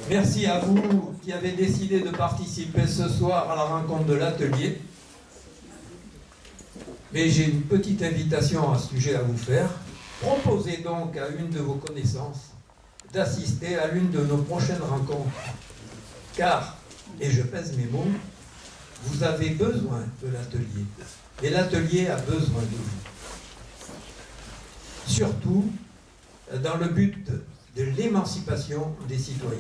Merci à vous qui avez décidé de participer ce soir à la rencontre de l'atelier. Mais j'ai une petite invitation à ce sujet à vous faire. Proposez donc à une de vos connaissances d'assister à l'une de nos prochaines rencontres. Car, et je pèse mes mots, vous avez besoin de l'atelier. Et l'atelier a besoin de vous. Surtout dans le but de l'émancipation des citoyens.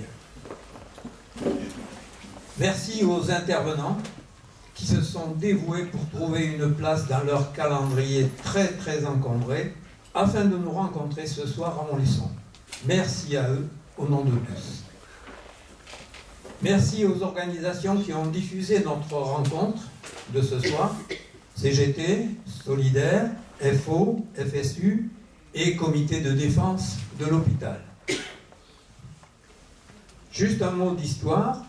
Merci aux intervenants qui se sont dévoués pour trouver une place dans leur calendrier très très encombré afin de nous rencontrer ce soir à Montluçon. Merci à eux au nom de tous. Merci aux organisations qui ont diffusé notre rencontre de ce soir, CGT, Solidaire, FO, FSU et Comité de défense de l'hôpital. Juste un mot d'histoire.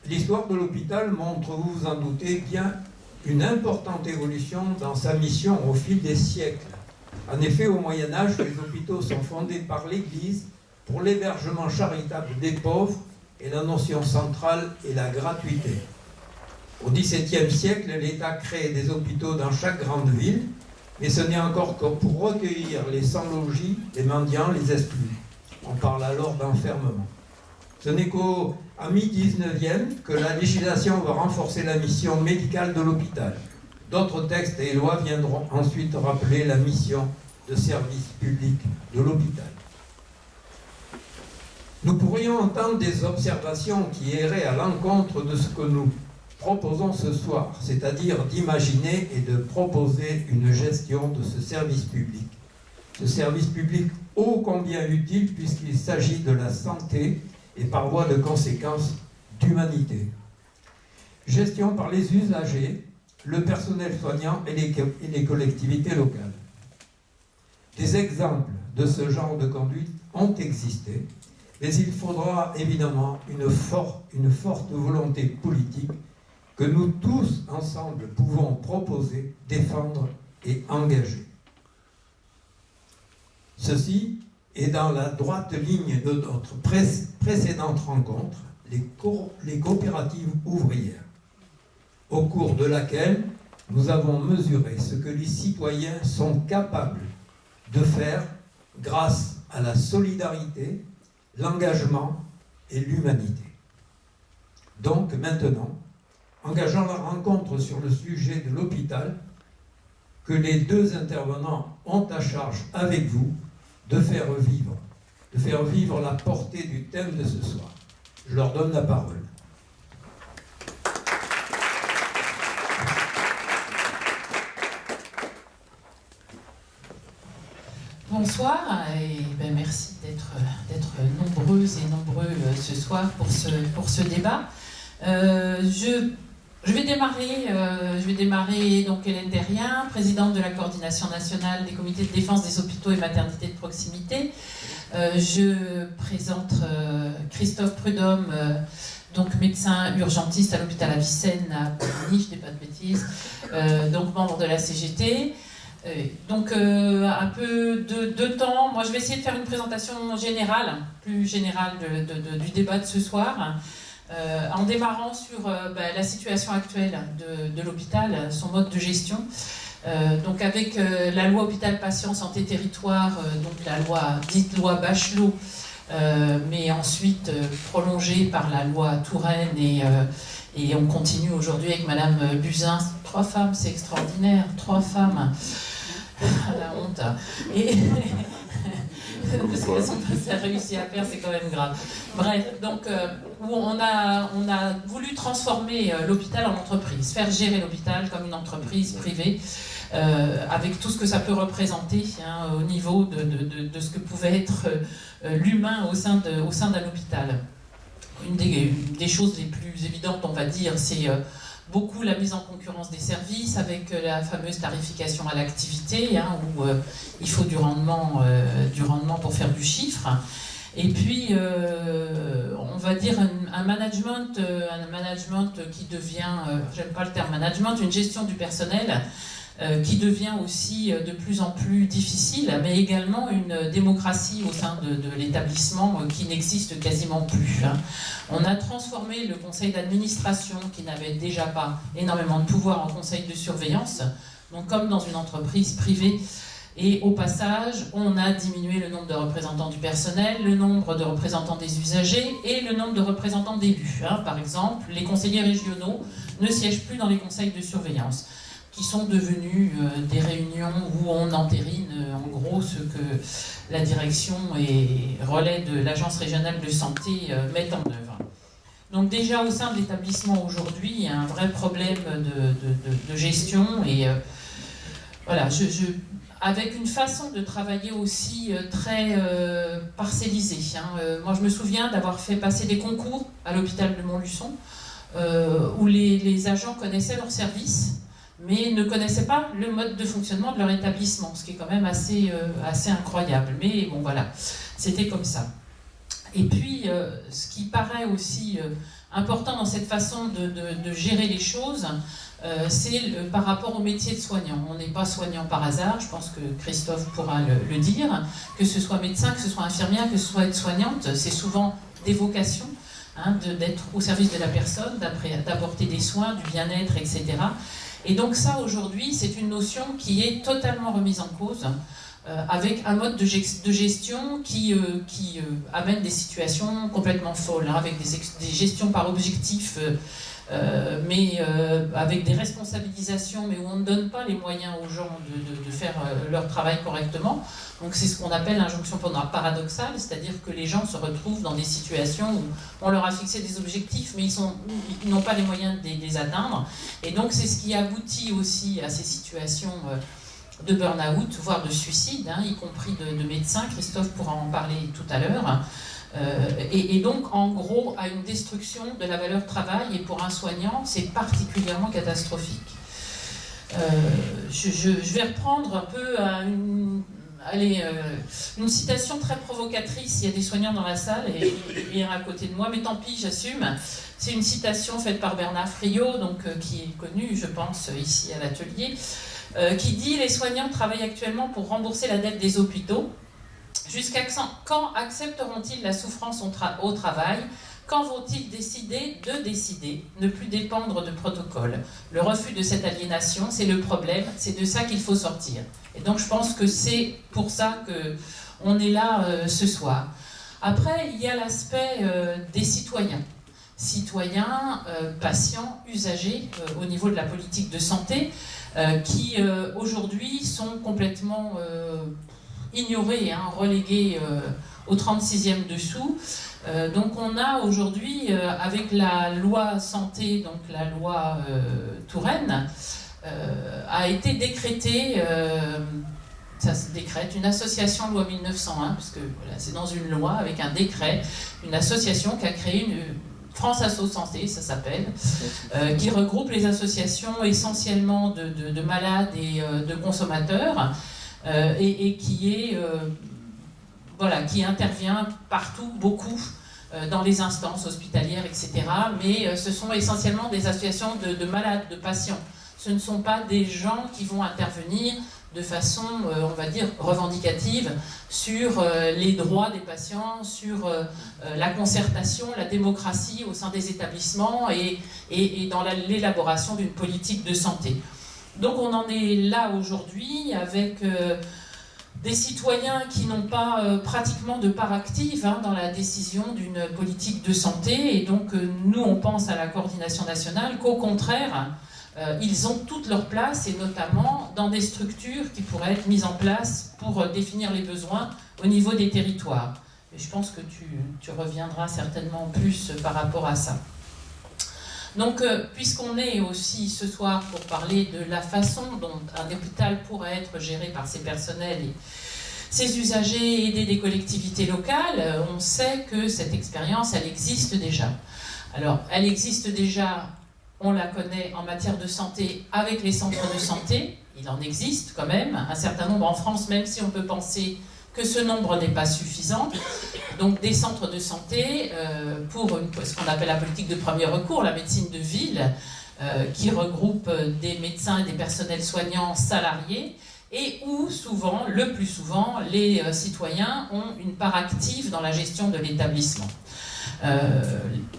L'histoire de l'hôpital montre, vous vous en doutez bien, une importante évolution dans sa mission au fil des siècles. En effet, au Moyen-Âge, les hôpitaux sont fondés par l'Église pour l'hébergement charitable des pauvres et la notion centrale est la gratuité. Au XVIIe siècle, l'État crée des hôpitaux dans chaque grande ville, mais ce n'est encore que pour recueillir les sans-logis, les mendiants, les exclus. On parle alors d'enfermement. Ce n'est qu'à mi-19e que la législation va renforcer la mission médicale de l'hôpital. D'autres textes et lois viendront ensuite rappeler la mission de service public de l'hôpital. Nous pourrions entendre des observations qui iraient à l'encontre de ce que nous proposons ce soir, c'est-à-dire d'imaginer et de proposer une gestion de ce service public. Ce service public ô combien utile puisqu'il s'agit de la santé et par voie de conséquence d'humanité. Gestion par les usagers, le personnel soignant et les collectivités locales. Des exemples de ce genre de conduite ont existé, mais il faudra évidemment une forte volonté politique que nous tous ensemble pouvons proposer, défendre et engager. Ceci est dans la droite ligne de notre précédente rencontre, les coopératives ouvrières, au cours de laquelle nous avons mesuré ce que les citoyens sont capables de faire grâce à la solidarité, l'engagement et l'humanité. Donc maintenant, engageant la rencontre sur le sujet de l'hôpital, que les deux intervenants ont à charge avec vous de faire vivre la portée du thème de ce soir. Je leur donne la parole. Bonsoir et merci d'être nombreuses et nombreux ce soir pour ce débat. Je vais démarrer donc Hélène Derrien, présidente de la coordination nationale des comités de défense des hôpitaux et maternités de proximité. Je présente Christophe Prudhomme, donc médecin urgentiste à l'hôpital Avicenne à Poligny, je ne dis pas de bêtises, donc membre de la CGT. Un peu de temps, moi je vais essayer de faire une présentation générale, plus générale du débat de ce soir. En démarrant sur la situation actuelle de l'hôpital, son mode de gestion. Donc avec la loi Hôpital Patient Santé Territoire, donc la loi dite loi Bachelot, mais ensuite prolongée par la loi Touraine et on continue aujourd'hui avec Madame Buzyn. 3 femmes, c'est extraordinaire, 3 femmes. La honte. Et parce qu'elles sont pas réussi à faire, c'est quand même grave. Bref, donc où on a voulu transformer l'hôpital en entreprise, faire gérer l'hôpital comme une entreprise privée, avec tout ce que ça peut représenter au niveau de ce que pouvait être l'humain au sein d'un hôpital. Une des choses les plus évidentes, on va dire, c'est beaucoup la mise en concurrence des services avec la fameuse tarification à l'activité, où il faut du rendement pour faire du chiffre. Et puis, on va dire un management qui devient, j'aime pas le terme management, une gestion du personnel qui devient aussi de plus en plus difficile, mais également une démocratie au sein de l'établissement qui n'existe quasiment plus. On a transformé le conseil d'administration, qui n'avait déjà pas énormément de pouvoir, en conseil de surveillance, donc comme dans une entreprise privée. Et au passage, on a diminué le nombre de représentants du personnel, le nombre de représentants des usagers et le nombre de représentants d'élus. Par exemple, les conseillers régionaux ne siègent plus dans les conseils de surveillance, qui sont devenus des réunions où on entérine en gros ce que la direction et relais de l'Agence régionale de santé mettent en œuvre. Donc déjà au sein de l'établissement aujourd'hui, il y a un vrai problème de gestion et voilà, avec une façon de travailler aussi très parcellisée. Moi je me souviens d'avoir fait passer des concours à l'hôpital de Montluçon où les agents connaissaient leur service, mais ne connaissaient pas le mode de fonctionnement de leur établissement, ce qui est quand même assez incroyable. Mais bon, voilà, c'était comme ça. Et puis, ce qui paraît aussi important dans cette façon de gérer les choses, c'est par rapport au métier de soignant. On n'est pas soignant par hasard, je pense que Christophe pourra le dire, que ce soit médecin, que ce soit infirmière, que ce soit aide-soignante, c'est souvent des vocations, d'être au service de la personne, d'apporter des soins, du bien-être, etc. Et donc ça, aujourd'hui, c'est une notion qui est totalement remise en cause, avec un mode de gestion qui amène des situations complètement folles, avec des gestions par objectif, mais avec des responsabilisations, mais où on ne donne pas les moyens aux gens de faire leur travail correctement. Donc c'est ce qu'on appelle l'injonction paradoxale, c'est-à-dire que les gens se retrouvent dans des situations où on leur a fixé des objectifs, mais ils n'ont pas les moyens de les atteindre. Et donc c'est ce qui aboutit aussi à ces situations de burn-out, voire de suicide, y compris de médecins. Christophe pourra en parler tout à l'heure. Et donc, en gros, à une destruction de la valeur travail, et pour un soignant, c'est particulièrement catastrophique. Je vais reprendre un peu une citation très provocatrice. Il y a des soignants dans la salle et à côté de moi, mais tant pis, j'assume. C'est une citation faite par Bernard Friot, donc, qui est connu, je pense, ici à l'atelier, qui dit « Les soignants travaillent actuellement pour rembourser la dette des hôpitaux. Jusqu'à quand accepteront-ils la souffrance au travail? Quand vont-ils décider de décider, ne plus dépendre de protocoles? Le refus de cette aliénation, c'est le problème, c'est de ça qu'il faut sortir. » Et donc je pense que c'est pour ça qu'on est là ce soir. Après, il y a l'aspect des citoyens. Citoyens, patients, usagers au niveau de la politique de santé, qui aujourd'hui sont complètement ignorés, relégués au 36e dessous. Donc on a aujourd'hui, avec la loi santé, donc la loi Touraine, a été décrétée, ça se décrète, une association loi 1901, parce que voilà, c'est dans une loi avec un décret, une association qui a créé une France Asso Santé, ça s'appelle, qui regroupe les associations essentiellement de malades et de consommateurs, et qui qui intervient partout, beaucoup, dans les instances hospitalières, etc. Mais ce sont essentiellement des associations de malades, de patients. Ce ne sont pas des gens qui vont intervenir de façon, on va dire, revendicative sur les droits des patients, sur la concertation, la démocratie au sein des établissements et dans l'élaboration d'une politique de santé. Donc on en est là aujourd'hui avec des citoyens qui n'ont pas pratiquement de part active dans la décision d'une politique de santé. Et donc nous, on pense à la coordination nationale qu'au contraire, ils ont toute leur place, et notamment dans des structures qui pourraient être mises en place pour définir les besoins au niveau des territoires. Et je pense que tu reviendras certainement plus par rapport à ça. Donc, puisqu'on est aussi ce soir pour parler de la façon dont un hôpital pourrait être géré par ses personnels et ses usagers, aider des collectivités locales, on sait que cette expérience, elle existe déjà. Alors, elle existe déjà, on la connaît en matière de santé avec les centres de santé. Il en existe quand même un certain nombre en France, même si on peut penser que ce nombre n'est pas suffisant. Donc des centres de santé pour ce qu'on appelle la politique de premier recours, la médecine de ville, qui regroupe des médecins et des personnels soignants salariés, et où souvent, le plus souvent, les citoyens ont une part active dans la gestion de l'établissement.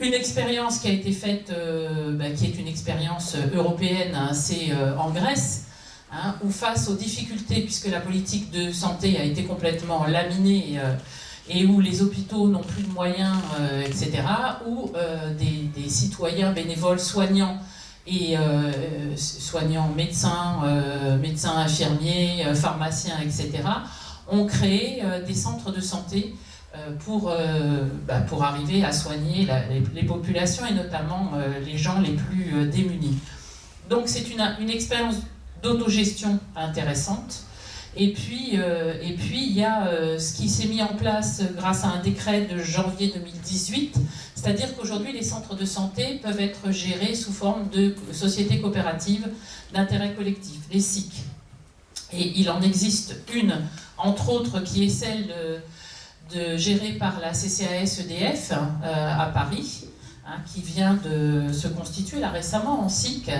Une expérience qui a été faite, qui est une expérience européenne, hein, c'est en Grèce, hein, où face aux difficultés, puisque la politique de santé a été complètement laminée, et où les hôpitaux n'ont plus de moyens, etc., où des citoyens bénévoles soignants et soignants, médecins, médecins infirmiers, pharmaciens, etc., ont créé des centres de santé pour arriver à soigner les populations et notamment les gens les plus démunis. Donc c'est une expérience d'autogestion intéressante. Et puis il y a ce qui s'est mis en place grâce à un décret de janvier 2018, c'est-à-dire qu'aujourd'hui les centres de santé peuvent être gérés sous forme de sociétés coopératives d'intérêt collectif, les SIC. Et il en existe une, entre autres, qui est celle gérée par la CCAS-EDF à Paris, hein, qui vient de se constituer là récemment en SIC,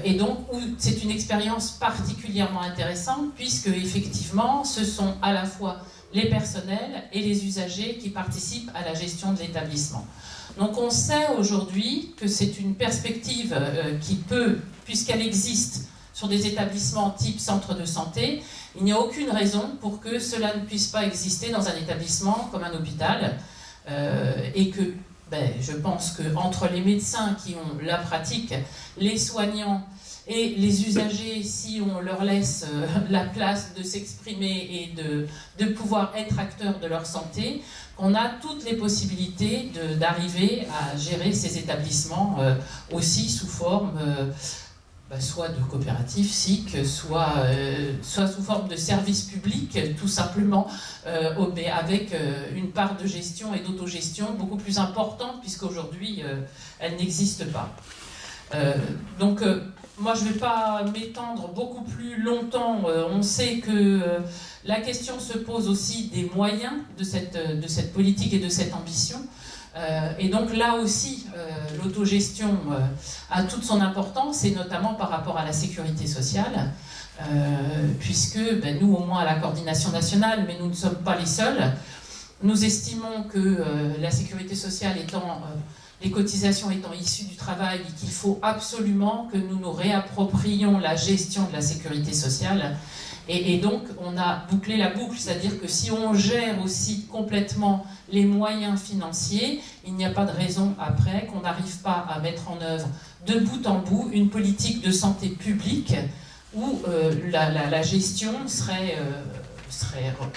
et donc c'est une expérience particulièrement intéressante puisque effectivement ce sont à la fois les personnels et les usagers qui participent à la gestion de l'établissement. Donc on sait aujourd'hui que c'est une perspective qui peut, puisqu'elle existe sur des établissements type centre de santé, il n'y a aucune raison pour que cela ne puisse pas exister dans un établissement comme un hôpital, et que je pense qu'entre les médecins qui ont la pratique, les soignants et les usagers, si on leur laisse la place de s'exprimer et de pouvoir être acteurs de leur santé, on a toutes les possibilités d'arriver à gérer ces établissements aussi sous forme soit de coopérative SIC, soit sous forme de service public, tout simplement, mais avec une part de gestion et d'autogestion beaucoup plus importante, puisqu'aujourd'hui, elle n'existe pas. Donc, moi, je ne vais pas m'étendre beaucoup plus longtemps. On sait que la question se pose aussi des moyens de cette politique et de cette ambition. Et donc là aussi, l'autogestion a toute son importance, et notamment par rapport à la sécurité sociale, puisque nous, au moins à la coordination nationale, mais nous ne sommes pas les seuls, nous estimons que la sécurité sociale étant, les cotisations étant issues du travail, qu'il faut absolument que nous nous réapproprions la gestion de la sécurité sociale. Et donc, on a bouclé la boucle, c'est-à-dire que si on gère aussi complètement les moyens financiers, il n'y a pas de raison après qu'on n'arrive pas à mettre en œuvre de bout en bout une politique de santé publique où la gestion serait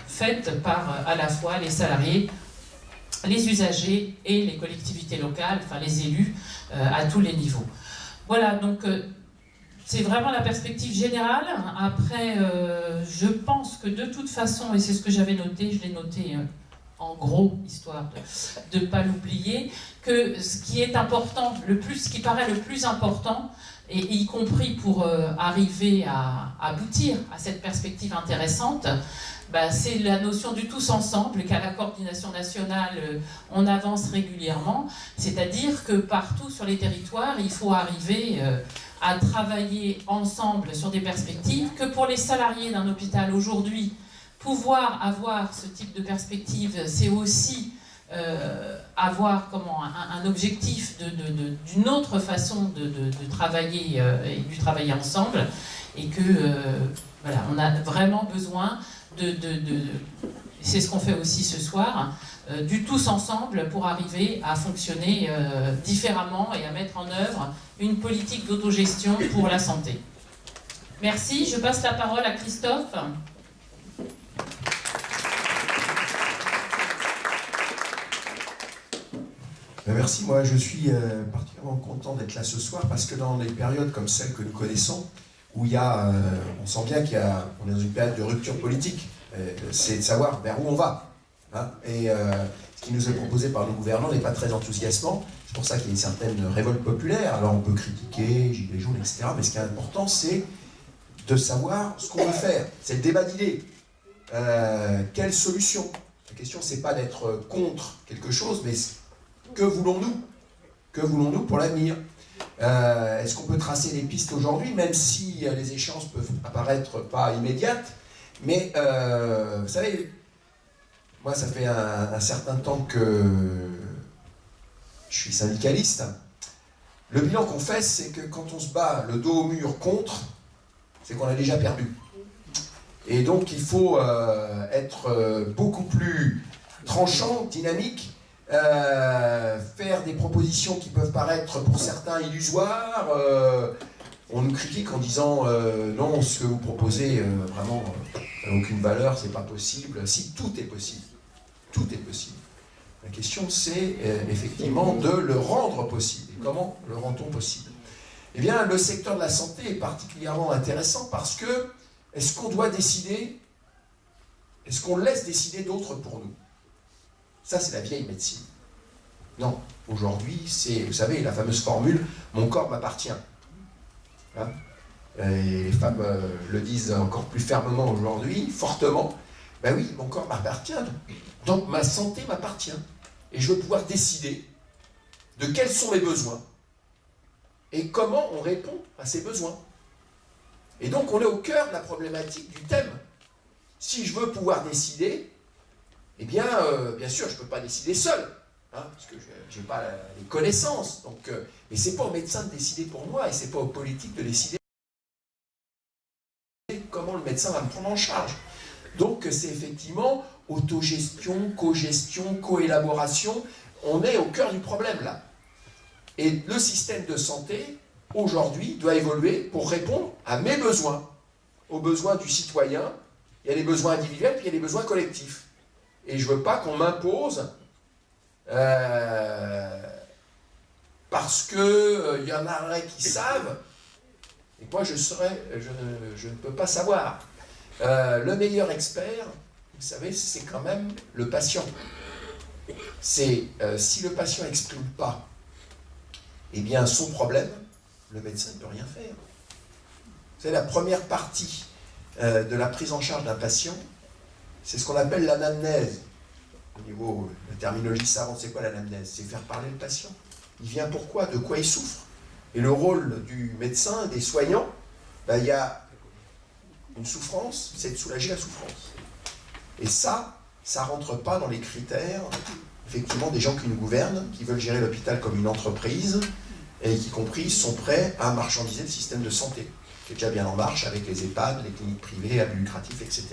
faite par à la fois les salariés, les usagers et les collectivités locales, enfin les élus à tous les niveaux. Voilà, donc c'est vraiment la perspective générale. Après, je pense que de toute façon, et c'est ce que j'avais noté, je l'ai noté en gros, histoire de ne pas l'oublier, que ce qui est important, ce qui paraît le plus important, et y compris pour arriver à aboutir à cette perspective intéressante, c'est la notion du tous ensemble, qu'à la coordination nationale, on avance régulièrement, c'est-à-dire que partout sur les territoires, il faut arriver à travailler ensemble sur des perspectives, que pour les salariés d'un hôpital aujourd'hui, pouvoir avoir ce type de perspective, c'est aussi avoir un objectif d'une autre façon de travailler et du travailler ensemble, et que on a vraiment besoin c'est ce qu'on fait aussi ce soir, du tous ensemble pour arriver à fonctionner différemment et à mettre en œuvre une politique d'autogestion pour la santé. Merci, je passe la parole à Christophe. Merci, moi je suis particulièrement content d'être là ce soir parce que dans des périodes comme celle que nous connaissons, où il y a, on sent bien qu'on est dans une période de rupture politique, c'est de savoir vers où on va. Hein, et ce qui nous est proposé par le gouvernement n'est pas très enthousiasmant. C'est pour ça qu'il y a une certaine révolte populaire. Alors on peut critiquer, gilets jaunes, etc. Mais ce qui est important, c'est de savoir ce qu'on veut faire. C'est le débat d'idées. Quelle solution? La question, c'est pas d'être contre quelque chose, mais que voulons-nous? Que voulons-nous pour l'avenir? Est-ce qu'on peut tracer des pistes aujourd'hui, même si les échéances peuvent apparaître pas immédiates? Mais vous savez, moi ça fait un certain temps que je suis syndicaliste. Le bilan qu'on fait, c'est que quand on se bat le dos au mur contre, c'est qu'on a déjà perdu. Et donc il faut être beaucoup plus tranchant, dynamique, faire des propositions qui peuvent paraître pour certains illusoires. On nous critique en disant non, ce que vous proposez vraiment n'a aucune valeur, c'est pas possible. Si, tout est possible. Tout est possible. La question, c'est effectivement de le rendre possible. Et comment le rend-on possible? Eh bien, le secteur de la santé est particulièrement intéressant parce que est-ce qu'on doit décider? Est-ce qu'on laisse décider d'autres pour nous? Ça, c'est la vieille médecine. Non, aujourd'hui, c'est, vous savez, la fameuse formule « mon corps m'appartient ». Hein, et les femmes le disent encore plus fermement aujourd'hui, fortement. Ben oui, mon corps m'appartient, donc ma santé m'appartient. Et je veux pouvoir décider de quels sont mes besoins et comment on répond à ces besoins. Et donc on est au cœur de la problématique du thème. Si je veux pouvoir décider, eh bien, bien sûr, je ne peux pas décider seul, hein, parce que je n'ai pas les connaissances. Donc, mais ce n'est pas aux médecins de décider pour moi, et ce n'est pas aux politiques de décider comment le médecin va me prendre en charge. Donc c'est effectivement autogestion, cogestion, coélaboration. On est au cœur du problème là. Et le système de santé, aujourd'hui, doit évoluer pour répondre à mes besoins, aux besoins du citoyen. Il y a les besoins individuels, puis il y a les besoins collectifs. Et je ne veux pas qu'on m'impose parce qu'il y en a qui savent, et moi je ne peux pas savoir. Le meilleur expert, vous savez, c'est quand même le patient. C'est si le patient n'exprime pas eh bien, son problème, le médecin ne peut rien faire. Vous savez, la première partie de la prise en charge d'un patient, c'est ce qu'on appelle l'anamnèse. Au niveau de la terminologie savante, c'est quoi l'anamnèse? C'est faire parler le patient. Il vient pourquoi? De quoi il souffre? Et le rôle du médecin, des soignants, ben, il y a une souffrance, c'est de soulager la souffrance. Et ça ne rentre pas dans les critères, effectivement, des gens qui nous gouvernent, qui veulent gérer l'hôpital comme une entreprise, et qui, y compris, sont prêts à marchandiser le système de santé, qui est déjà bien en marche avec les EHPAD, les cliniques privées, à but lucratif, etc.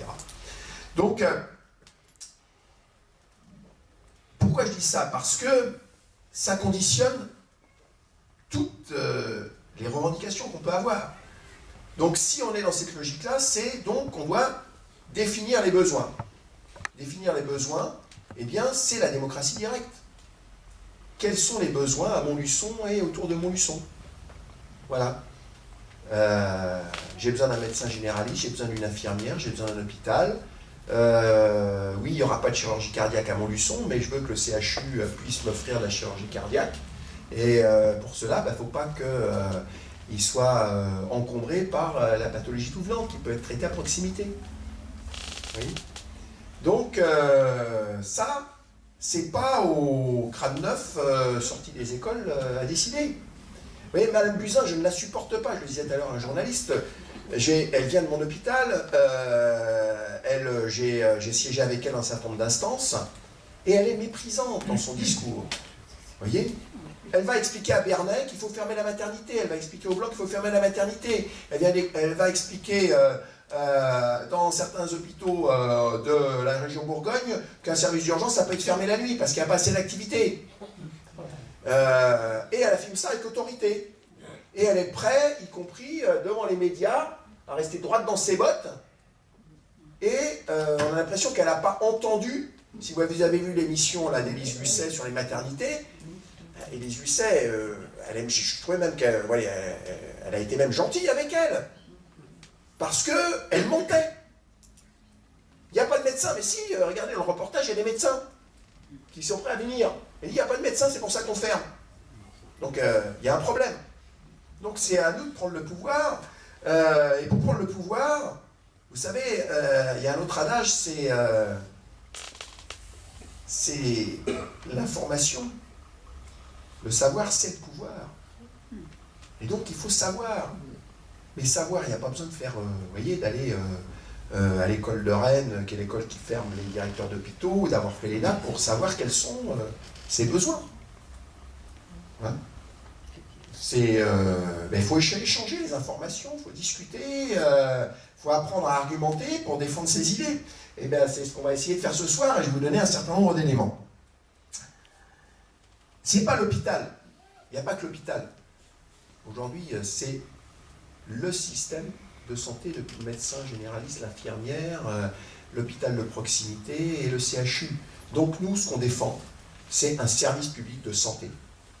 Donc, pourquoi je dis ça? Parce que ça conditionne toutes les revendications qu'on peut avoir. Donc, si on est dans cette logique-là, c'est donc qu'on doit définir les besoins. Définir les besoins, eh bien, c'est la démocratie directe. Quels sont les besoins à Montluçon et autour de Montluçon? Voilà. J'ai besoin d'un médecin généraliste, j'ai besoin d'une infirmière, j'ai besoin d'un hôpital. Oui, il n'y aura pas de chirurgie cardiaque à Montluçon, mais je veux que le CHU puisse m'offrir de la chirurgie cardiaque. Et pour cela, il ne faut pas qu'il soit encombré par la pathologie tout venante qui peut être traitée à proximité. Oui. Donc, ça, c'est pas au crâne neuf sorti des écoles à décider. Vous voyez, Madame Buzyn, je ne la supporte pas, je le disais tout à l'heure à un journaliste, elle vient de mon hôpital, j'ai siégé avec elle dans un certain nombre d'instances, et elle est méprisante dans son discours. Vous voyez? Elle va expliquer à Bernay qu'il faut fermer la maternité, elle va expliquer au Blanc qu'il faut fermer la maternité, elle va expliquer dans certains hôpitaux de la région Bourgogne qu'un service d'urgence, ça peut être fermé la nuit parce qu'il n'y a pas assez d'activité. Et elle affirme ça avec autorité. Et elle est prête, y compris devant les médias, à rester droite dans ses bottes. Et on a l'impression qu'elle n'a pas entendu, si vous avez vu l'émission d'Élise Lucet sur les maternités, Élise Lucet, je trouvais même qu'elle elle a été même gentille avec elle. Parce qu'elle montait. Il n'y a pas de médecin, mais si, regardez dans le reportage, il y a des médecins qui sont prêts à venir. Elle dit, il n'y a pas de médecin, c'est pour ça qu'on ferme. Donc, il y a un problème. Donc, c'est à nous de prendre le pouvoir. Et pour prendre le pouvoir, vous savez, il y a un autre adage, c'est l'information. Le savoir, c'est le pouvoir. Et donc il faut savoir. Mais savoir, il n'y a pas besoin de faire, vous voyez, d'aller à l'école de Rennes, qui est l'école qui ferme les directeurs d'hôpitaux, ou d'avoir fait l'ENA pour savoir quels sont ses besoins. Hein, il faut échanger les informations, il faut discuter, il faut apprendre à argumenter pour défendre ses idées. Et bien c'est ce qu'on va essayer de faire ce soir, et je vais vous donner un certain nombre d'éléments. C'est pas l'hôpital, il n'y a pas que l'hôpital. Aujourd'hui, c'est le système de santé, le médecin généraliste, l'infirmière, l'hôpital de proximité et le CHU. Donc nous, ce qu'on défend, c'est un service public de santé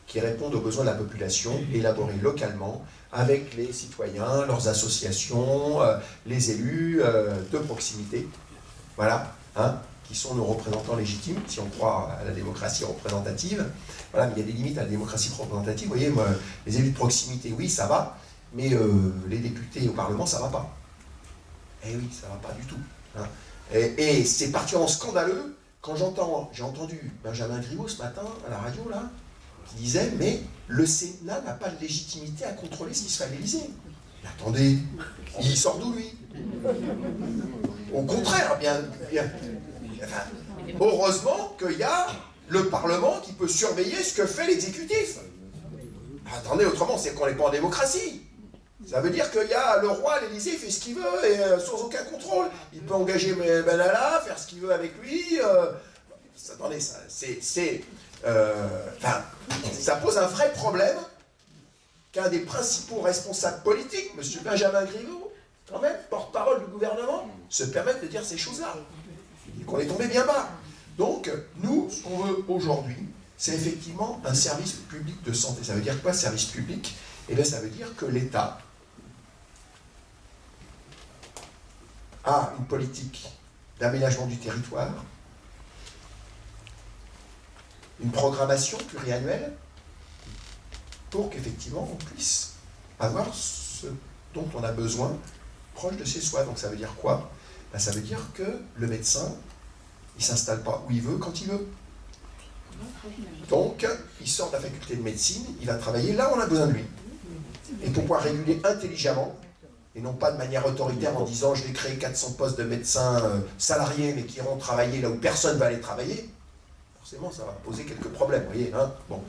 qui réponde aux besoins de la population, élaboré localement, avec les citoyens, leurs associations, les élus de proximité, voilà, hein, qui sont nos représentants légitimes, si on croit à la démocratie représentative. Voilà, mais il y a des limites à la démocratie représentative. Vous voyez, moi, les élus de proximité, oui, ça va, mais les députés au Parlement, ça ne va pas. Eh oui, ça ne va pas du tout. Hein. Et c'est particulièrement scandaleux quand j'ai entendu Benjamin Griveaux ce matin à la radio, là, qui disait, mais le Sénat n'a pas de légitimité à contrôler ce qui se fait à l'Élysée. Mais attendez, il sort d'où, lui? Au contraire, enfin, heureusement qu'il y a le Parlement qui peut surveiller ce que fait l'exécutif. Attendez, autrement, c'est qu'on n'est pas en démocratie. Ça veut dire qu'il y a le roi à l'Élysée, il fait ce qu'il veut, et sans aucun contrôle. Il peut engager Benalla, faire ce qu'il veut avec lui. Attendez, ça pose un vrai problème qu'un des principaux responsables politiques, M. Benjamin Griveaux, quand même, porte-parole du gouvernement, se permette de dire ces choses-là. Et qu'on est tombé bien bas. Donc, nous, ce qu'on veut aujourd'hui, c'est effectivement un service public de santé. Ça veut dire quoi, service public? Eh bien, ça veut dire que l'État a une politique d'aménagement du territoire, une programmation pluriannuelle, pour qu'effectivement on puisse avoir ce dont on a besoin proche de chez soi. Donc ça veut dire quoi? Ben, ça veut dire que le médecin, il ne s'installe pas où il veut, quand il veut. Donc, il sort de la faculté de médecine, il va travailler là où on a besoin de lui. Et pour pouvoir réguler intelligemment, et non pas de manière autoritaire en disant je vais créer 400 postes de médecins salariés, mais qui iront travailler là où personne ne va aller travailler, forcément ça va poser quelques problèmes, vous voyez. Hein, bon.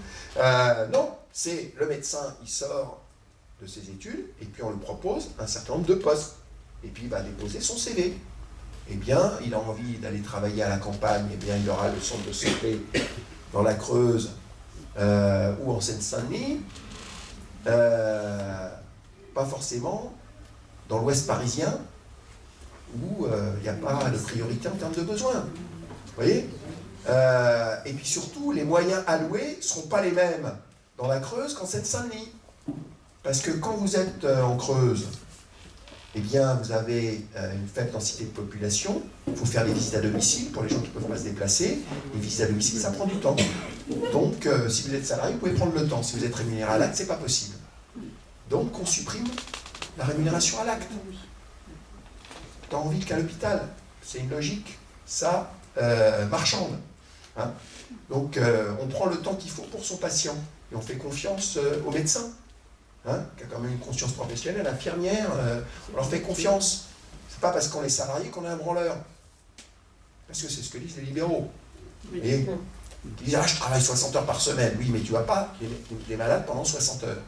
Non, c'est le médecin, il sort de ses études, et puis on lui propose un certain nombre de postes. Et puis il va déposer son CV. Eh bien, il a envie d'aller travailler à la campagne, eh bien, il aura le centre de santé dans la Creuse ou en Seine-Saint-Denis, pas forcément dans l'Ouest parisien, où il n'y a pas de priorité en termes de besoins. Vous voyez? Et puis surtout, les moyens alloués ne seront pas les mêmes dans la Creuse qu'en Seine-Saint-Denis. Parce que quand vous êtes en Creuse, eh bien, vous avez une faible densité de population, il faut faire des visites à domicile pour les gens qui ne peuvent pas se déplacer. Les visites à domicile, ça prend du temps. Donc, si vous êtes salarié, vous pouvez prendre le temps. Si vous êtes rémunéré à l'acte, ce n'est pas possible. Donc, on supprime la rémunération à l'acte. Tant envie qu'à l'hôpital. C'est une logique, ça, marchande. Hein. Donc, on prend le temps qu'il faut pour son patient. Et on fait confiance aux médecins. Hein, qui a quand même une conscience professionnelle, l'infirmière, on leur fait confiance. C'est pas parce qu'on est salarié qu'on est un branleur. Parce que c'est ce que disent les libéraux. Et ils disent, je travaille 60 heures par semaine. Oui, mais tu vas pas des malades pendant 60 heures.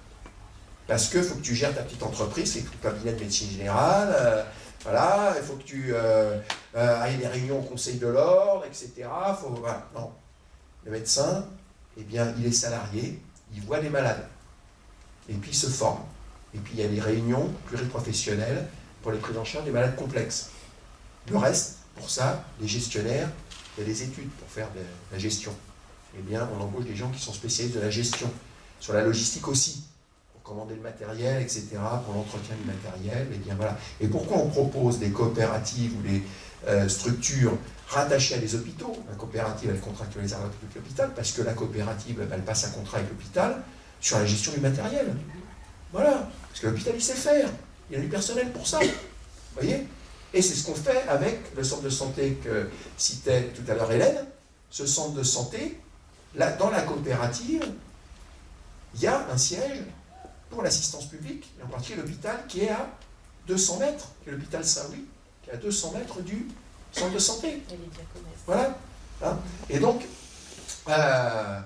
Parce qu'il faut que tu gères ta petite entreprise, c'est tout le cabinet de médecine générale, voilà, il faut que tu ailles des réunions au conseil de l'ordre, etc. Voilà. Non. Le médecin, eh bien, il est salarié, il voit les malades. Et puis il se forme. Et puis il y a les réunions pluriprofessionnelles pour les prises en charge des malades complexes. Le reste, pour ça, les gestionnaires, il y a des études pour faire de la gestion. Eh bien, on embauche des gens qui sont spécialistes de la gestion, sur la logistique aussi, pour commander le matériel, etc., pour l'entretien du matériel, et bien voilà. Et pourquoi on propose des coopératives ou des structures rattachées à des hôpitaux? La coopérative, elle contractualise avec l'hôpital, parce que la coopérative, elle passe un contrat avec l'hôpital, sur la gestion du matériel. Voilà. Parce que l'hôpital, il sait faire. Il a du personnel pour ça. Vous voyez? Et c'est ce qu'on fait avec le centre de santé que citait tout à l'heure Hélène. Ce centre de santé, là, dans la coopérative, il y a un siège pour l'assistance publique, et en particulier l'hôpital qui est à 200 mètres, qui est l'hôpital Saint-Louis, qui est à 200 mètres du centre de santé. Voilà. Hein. Et donc, la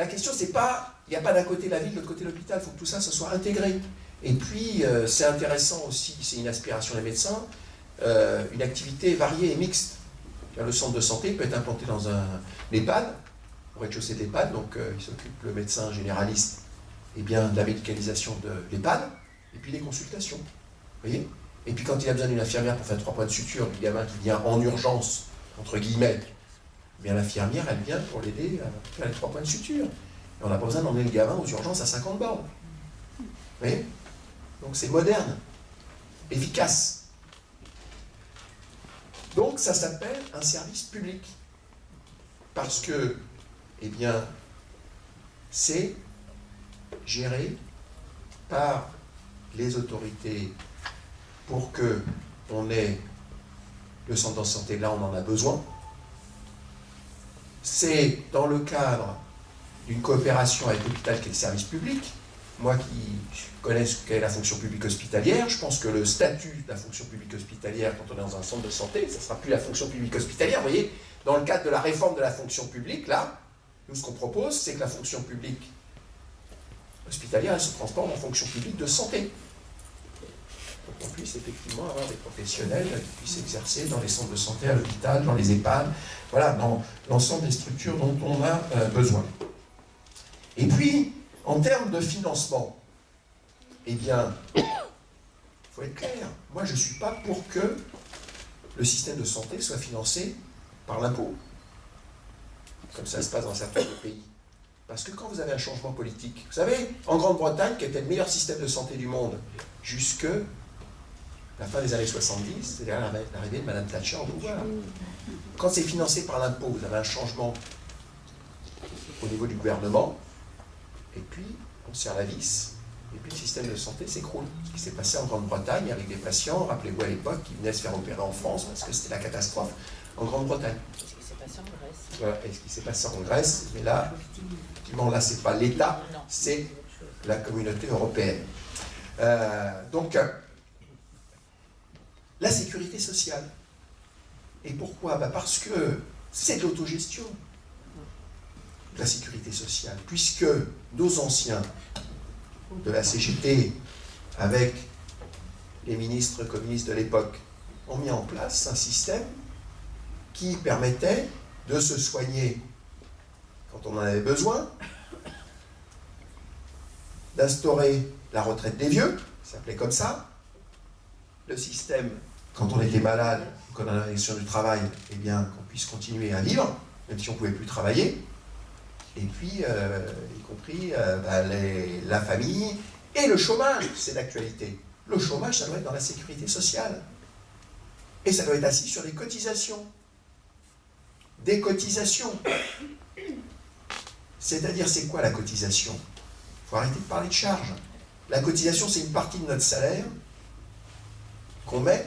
question, c'est pas, il n'y a pas d'un côté la ville, de l'autre côté l'hôpital, il faut que tout ça se soit intégré. Et puis, c'est intéressant aussi, c'est une aspiration des médecins, une activité variée et mixte. Le centre de santé peut être implanté dans un EHPAD, au rez-de-chaussée de l'EHPAD, donc il s'occupe, le médecin généraliste, et bien, de la médicalisation de l'EHPAD, et puis des consultations. Vous voyez? Et puis quand il a besoin d'une infirmière pour faire 3 points de suture, du gamin qui vient en urgence, entre guillemets, eh bien l'infirmière, elle vient pour l'aider à faire les 3 points de suture. Et on n'a pas besoin d'emmener le gamin aux urgences à 50 bornes. Vous voyez? Donc c'est moderne, efficace. Donc ça s'appelle un service public. Parce que, eh bien, c'est géré par les autorités pour que on ait le centre de santé, là on en a besoin. C'est dans le cadre d'une coopération avec l'hôpital qui est le service public. Moi qui connais ce qu'est la fonction publique hospitalière, je pense que le statut de la fonction publique hospitalière quand on est dans un centre de santé, ça ne sera plus la fonction publique hospitalière. Vous voyez, dans le cadre de la réforme de la fonction publique, là, nous ce qu'on propose, c'est que la fonction publique hospitalière, elle se transforme en fonction publique de santé. Pour qu'on puisse effectivement avoir des professionnels qui puissent exercer dans les centres de santé, à l'hôpital, dans les EHPAD, voilà, dans l'ensemble des structures dont on a besoin. Et puis, en termes de financement, eh bien, il faut être clair. Moi, je ne suis pas pour que le système de santé soit financé par l'impôt, comme ça se passe dans certains pays. Parce que quand vous avez un changement politique, vous savez, en Grande-Bretagne, qui était le meilleur système de santé du monde, jusque la fin des années 70, c'est-à-dire l'arrivée de Mme Thatcher au pouvoir. Quand c'est financé par l'impôt, vous avez un changement au niveau du gouvernement, et puis on serre la vis, et puis le système de santé s'écroule. Ce qui s'est passé en Grande-Bretagne avec des patients, rappelez-vous à l'époque, qui venaient se faire opérer en France, parce que c'était la catastrophe, en Grande-Bretagne. Ce qui s'est passé en Grèce. Voilà, et ce qui s'est passé en Grèce, mais là, effectivement, là, c'est pas l'État, c'est la communauté européenne. Donc, la sécurité sociale. Et pourquoi? Parce que c'est de l'autogestion, la sécurité sociale, puisque nos anciens de la CGT, avec les ministres communistes de l'époque, ont mis en place un système qui permettait de se soigner quand on en avait besoin, d'instaurer la retraite des vieux, ça s'appelait comme ça, le système, quand on était malade, quand on avait l'injection du travail, eh bien, qu'on puisse continuer à vivre, même si on ne pouvait plus travailler, et puis, y compris la famille, et le chômage, c'est l'actualité. Le chômage, ça doit être dans la sécurité sociale. Et ça doit être assis sur des cotisations. Des cotisations. C'est-à-dire, c'est quoi la cotisation? Il faut arrêter de parler de charges. La cotisation, c'est une partie de notre salaire qu'on met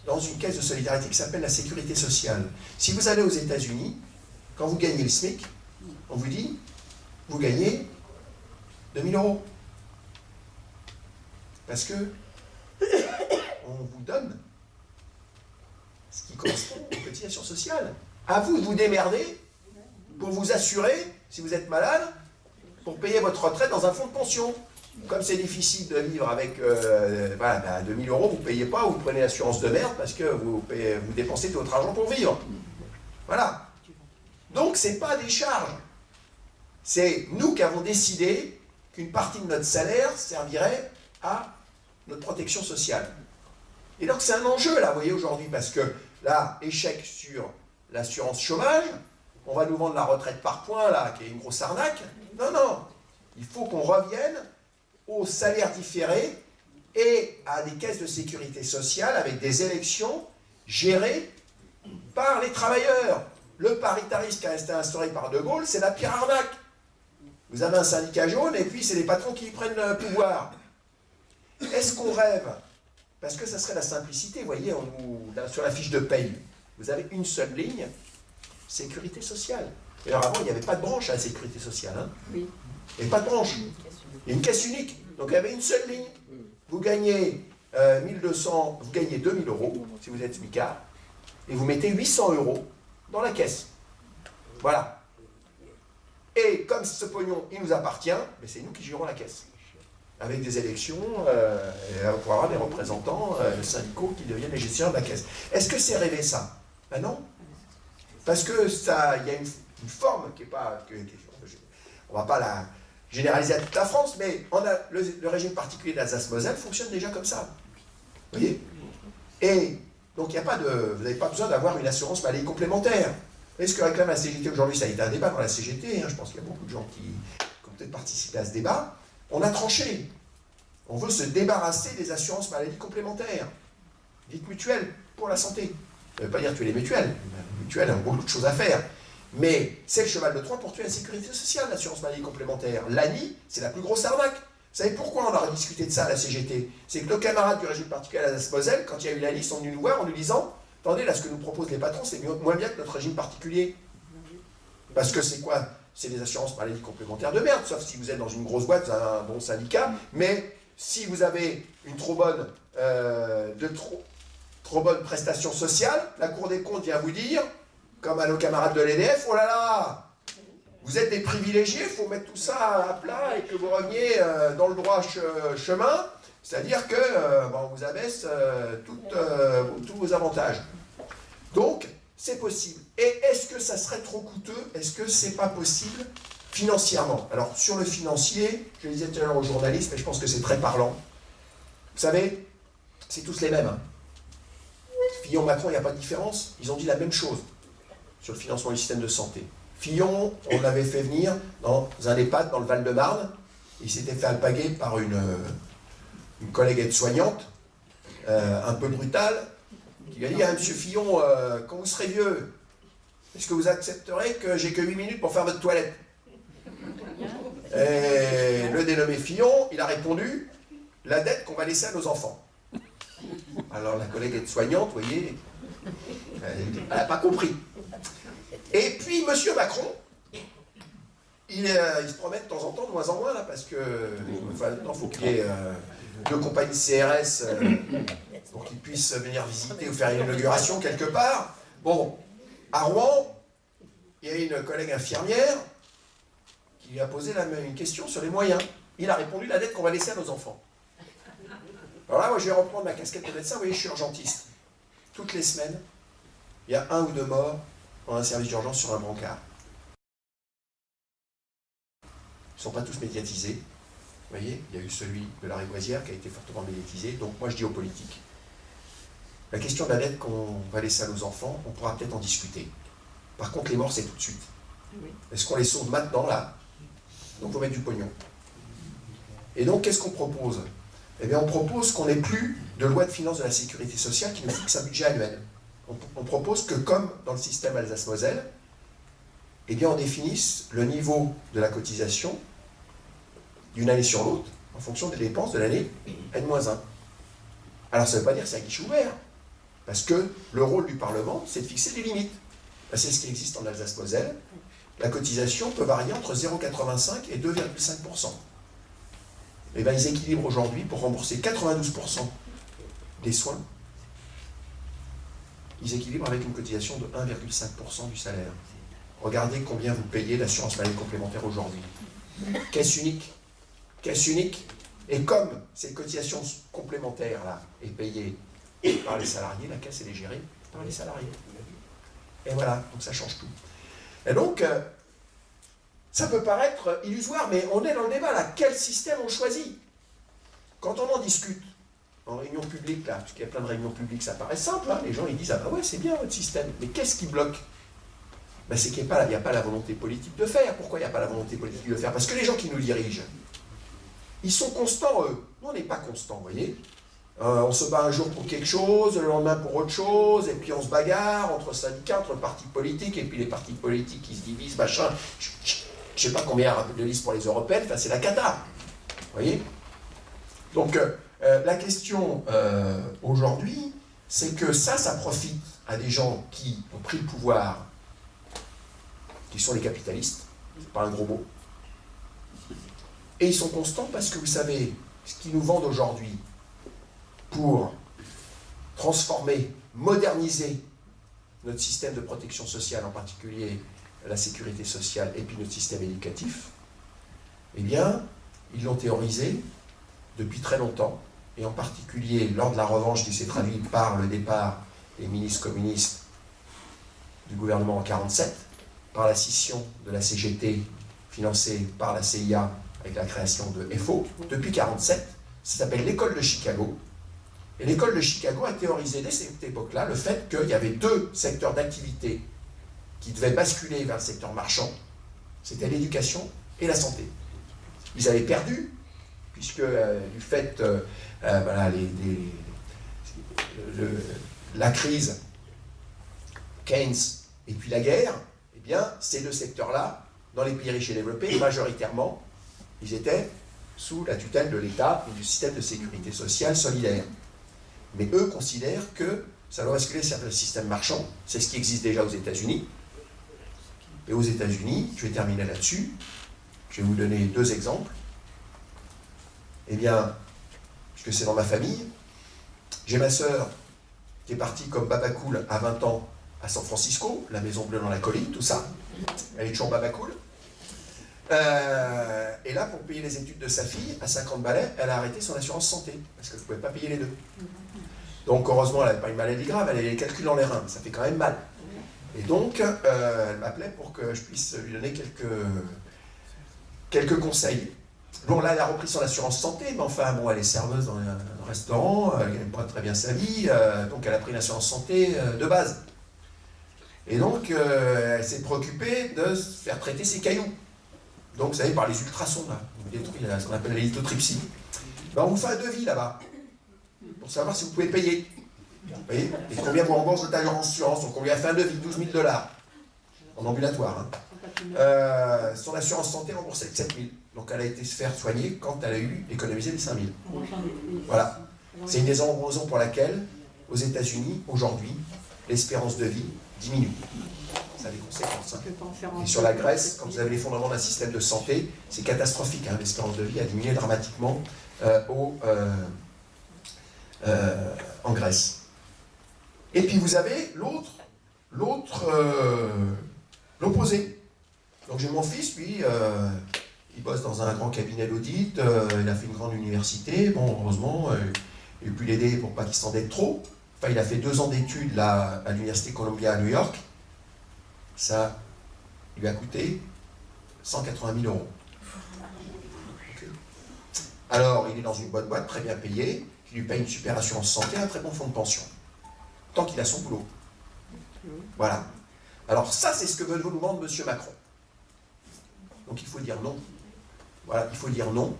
dans une caisse de solidarité qui s'appelle la sécurité sociale. Si vous allez aux États-Unis, quand vous gagnez le SMIC, on vous dit, vous gagnez 2 000 €. Parce que on vous donne ce qui correspond aux cotisations sociales. À vous de vous démerder pour vous assurer, si vous êtes malade, pour payer votre retraite dans un fonds de pension. Comme c'est difficile de vivre avec 2 000 €, vous ne payez pas, vous prenez l'assurance de merde parce que vous dépensez tout votre argent pour vivre. Voilà. Donc, ce n'est pas des charges. C'est nous qui avons décidé qu'une partie de notre salaire servirait à notre protection sociale. Et donc, c'est un enjeu, là, vous voyez, aujourd'hui, parce que là, échec sur l'assurance chômage, on va nous vendre la retraite par points, là, qui est une grosse arnaque. Non, non. Il faut qu'on revienne aux salaires différés et à des caisses de sécurité sociale avec des élections gérées par les travailleurs. Le paritarisme qui a été instauré par De Gaulle, c'est la pire arnaque. Vous avez un syndicat jaune et puis c'est les patrons qui prennent le pouvoir. Est-ce qu'on rêve? Parce que ça serait la simplicité, vous voyez, sur la fiche de paye, vous avez une seule ligne, sécurité sociale. Et alors avant, il n'y avait pas de branche à la sécurité sociale. Hein. Oui. Il n'y avait pas de branche. Il y a une caisse unique. Donc il y avait une seule ligne. Vous gagnez 1200, vous gagnez 2000 euros si vous êtes smicard, et vous mettez 800 euros dans la caisse. Voilà. Et comme ce pognon, il nous appartient, mais c'est nous qui gérons la caisse. Avec des élections, pour avoir des représentants syndicaux qui deviennent les gestionnaires de la caisse. Est-ce que c'est rêvé ça? Ben non. Parce que ça, il y a une forme qui n'est pas... on ne va pas la généraliser à toute la France, mais le régime particulier d'Alsace-Moselle fonctionne déjà comme ça. Vous voyez? Et donc il n'y a pas de... Vous n'avez pas besoin d'avoir une assurance maladie complémentaire. Vous voyez ce que réclame la CGT aujourd'hui? Ça a été un débat dans la CGT, hein, je pense qu'il y a beaucoup de gens qui ont peut-être participé à ce débat. On a tranché. On veut se débarrasser des assurances maladie complémentaires, dites mutuelles, pour la santé. Ça ne veut pas dire tuer les mutuelles. Les mutuelles ont beaucoup de choses à faire. Mais c'est le cheval de Troie pour tuer la sécurité sociale, l'assurance maladie complémentaire. L'ANI, c'est la plus grosse arnaque. Vous savez pourquoi on a rediscuté de ça à la CGT? C'est que nos camarades du régime particulier à Alsace-Moselle, quand il y a eu l'ANI, sont venus nous voir en nous disant « Attendez, là, ce que nous proposent les patrons, c'est moins bien que notre régime particulier. » Parce que c'est quoi? C'est des assurances maladie complémentaires de merde, sauf si vous êtes dans une grosse boîte, un bon syndicat. Mais si vous avez une trop bonne prestation sociale, la Cour des comptes vient vous dire, comme à nos camarades de l'EDF, oh là là, vous êtes des privilégiés, il faut mettre tout ça à plat et que vous reveniez dans le droit chemin, c'est-à-dire que on vous abaisse tous vos avantages. Donc, c'est possible. Et est-ce que ça serait trop coûteux? Est-ce que c'est pas possible financièrement? Alors, sur le financier, je le disais tout à l'heure aux journalistes, mais je pense que c'est très parlant. Vous savez, c'est tous les mêmes. Hein. Fillon-Macron, il n'y a pas de différence. Ils ont dit la même chose sur le financement du système de santé. Fillon, on l'avait fait venir dans un EHPAD dans le Val-de-Marne. Il s'était fait alpaguer par une collègue aide-soignante, un peu brutale, qui lui a dit « Ah, monsieur Fillon, quand vous serez vieux, est-ce que vous accepterez que j'ai que 8 minutes pour faire votre toilette ?» Et le dénommé Fillon, il a répondu « La dette qu'on va laisser à nos enfants. » Alors la collègue aide-soignante, vous voyez, elle n'a pas compris. Et puis monsieur Macron, il se promène de temps en temps, de moins en moins, là, parce que maintenant, il faut qu'il y ait 2 compagnies CRS pour qu'ils puissent venir visiter ou faire une inauguration quelque part. Bon, à Rouen, il y a une collègue infirmière qui lui a posé une question sur les moyens. Il a répondu la dette qu'on va laisser à nos enfants. Alors là, moi, je vais reprendre ma casquette de médecin. Vous voyez, je suis urgentiste. Toutes les semaines, il y a 1 ou 2 morts dans un service d'urgence sur un brancard. Ils ne sont pas tous médiatisés. Vous voyez, il y a eu celui de la Révoisière qui a été fortement médiatisé. Donc moi, je dis aux politiques, la question de la dette qu'on va laisser à nos enfants, on pourra peut-être en discuter. Par contre, les morts, c'est tout de suite. Est-ce qu'on les sauve maintenant, là? Donc, il faut mettre du pognon. Et donc, qu'est-ce qu'on propose? Eh bien, on propose qu'on n'ait plus de loi de finances de la sécurité sociale qui nous fixe un budget annuel. On propose que, comme dans le système Alsace-Moselle, eh bien, on définisse le niveau de la cotisation d'une année sur l'autre en fonction des dépenses de l'année N-1. Alors, ça ne veut pas dire que c'est un guichet ouvert, parce que le rôle du Parlement, c'est de fixer des limites. Ben, c'est ce qui existe en Alsace-Moselle. La cotisation peut varier entre 0,85 et 2,5%. Eh bien, ils équilibrent aujourd'hui pour rembourser 92% des soins. Ils équilibrent avec une cotisation de 1,5% du salaire. Regardez combien vous payez l'assurance maladie complémentaire aujourd'hui. Caisse unique. Caisse unique. Et comme cette cotisation complémentaire-là est payée par les salariés, la caisse elle est gérée par les salariés. Et voilà, donc ça change tout. Et donc, ça peut paraître illusoire, mais on est dans le débat là. Quel système on choisit? Quand on en discute, en réunion publique, là, parce qu'il y a plein de réunions publiques, ça paraît simple, hein, les gens ils disent « Ah bah ouais, c'est bien votre système ». Mais qu'est-ce qui bloque? Ben, c'est qu'il n'y a pas la volonté politique de faire. Pourquoi il n'y a pas la volonté politique de faire? Parce que les gens qui nous dirigent, ils sont constants, eux. Nous, on n'est pas constants, vous voyez. On se bat un jour pour quelque chose, le lendemain pour autre chose, et puis on se bagarre entre syndicats, entre partis politiques, et puis les partis politiques qui se divisent, machin. Je ne sais pas combien de listes pour les européennes, enfin c'est la cata. Vous voyez? Donc, la question aujourd'hui, c'est que ça profite à des gens qui ont pris le pouvoir, qui sont les capitalistes, c'est pas un gros mot, Et ils sont constants parce que vous savez, ce qu'ils nous vendent aujourd'hui pour transformer, moderniser notre système de protection sociale, en particulier la sécurité sociale et puis notre système éducatif, eh bien, ils l'ont théorisé depuis très longtemps, et en particulier lors de la revanche qui s'est traduite par le départ des ministres communistes du gouvernement en 1947, par la scission de la CGT financée par la CIA avec la création de FO, depuis 1947, ça s'appelle l'école de Chicago. Et l'école de Chicago a théorisé dès cette époque-là le fait qu'il y avait deux secteurs d'activité qui devaient basculer vers le secteur marchand, c'était l'éducation et la santé. Ils avaient perdu, puisque du fait voilà, la crise, Keynes et puis la guerre, eh bien, ces deux secteurs-là, dans les pays riches et développés, majoritairement, ils étaient sous la tutelle de l'État et du système de sécurité sociale solidaire. Mais eux considèrent que ça doit basculer sur le système marchand. C'est ce qui existe déjà aux États-Unis. Et aux États-Unis, je vais terminer là-dessus, je vais vous donner deux exemples. Eh bien, puisque c'est dans ma famille, j'ai ma sœur qui est partie comme baba cool à 20 ans à San Francisco, la Maison Bleue dans la colline, tout ça. Elle est toujours baba cool. Et là, pour payer les études de sa fille, à 50 balais, elle a arrêté son assurance santé, parce qu'elle ne pouvait pas payer les deux. Donc, heureusement, elle n'avait pas une maladie grave, elle avait les calculs dans les reins, ça fait quand même mal. Et donc, elle m'appelait pour que je puisse lui donner quelques conseils. Bon, là, elle a repris son assurance santé, mais enfin, bon, elle est serveuse dans un restaurant, elle gagne pas très bien sa vie, donc elle a pris une assurance santé de base. Et donc, elle s'est préoccupée de se faire traiter ses cailloux. Donc, vous savez, par les ultrasons, là, on détruit ce qu'on appelle la lithotripsie. Ben, on vous fait un devis là-bas, pour savoir si vous pouvez payer. Vous voyez? Et combien vous rembourse votre assurance? Donc, on lui a fait un devis, 12 000 $, en ambulatoire. Hein. Son assurance santé remboursait 7 000. Donc, elle a été se faire soigner quand elle a eu économisé les 5 000. Voilà. C'est une des raisons pour laquelle, aux États-Unis, aujourd'hui, l'espérance de vie diminue. Ça a des conséquences. Hein. Et sur la Grèce, quand vous avez l'effondrement d'un système de santé, c'est catastrophique. Hein. L'espérance de vie a diminué dramatiquement en Grèce. Et puis vous avez l'opposé. Donc j'ai mon fils, lui, il bosse dans un grand cabinet d'audit, il a fait une grande université, bon, heureusement, il a pu l'aider pour pas qu'il s'endette trop. Enfin, il a fait 2 ans d'études là, à l'Université Columbia à New York. Ça lui a coûté 180 000 €. Okay. Alors, il est dans une bonne boîte, très bien payé, qui lui paye une super assurance santé, un très bon fonds de pension. Tant qu'il a son boulot. Voilà. Alors ça, c'est ce que veut nous vendre M. Macron. Donc il faut dire non. Voilà, il faut dire non.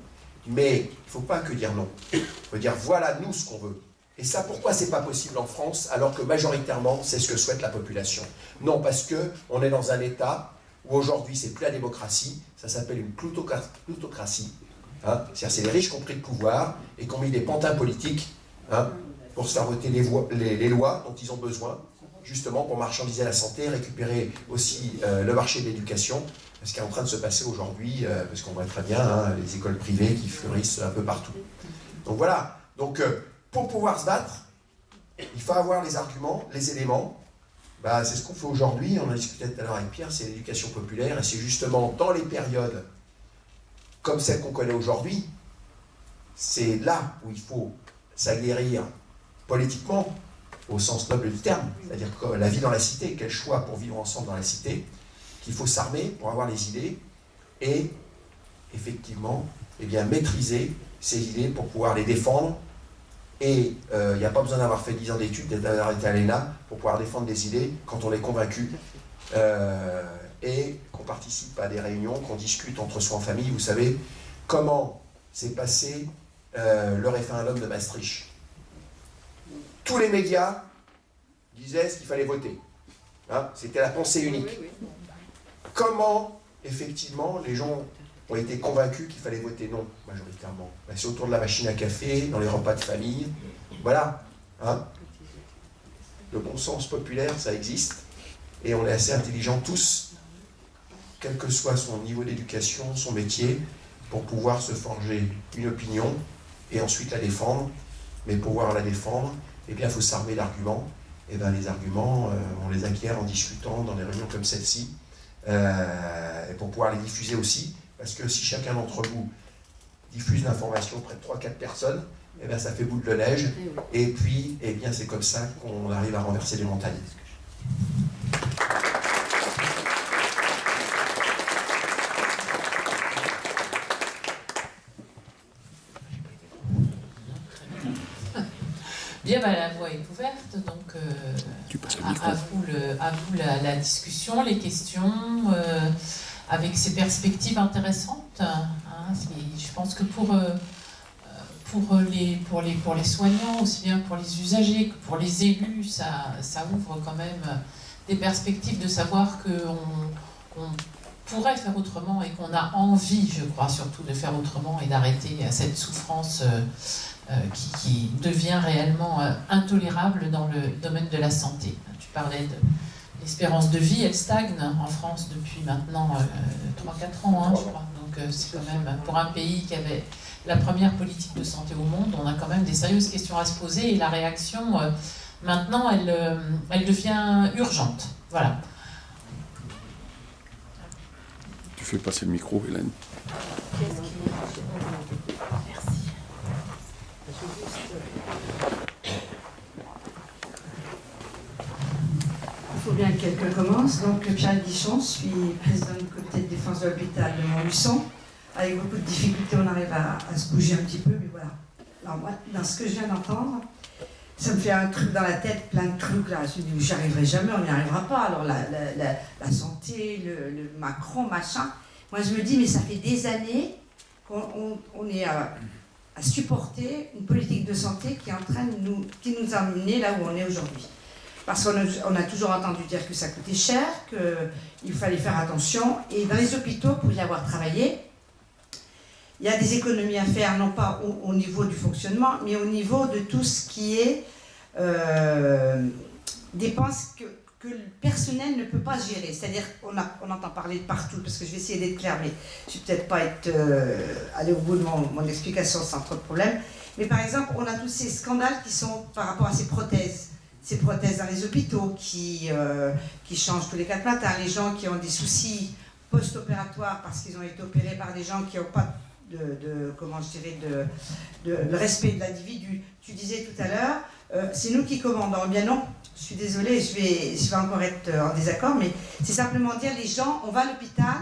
Mais il ne faut pas que dire non. Il faut dire voilà, nous, ce qu'on veut. Et ça, pourquoi c'est pas possible en France, alors que majoritairement, c'est ce que souhaite la population? Non, parce qu'on est dans un État où aujourd'hui, c'est plus la démocratie, ça s'appelle une plutocratie. Hein. C'est-à-dire, c'est les riches qui ont pris le pouvoir et qui ont mis des pantins politiques pour se faire voter les lois dont ils ont besoin, justement pour marchandiser la santé, récupérer aussi le marché de l'éducation, ce qui est en train de se passer aujourd'hui, parce qu'on voit très bien les écoles privées qui fleurissent un peu partout. Donc voilà. Donc, pour pouvoir se battre, il faut avoir les arguments, les éléments. Bah, c'est ce qu'on fait aujourd'hui, on en discutait tout à l'heure avec Pierre, c'est l'éducation populaire, et c'est justement dans les périodes comme celle qu'on connaît aujourd'hui, c'est là où il faut s'aguerrir politiquement, au sens noble du terme, c'est-à-dire que la vie dans la cité, quel choix pour vivre ensemble dans la cité, qu'il faut s'armer pour avoir les idées, et effectivement, eh bien, maîtriser ces idées pour pouvoir les défendre. Et il n'y a pas besoin d'avoir fait 10 ans d'études, d'avoir été à l'ENA pour pouvoir défendre des idées quand on est convaincu et qu'on participe à des réunions, qu'on discute entre soi en famille. Vous savez comment s'est passé le référendum de Maastricht. Tous les médias disaient ce qu'il fallait voter. Hein, c'était la pensée unique. Comment, effectivement, les gens ont été convaincus qu'il fallait voter non, majoritairement. Ben, c'est autour de la machine à café, dans les repas de famille. Voilà. Hein. Le bon sens populaire, ça existe. Et on est assez intelligents tous, quel que soit son niveau d'éducation, son métier, pour pouvoir se forger une opinion et ensuite la défendre. Mais pour pouvoir la défendre, eh bien, il faut s'armer d'arguments. Et bien, les arguments, on les acquiert en discutant dans des réunions comme celle-ci, et pour pouvoir les diffuser aussi, parce que si chacun d'entre vous diffuse l'information auprès de 3-4 personnes, eh bien, ça fait boule de neige, et puis, eh bien, c'est comme ça qu'on arrive à renverser les montagnes. Bien, la voie est ouverte, donc à vous la discussion, les questions, avec ces perspectives intéressantes. Hein, je pense que pour les soignants, aussi bien pour les usagers que pour les élus, ça ouvre quand même des perspectives de savoir qu'on pourrait faire autrement et qu'on a envie, je crois, surtout de faire autrement et d'arrêter cette souffrance qui devient réellement intolérable dans le domaine de la santé. Tu parlais de l'espérance de vie, elle stagne en France depuis maintenant 3-4 ans, hein, je crois. Donc c'est quand même, pour un pays qui avait la première politique de santé au monde, on a quand même des sérieuses questions à se poser et la réaction, maintenant, elle devient urgente. Voilà. Tu fais passer le micro, Hélène. Merci. Il faut bien que quelqu'un commence. Donc, Pierre Guichon, je suis président du comité de défense de l'hôpital de Montluçon. Avec beaucoup de difficultés, on arrive à se bouger un petit peu, mais voilà. Alors moi, dans ce que je viens d'entendre, ça me fait un truc dans la tête, plein de trucs là. Je me dis, j'y arriverai jamais, on n'y arrivera pas. Alors la santé, le Macron, machin. Moi, je me dis, mais ça fait des années qu'on est à supporter une politique de santé qui est en train qui nous a menés là où on est aujourd'hui. Parce qu'on a toujours entendu dire que ça coûtait cher, qu'il fallait faire attention. Et dans les hôpitaux, pour y avoir travaillé, il y a des économies à faire, non pas au niveau du fonctionnement, mais au niveau de tout ce qui est dépenses que le personnel ne peut pas gérer. C'est-à-dire qu'on entend parler de partout, parce que je vais essayer d'être claire, mais je ne vais peut-être pas aller au bout de mon explication sans trop de problème. Mais par exemple, on a tous ces scandales qui sont par rapport à ces prothèses dans les hôpitaux qui changent tous les 4 matins, les gens qui ont des soucis post-opératoires parce qu'ils ont été opérés par des gens qui n'ont pas le respect de l'individu. Tu disais tout à l'heure, c'est nous qui commandons. Eh bien non, je suis désolée, je vais encore être en désaccord, mais c'est simplement dire, les gens, on va à l'hôpital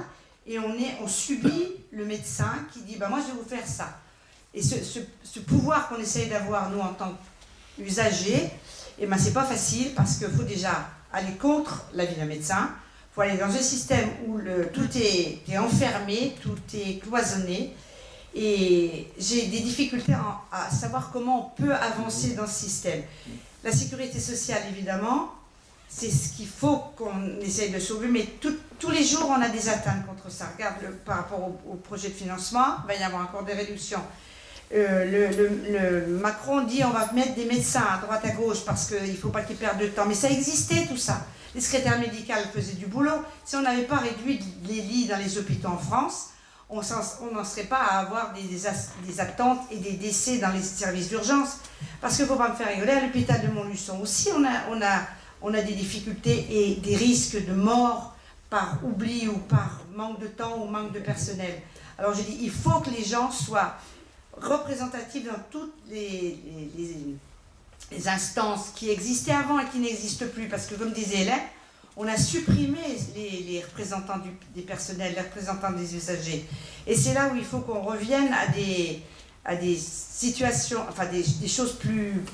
et on subit le médecin qui dit, moi je vais vous faire ça. Et ce pouvoir qu'on essaye d'avoir, nous, en tant qu'usagers, c'est pas facile parce qu'il faut déjà aller contre l'avis d'un médecin. Il faut aller dans un système où tout est enfermé, tout est cloisonné. Et j'ai des difficultés à savoir comment on peut avancer dans ce système. La sécurité sociale, évidemment, c'est ce qu'il faut qu'on essaye de sauver, mais tous les jours, on a des atteintes contre ça. Regarde, par rapport au projet de financement, il va y avoir encore des réductions. Macron dit on va mettre des médecins à droite à gauche parce qu'il ne faut pas qu'ils perdent de temps. Mais ça existait tout ça. Les secrétaires médicaux faisaient du boulot. Si on n'avait pas réduit les lits dans les hôpitaux en France, on n'en serait pas à avoir des attentes et des décès dans les services d'urgence. Parce qu'il ne faut pas me faire rigoler, à l'hôpital de Montluçon aussi, on a des difficultés et des risques de mort par oubli ou par manque de temps ou manque de personnel. Alors je dis, il faut que les gens soient représentatifs dans toutes les instances qui existaient avant et qui n'existent plus. Parce que comme disait Hélène, on a supprimé les représentants des personnels, les représentants des usagers. Et c'est là où il faut qu'on revienne à des situations, enfin des choses plus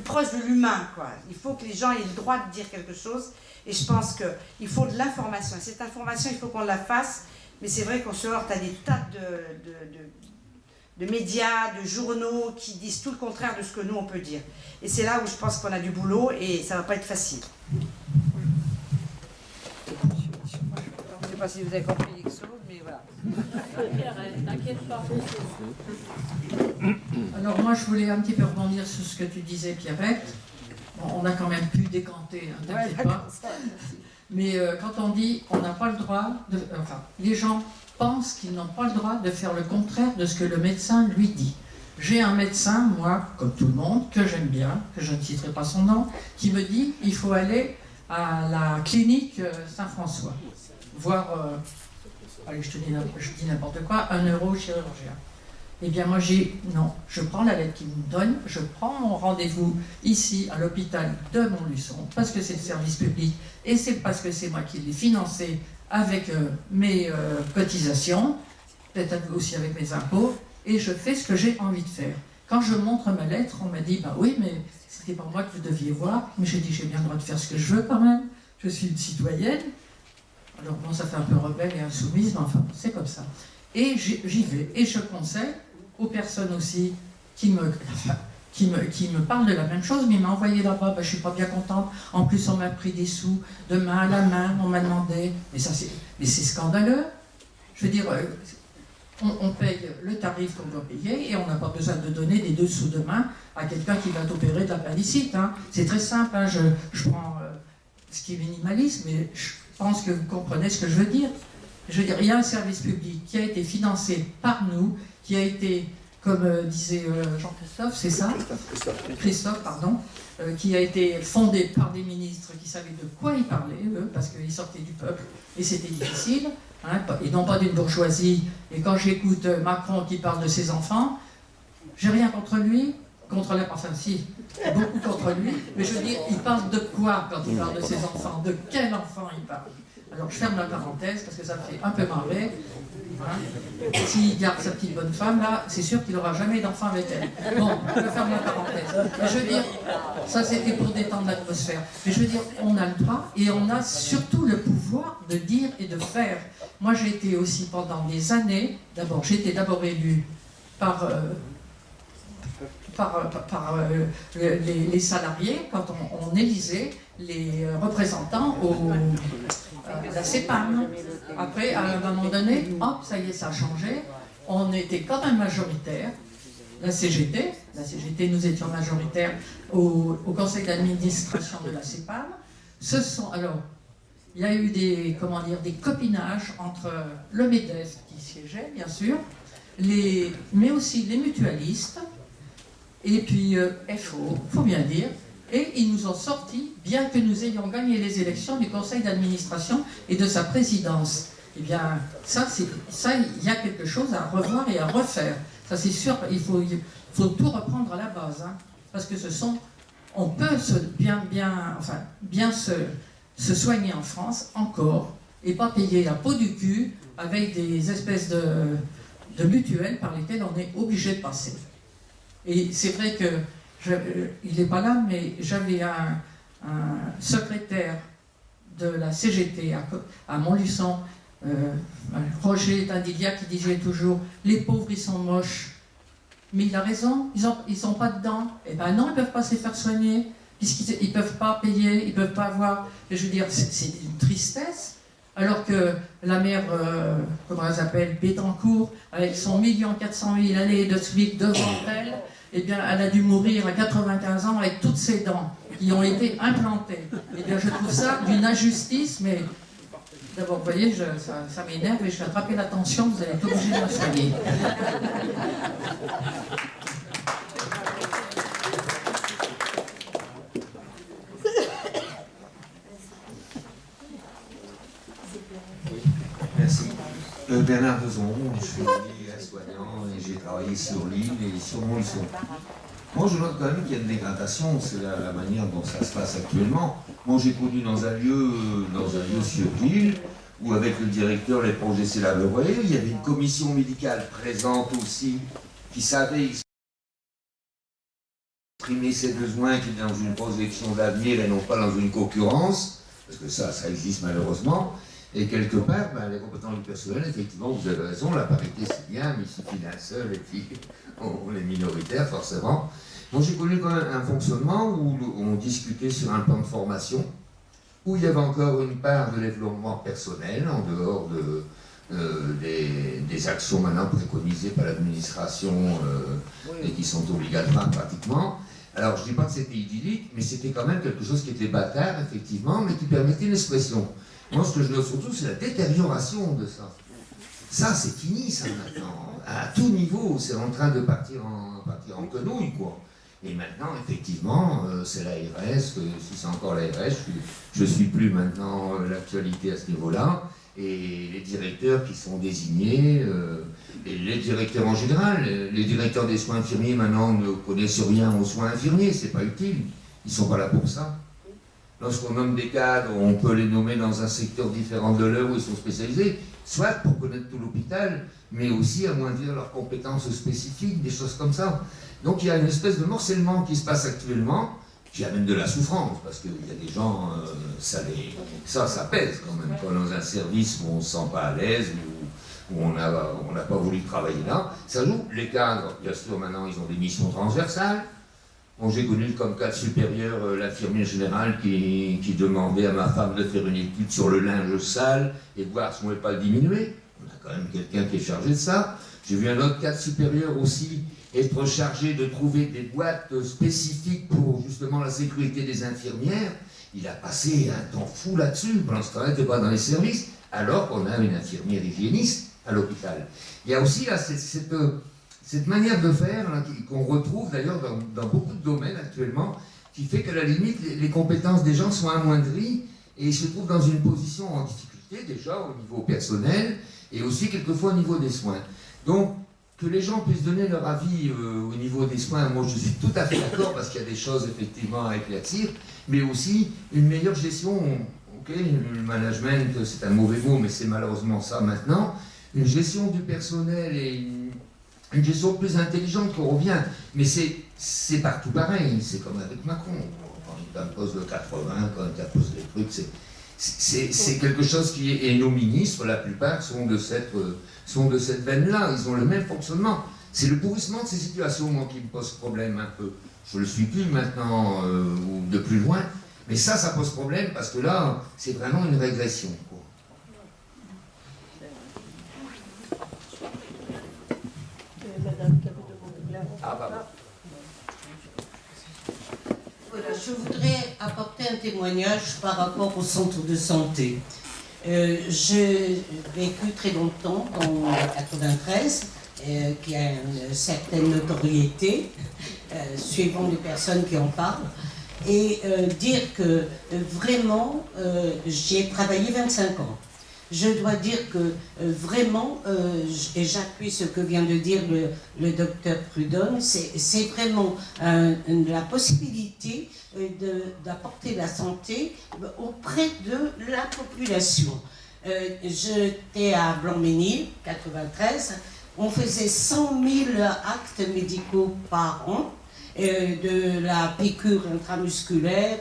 proches de l'humain, quoi. Il faut que les gens aient le droit de dire quelque chose. Et je pense qu'il faut de l'information. Cette information, il faut qu'on la fasse. Mais c'est vrai qu'on se heurte à des tas de médias, de journaux qui disent tout le contraire de ce que nous, on peut dire. Et c'est là où je pense qu'on a du boulot et ça ne va pas être facile. Je ne sais pas si vous avez compris quelque chose, mais voilà. T'inquiète pas. Alors moi, je voulais un petit peu rebondir sur ce que tu disais, Pierrette. Bon, on a quand même pu décanter, hein, t'inquiète pas. Mais quand on dit on n'a pas le droit de... Enfin, les gens pense qu'ils n'ont pas le droit de faire le contraire de ce que le médecin lui dit. J'ai un médecin, moi, comme tout le monde, que j'aime bien, que je ne citerai pas son nom, qui me dit il faut aller à la clinique Saint-François, voir, allez, je dis n'importe quoi, un neurochirurgien. Eh bien, moi, non, je prends la lettre qu'il me donne, je prends mon rendez-vous ici, à l'hôpital de Montluçon, parce que c'est le service public, et c'est parce que c'est moi qui l'ai financé avec mes cotisations, peut-être aussi avec mes impôts, et je fais ce que j'ai envie de faire. Quand je montre ma lettre, on m'a dit, bah oui, mais c'était pas moi que vous deviez voir, mais j'ai dit, j'ai bien le droit de faire ce que je veux quand même, je suis une citoyenne. Alors bon, ça fait un peu rebelle et insoumise, mais enfin, c'est comme ça. Et j'y vais, et je conseille aux personnes aussi qui me parlent de la même chose, mais il m'a envoyé là-bas, ben, je suis pas bien contente, en plus on m'a pris des sous de main à la main, on m'a demandé, mais c'est scandaleux. Je veux dire, on paye le tarif qu'on doit payer et on n'a pas besoin de donner des dessous de main à quelqu'un qui va t'opérer de l'appendicite. Hein. C'est très simple, hein. Je prends ce qui est minimaliste, mais je pense que vous comprenez ce que je veux dire. Je veux dire, il y a un service public qui a été financé par nous, qui a été, comme disait Jean-Christophe, c'est ça ? Christophe, pardon, qui a été fondé par des ministres qui savaient de quoi ils parlaient, eux, parce qu'ils sortaient du peuple, et c'était difficile, hein, et non pas d'une bourgeoisie. Et quand j'écoute Macron qui parle de ses enfants, j'ai rien contre lui, contre la enfin si, beaucoup contre lui, mais je veux dire, il parle de quoi quand il parle de ses enfants ? De quel enfant il parle ? Alors je ferme la parenthèse parce que ça me fait un peu marrer. Hein. S'il garde sa petite bonne femme, là, c'est sûr qu'il n'aura jamais d'enfant avec elle. Bon, je ferme la parenthèse. Mais je veux dire, ça c'était pour détendre l'atmosphère. Mais je veux dire, on a le droit et on a surtout le pouvoir de dire et de faire. Moi j'ai été aussi pendant des années, j'étais d'abord élue par les salariés quand on élisait les représentants à la CEPAM. Après, à un moment donné, hop, ça y est, ça a changé. On était quand même majoritaire. La CGT, nous étions majoritaires au conseil d'administration de la CEPAM. Alors, il y a eu des copinages entre le MEDEF qui siégeait, bien sûr, mais aussi les mutualistes, et puis FO, il faut bien dire, et ils nous ont sorti, bien que nous ayons gagné les élections du conseil d'administration et de sa présidence. Eh bien, ça, il y a quelque chose à revoir et à refaire. Ça, c'est sûr, il faut tout reprendre à la base, hein, parce que on peut bien se soigner en France encore, et pas payer la peau du cul avec des espèces de mutuelles par lesquelles on est obligé de passer. Et c'est vrai que, il n'est pas là, mais j'avais un secrétaire de la CGT à Montluçon, Roger Tindilia, qui disait toujours « les pauvres, ils sont moches ». Mais il a raison, ils ne sont pas dedans. Eh bien non, ils ne peuvent pas se faire soigner, puisqu'ils ne peuvent pas payer, ils ne peuvent pas avoir... Je veux dire, c'est une tristesse. Alors que la mère, comment elle s'appelle, Bettencourt, avec son 1 400 000 années de SMIC devant elle, eh bien, elle a dû mourir à 95 ans avec toutes ses dents qui ont été implantées. Eh bien, je trouve ça d'une injustice, mais d'abord, vous voyez, ça m'énerve et je vais attraper la tension, vous allez être obligé de me soigner. Merci. Bernard Dezon, je suis soignant et j'ai travaillé sur l'île et sur Montluçon. Moi, je note quand même qu'il y a une dégradation, c'est la manière dont ça se passe actuellement. Moi, j'ai connu dans un lieu sur l'île, où avec le directeur, les projets s'élaboraient, il y avait une commission médicale présente aussi, qui savait exprimer ses besoins, qui était dans une projection d'avenir et non pas dans une concurrence, parce que ça existe malheureusement. Et quelque part, les compétences du personnel, effectivement, vous avez raison, la parité c'est bien, mais il suffit d'un seul, et puis on est minoritaire forcément. Moi j'ai connu quand même un fonctionnement où on discutait sur un plan de formation, où il y avait encore une part de développement personnel, en dehors des actions maintenant préconisées par l'administration et qui sont obligatoires pratiquement. Alors je ne dis pas que c'était idyllique, mais c'était quand même quelque chose qui était bâtard, effectivement, mais qui permettait l'expression. Moi, ce que je note surtout, c'est la détérioration de ça. Ça, c'est fini, ça, maintenant. À tout niveau, c'est en train de partir en quenouille, quoi. Et maintenant, effectivement, c'est l'ARS, si c'est encore l'ARS, je ne suis plus maintenant l'actualité à ce niveau-là, et les directeurs qui sont désignés, et les directeurs en général, les directeurs des soins infirmiers maintenant ne connaissent rien aux soins infirmiers, c'est pas utile, ils ne sont pas là pour ça. Lorsqu'on nomme des cadres, on peut les nommer dans un secteur différent de leur où ils sont spécialisés, soit pour connaître tout l'hôpital, mais aussi amoindrir leurs compétences spécifiques, des choses comme ça. Donc il y a une espèce de morcellement qui se passe actuellement, qui amène de la souffrance, parce qu'il y a des gens, ça pèse quand même. Quand dans un service où on ne se sent pas à l'aise, où on n'a pas voulu travailler là, ça joue. Les cadres, bien sûr, maintenant, ils ont des missions transversales. Bon, j'ai connu comme cadre supérieur l'infirmier général qui demandait à ma femme de faire une étude sur le linge sale et voir si on ne pouvait pas le diminuer. On a quand même quelqu'un qui est chargé de ça. J'ai vu un autre cadre supérieur aussi être chargé de trouver des boîtes spécifiques pour justement la sécurité des infirmières. Il a passé un temps fou là-dessus, pendant ce temps-là, il n'était pas dans les services, alors qu'on a une infirmière hygiéniste à l'hôpital. Il y a aussi là, cette manière de faire là, qu'on retrouve d'ailleurs dans beaucoup de domaines actuellement, qui fait qu'à la limite, les compétences des gens sont amoindries et ils se trouvent dans une position en difficulté déjà au niveau personnel et aussi quelquefois au niveau des soins. Donc, que les gens puissent donner leur avis au niveau des soins, moi je suis tout à fait d'accord parce qu'il y a des choses effectivement à éclaircir, mais aussi une meilleure gestion, ok, le management c'est un mauvais mot, mais c'est malheureusement ça maintenant, une gestion du personnel et une gestion plus intelligente qu'on revient, mais c'est partout pareil, c'est comme avec Macron, quand il impose le 80, quand il impose les trucs, c'est quelque chose qui est, et nos ministres, la plupart, sont de cette veine-là, ils ont le même fonctionnement. C'est le pourrissement de ces situations, moi, qui me pose problème un peu. Je ne le suis plus maintenant, ou de plus loin, mais ça pose problème, parce que là, c'est vraiment une régression, quoi. Ah, pardon. Voilà, je voudrais apporter un témoignage par rapport au centre de santé. J'ai vécu très longtemps dans le 93, qui a une certaine notoriété, suivant les personnes qui en parlent, et dire que vraiment, j'y ai travaillé 25 ans. Je dois dire que vraiment, et j'appuie ce que vient de dire le docteur Prudhomme, c'est vraiment la possibilité d'apporter la santé auprès de la population. J'étais à Blanc-Ménil, 93, on faisait 100 000 actes médicaux par an, de la piqûre intramusculaire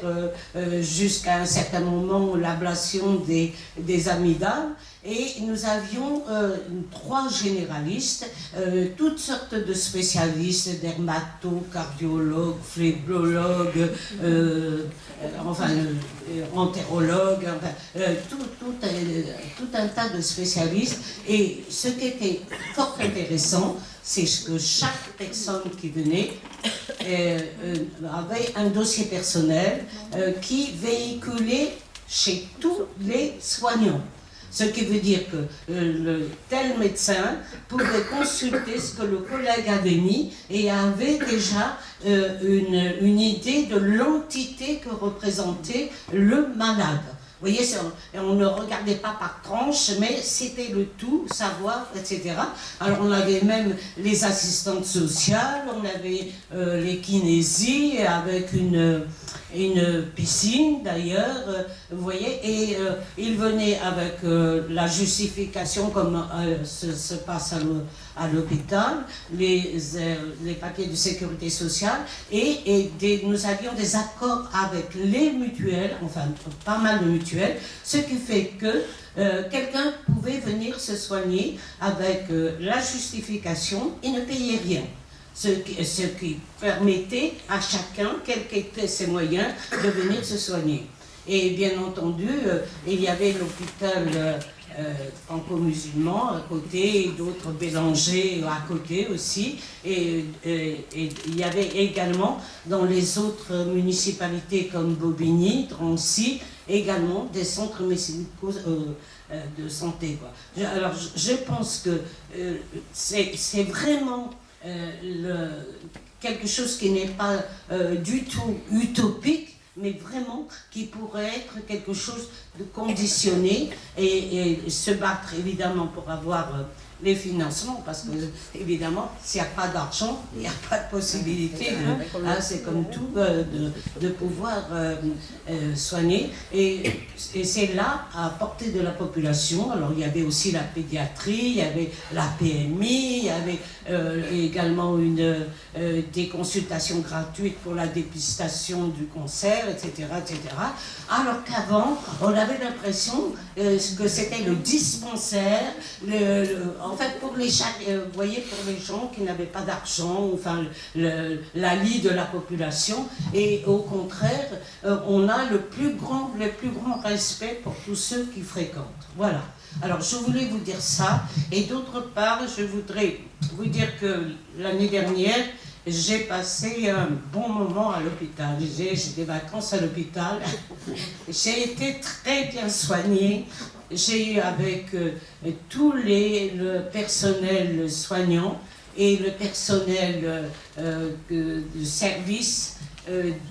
jusqu'à un certain moment l'ablation des amygdales, et nous avions 3 généralistes, toutes sortes de spécialistes, dermatos, cardiologues, phlébologues, entérologues, tout un tas de spécialistes. Et ce qui était fort intéressant, c'est que chaque personne qui venait avait un dossier personnel qui véhiculait chez tous les soignants. Ce qui veut dire que tel médecin pouvait consulter ce que le collègue avait mis et avait déjà une idée de l'entité que représentait le malade. Vous voyez, on ne regardait pas par tranche, mais c'était le tout, savoir, etc. Alors on avait même les assistantes sociales, on avait les kinésies avec une piscine d'ailleurs, vous voyez, et ils venaient avec la justification comme se passe à l'hôpital, les papiers de sécurité sociale, et nous avions des accords avec les mutuelles, enfin pas mal de mutuelles, ce qui fait que quelqu'un pouvait venir se soigner avec la justification et ne payer rien. Ce qui permettait à chacun, quels qu'étaient ses moyens, de venir se soigner. Et bien entendu, il y avait l'hôpital franco-musulman à côté, et d'autres Bélanger à côté aussi. Et il y avait également dans les autres municipalités comme Bobigny, Drancy, également des centres médicaux de santé, quoi. Alors je pense que c'est vraiment quelque chose qui n'est pas du tout utopique, mais vraiment qui pourrait être quelque chose de conditionné et se battre évidemment pour avoir les financements, parce que évidemment s'il n'y a pas d'argent, il n'y a pas de possibilité, hein, c'est comme tout, de pouvoir soigner, et c'est là à portée de la population. Alors il y avait aussi la pédiatrie, il y avait la PMI, il y avait également des consultations gratuites pour la dépistation du cancer, etc., etc. Alors qu'avant, on avait l'impression que c'était le dispensaire, en fait, pour les vous voyez, pour les gens qui n'avaient pas d'argent, enfin, la lie de la population, et au contraire, on a le plus grand respect pour tous ceux qui fréquentent. Voilà. Alors, je voulais vous dire ça, et d'autre part, je voudrais vous dire que l'année dernière, j'ai passé un bon moment à l'hôpital. J'ai des vacances à l'hôpital. J'ai été très bien soignée. J'ai eu avec tout le personnel soignant et le personnel de service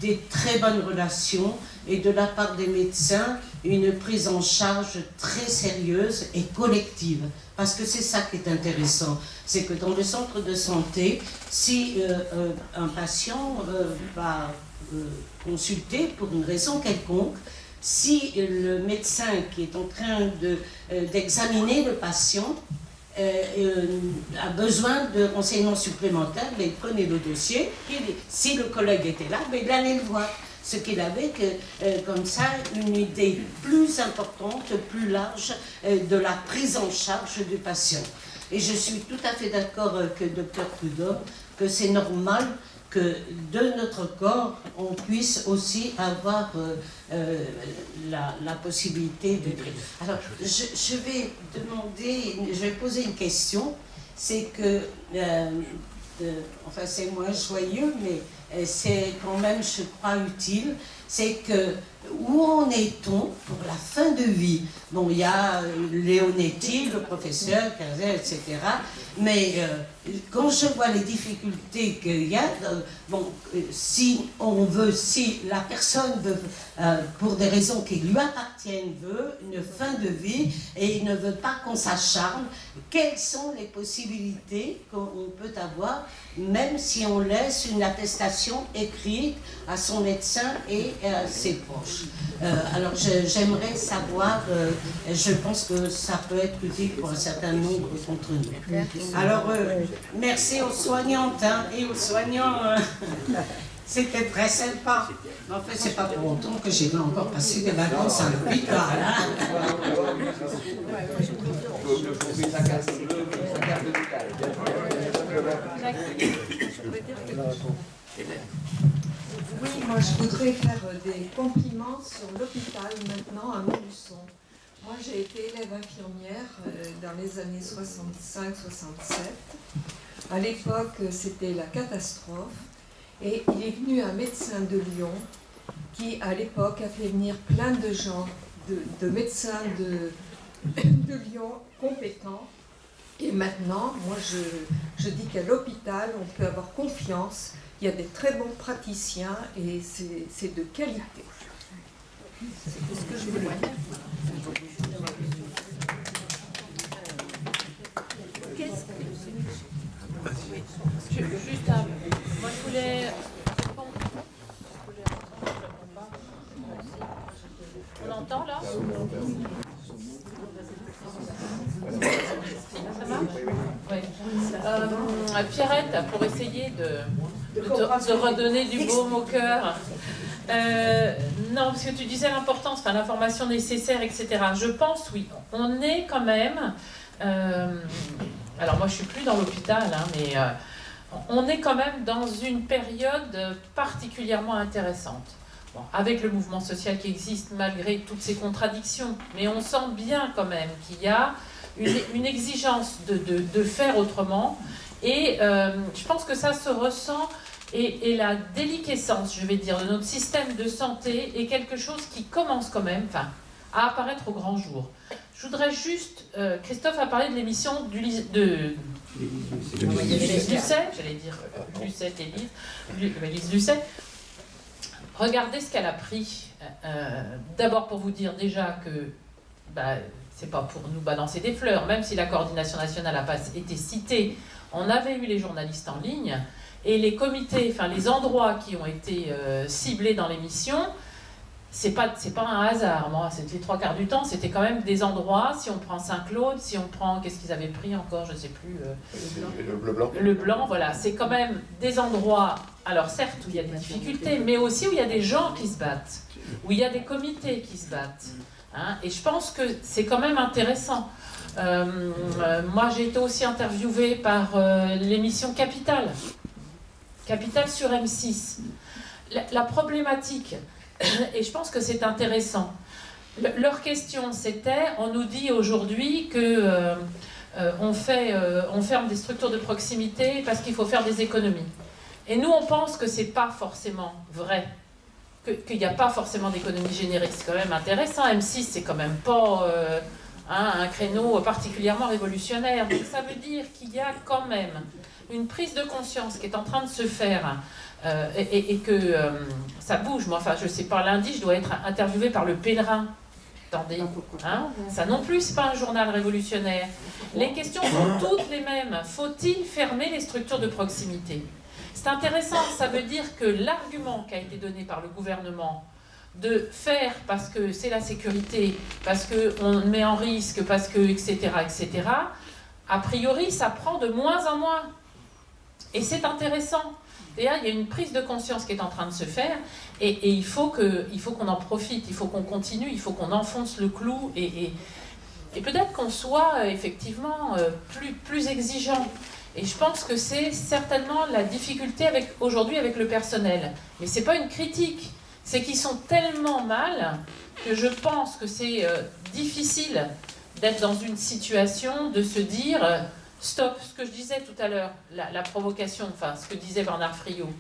des très bonnes relations, et de la part des médecins une prise en charge très sérieuse et collective. Parce que c'est ça qui est intéressant, c'est que dans le centre de santé, si un patient va consulter pour une raison quelconque, si le médecin qui est en train d'examiner le patient a besoin de renseignements supplémentaires, mais il connaît le dossier, si le collègue était là, mais il allait le voir. Ce qu'il avait comme ça une idée plus importante, plus large de la prise en charge du patient. Et je suis tout à fait d'accord avec le docteur Prudhomme que c'est normal que de notre corps, on puisse aussi avoir la possibilité de... Alors, je vais poser une question, c'est que, enfin c'est moins joyeux, mais c'est quand même, je crois, utile, c'est que où en est-on pour la fin de vie? Bon, il y a Leonetti, le professeur, etc. Mais quand je vois les difficultés qu'il y a, si la personne veut, pour des raisons qui lui appartiennent, veut une fin de vie et il ne veut pas qu'on s'acharne, quelles sont les possibilités qu'on peut avoir, même si on laisse une attestation écrite à son médecin et à ses proches? Alors j'aimerais savoir, je pense que ça peut être utile pour un certain nombre d'entre nous. Alors merci aux soignantes et aux soignants, c'était très sympa. En fait, c'est pas pour longtemps que j'ai encore passé des vacances à l'hôpital. Oui, moi je voudrais faire des compliments sur l'hôpital maintenant à Montluçon. Moi j'ai été élève infirmière dans les années 65-67. À l'époque c'était la catastrophe et il est venu un médecin de Lyon qui à l'époque a fait venir plein de gens, de médecins de Lyon compétents. Et maintenant, moi je dis qu'à l'hôpital on peut avoir confiance. Il y a des très bons praticiens et c'est de qualité. C'est tout ce que je voulais dire. Juste un... Moi je voulais... On l'entend là? Ça marche? Oui. Pierrette, pour essayer de redonner du baume au cœur. Non, parce que tu disais l'importance, enfin, l'information nécessaire, etc. Je pense, oui, on est quand même... alors moi je suis plus dans l'hôpital, hein, mais on est quand même dans une période particulièrement intéressante. Bon, avec le mouvement social qui existe malgré toutes ces contradictions, mais on sent bien quand même qu'il y a une exigence de faire autrement, et je pense que ça se ressent Et la déliquescence, je vais dire, de notre système de santé est quelque chose qui commence quand même à apparaître au grand jour. Je voudrais juste... Christophe a parlé de l'émission Lise Lucet, j'allais dire Lucet et Lise Lucet. Regardez ce qu'elle a pris. D'abord pour vous dire déjà que c'est pas pour nous balancer des fleurs, même si la coordination nationale n'a pas été citée, on avait eu les journalistes en ligne et les comités, les endroits qui ont été ciblés dans l'émission, c'est pas un hasard. Moi, c'était les 3/4 du temps, c'était quand même des endroits. Si on prend Saint-Claude, si on prend, qu'est-ce qu'ils avaient pris encore, je sais plus. Le blanc. Le blanc, voilà, c'est quand même des endroits. Alors certes, où il y a des difficultés, mais aussi où il y a des gens qui se battent, où il y a des comités qui se battent. Hein, et je pense que c'est quand même intéressant. Moi, j'ai été aussi interviewée par l'émission Capital sur M6. La problématique, et je pense que c'est intéressant, leur question c'était, on nous dit aujourd'hui que on ferme des structures de proximité parce qu'il faut faire des économies. Et nous, on pense que c'est pas forcément vrai, qu'il n'y a pas forcément d'économie générée. C'est quand même intéressant. M6, c'est quand même pas un créneau particulièrement révolutionnaire. Donc ça veut dire qu'il y a quand même une prise de conscience qui est en train de se faire et que ça bouge. Moi, je sais pas, lundi, je dois être interviewée par Le Pèlerin. Attendez, ça non plus, c'est pas un journal révolutionnaire. Les questions sont toutes les mêmes. Faut-il fermer les structures de proximité ? C'est intéressant, ça veut dire que l'argument qui a été donné par le gouvernement de faire parce que c'est la sécurité, parce qu'on met en risque, parce que, etc., a priori, ça prend de moins en moins. Et c'est intéressant. D'ailleurs, il y a une prise de conscience qui est en train de se faire, et il faut qu'on en profite, il faut qu'on continue, il faut qu'on enfonce le clou, et peut-être qu'on soit effectivement plus exigeant. Et je pense que c'est certainement la difficulté aujourd'hui avec le personnel. Mais ce n'est pas une critique, c'est qu'ils sont tellement mal que je pense que c'est difficile d'être dans une situation de se dire stop, ce que je disais tout à l'heure, la provocation, ce que disait Bernard Friot.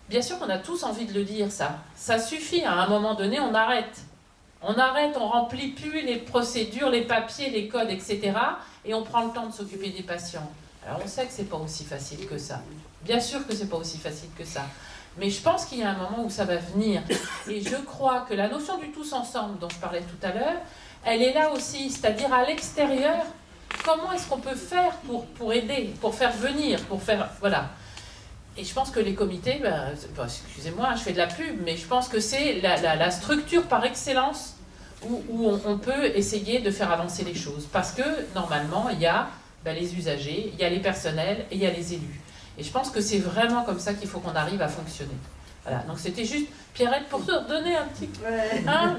Bien sûr qu'on a tous envie de le dire, ça. Ça suffit, à un moment donné, on arrête. On remplit plus les procédures, les papiers, les codes, etc. Et on prend le temps de s'occuper des patients. Alors on sait que c'est pas aussi facile que ça. Bien sûr que c'est pas aussi facile que ça. Mais je pense qu'il y a un moment où ça va venir. Et je crois que la notion du tous ensemble dont je parlais tout à l'heure, elle est là aussi. C'est-à-dire à l'extérieur, comment est-ce qu'on peut faire pour aider, pour faire venir, pour faire... Voilà. Et je pense que les comités, excusez-moi, je fais de la pub, mais je pense que c'est la structure par excellence où on peut essayer de faire avancer les choses. Parce que normalement, il y a les usagers, il y a les personnels et il y a les élus. Et je pense que c'est vraiment comme ça qu'il faut qu'on arrive à fonctionner. Voilà, donc c'était juste, Pierrette, pour te redonner un petit...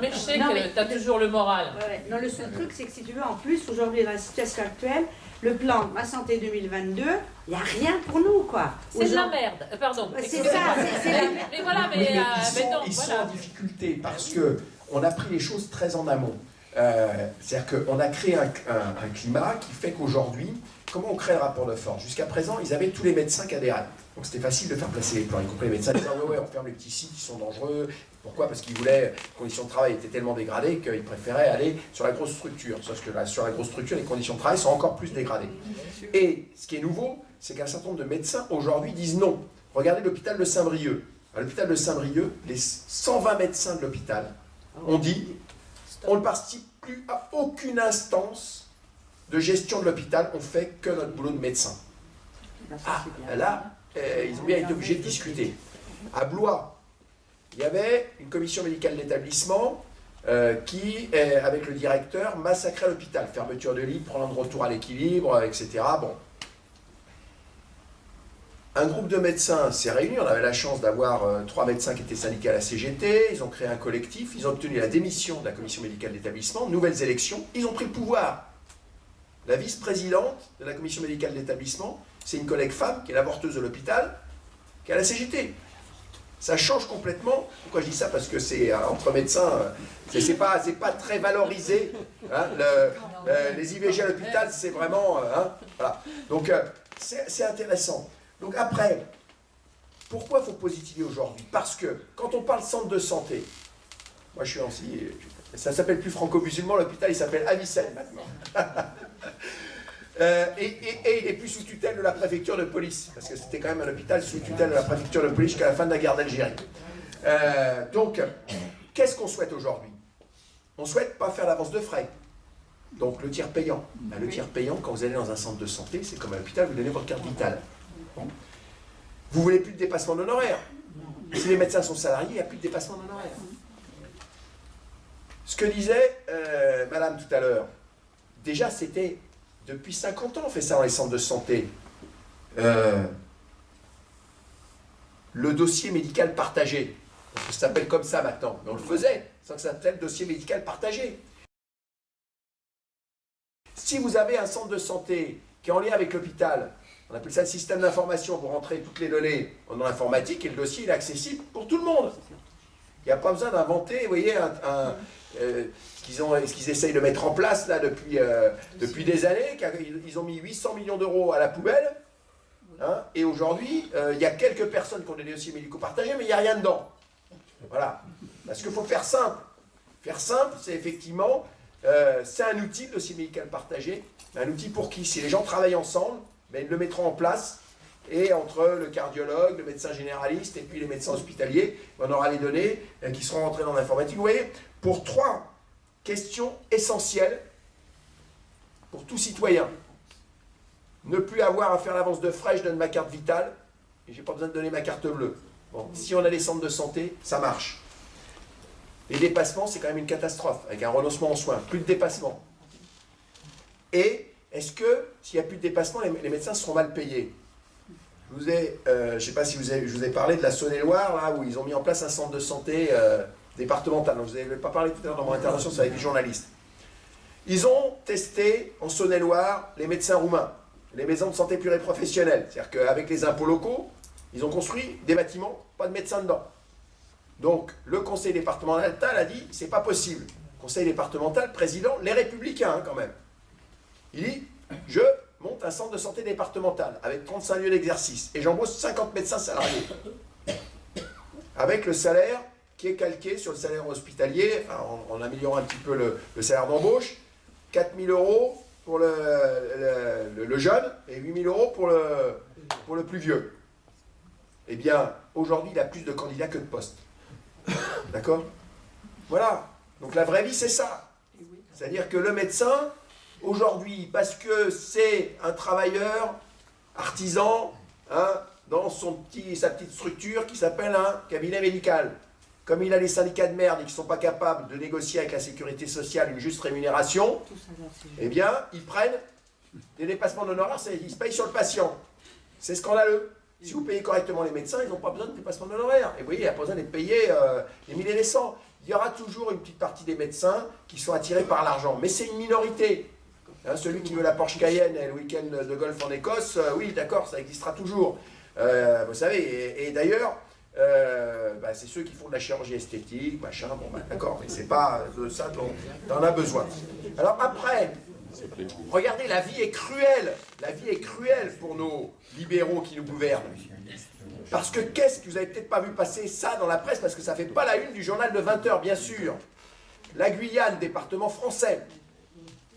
mais je sais que tu as toujours le moral. Non, le seul truc, c'est que si tu veux, en plus, aujourd'hui, dans la situation actuelle, le plan Ma Santé 2022, il n'y a rien pour nous, quoi. C'est de la merde, pardon. C'est ça, c'est la merde. Mais voilà, ils sont en difficulté parce qu'on a pris les choses très en amont. C'est-à-dire qu'on a créé un climat qui fait qu'aujourd'hui, comment on crée le rapport de force? Jusqu'à présent, ils avaient tous les médecins qui adhéraient. Donc c'était facile de faire passer les plans, y compris les médecins disant ouais, on ferme les petits sites qui sont dangereux. Pourquoi? Parce qu'ils voulaient, les conditions de travail étaient tellement dégradées qu'ils préféraient aller sur la grosse structure. Sauf que sur la grosse structure, les conditions de travail sont encore plus dégradées. Et ce qui est nouveau, c'est qu'un certain nombre de médecins aujourd'hui disent non. Regardez l'hôpital de Saint-Brieuc. À l'hôpital de Saint-Brieuc, les 120 médecins de l'hôpital ont dit on ne participe plus à aucune instance de gestion de l'hôpital, on fait que notre boulot de médecin. Là, ils ont bien été obligés de discuter. À Blois, il y avait une commission médicale d'établissement qui, avec le directeur, massacrait l'hôpital. Fermeture de lits, prendre de retour à l'équilibre, etc. Bon. Un groupe de médecins s'est réuni, on avait la chance d'avoir 3 médecins qui étaient syndiqués à la CGT, ils ont créé un collectif, ils ont obtenu la démission de la commission médicale d'établissement, nouvelles élections, ils ont pris le pouvoir. La vice-présidente de la commission médicale d'établissement, c'est une collègue femme qui est l'avorteuse de l'hôpital, qui est à la CGT. Ça change complètement. Pourquoi je dis ça? Parce que c'est entre médecins, c'est pas très valorisé. Hein, les IVG à l'hôpital, c'est vraiment... voilà. Donc c'est intéressant. Donc après, Pourquoi il faut positiver aujourd'hui? Parce que quand on parle centre de santé, moi je suis ancien, ça ne s'appelle plus franco-musulman, l'hôpital il s'appelle Avicenne maintenant. Et il est plus sous tutelle de la préfecture de police, parce que c'était quand même un hôpital sous tutelle de la préfecture de police jusqu'à la fin de la guerre d'Algérie. Donc, qu'est-ce qu'on souhaite aujourd'hui? On ne souhaite pas faire l'avance de frais. Donc le tiers payant. Ben, le tiers payant, quand vous allez dans un centre de santé, c'est comme à l'hôpital, vous donnez votre carte vitale. Bon. Vous voulez plus de dépassement d'honoraires. Si les médecins sont salariés, il n'y a plus de dépassement d'honoraires. Ce que disait madame tout à l'heure, déjà c'était, depuis 50 ans on fait ça dans les centres de santé. Le dossier médical partagé. Ça s'appelle comme ça maintenant, mais on le faisait, sans que ça s'appelle dossier médical partagé. Si vous avez un centre de santé qui est en lien avec l'hôpital, on appelle ça le système d'information, vous rentrez toutes les données dans l'informatique et le dossier il est accessible pour tout le monde. Il n'y a pas besoin d'inventer, vous voyez, ce qu'ils essayent de mettre en place là depuis des années, ils ont mis 800 millions d'euros à la poubelle, hein, et aujourd'hui, il y a quelques personnes qui ont des dossiers médicaux partagés, mais il n'y a rien dedans. Voilà. Parce qu'il faut faire simple. Faire simple, c'est effectivement, c'est un outil, le dossier médical partagé, un outil pour qui? Si les gens travaillent ensemble, ben, ils le mettront en place, et entre le cardiologue, le médecin généraliste, et puis les médecins hospitaliers, on aura les données qui seront rentrées dans l'informatique. Vous voyez, pour 3 questions essentielles pour tout citoyen. Ne plus avoir à faire l'avance de frais, je donne ma carte vitale, et je n'ai pas besoin de donner ma carte bleue. Bon, si on a des centres de santé, ça marche. Les dépassements, c'est quand même une catastrophe, avec un renoncement en soins, plus de dépassements. Et est-ce que, s'il n'y a plus de dépassements, les médecins seront mal payés? Je ne sais pas si je vous ai parlé de la Saône-et-Loire, là, où ils ont mis en place un centre de santé départemental. Donc, je n'avais pas parlé tout à l'heure dans mon intervention, c'est avec les journalistes. Ils ont testé en Saône-et-Loire les médecins roumains, les maisons de santé pluriprofessionnelles. C'est-à-dire qu'avec les impôts locaux, ils ont construit des bâtiments, pas de médecins dedans. Donc, le conseil départemental a dit, c'est pas possible. Le conseil départemental, président, les Républicains, hein, quand même. Il dit, je monte un centre de santé départemental avec 35 lieux d'exercice et j'embauche 50 médecins salariés. Avec le salaire qui est calqué sur le salaire hospitalier, enfin, en améliorant un petit peu le salaire d'embauche, 4 000 € pour le jeune et 8 000 € pour le plus vieux. Eh bien, aujourd'hui, il a plus de candidats que de postes. D'accord? Voilà. Donc la vraie vie, c'est ça. C'est-à-dire que le médecin, aujourd'hui, parce que c'est un travailleur, artisan, hein, dans sa petite structure qui s'appelle un cabinet médical, comme il a les syndicats de merde et qui ne sont pas capables de négocier avec la sécurité sociale une juste rémunération, eh bien, ils prennent des dépassements d'honoraires, ils se payent sur le patient. C'est scandaleux. Si vous payez correctement les médecins, ils n'ont pas besoin de dépassement d'honoraires. Et vous voyez, il n'y a pas besoin d'être payé les 1000 et les 100. Il y aura toujours une petite partie des médecins qui sont attirés par l'argent. Mais c'est une minorité. Hein, celui qui veut la Porsche Cayenne et le week-end de golf en Écosse, oui, d'accord, ça existera toujours. Vous savez, et d'ailleurs, c'est ceux qui font de la chirurgie esthétique, machin, bon, d'accord, mais c'est pas de ça dont on a besoin. Alors après, regardez, la vie est cruelle. La vie est cruelle pour nos libéraux qui nous gouvernent. Parce que vous n'avez peut-être pas vu passer ça dans la presse, parce que ça ne fait pas la une du journal de 20h, bien sûr. La Guyane, département français,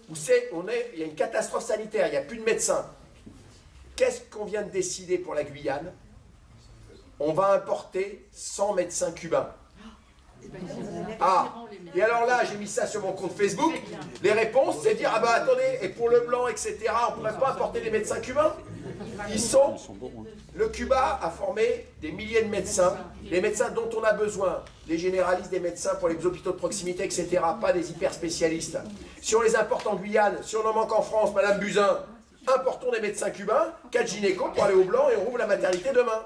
où il y a une catastrophe sanitaire, il n'y a plus de médecins. Qu'est-ce qu'on vient de décider pour la Guyane? On va importer 100 médecins cubains. Ah, et alors là, j'ai mis ça sur mon compte Facebook. Les réponses, c'est dire, ah bah attendez, et pour le blanc, etc., on ne pourrait pas importer des médecins cubains? Le Cuba a formé des milliers de médecins, les médecins dont on a besoin, les généralistes, des médecins pour les hôpitaux de proximité, etc., pas des hyper spécialistes. Si on les importe en Guyane, si on en manque en France, Madame Buzyn, importons des médecins cubains, 4 gynécos pour aller au blanc et on rouvre la maternité demain.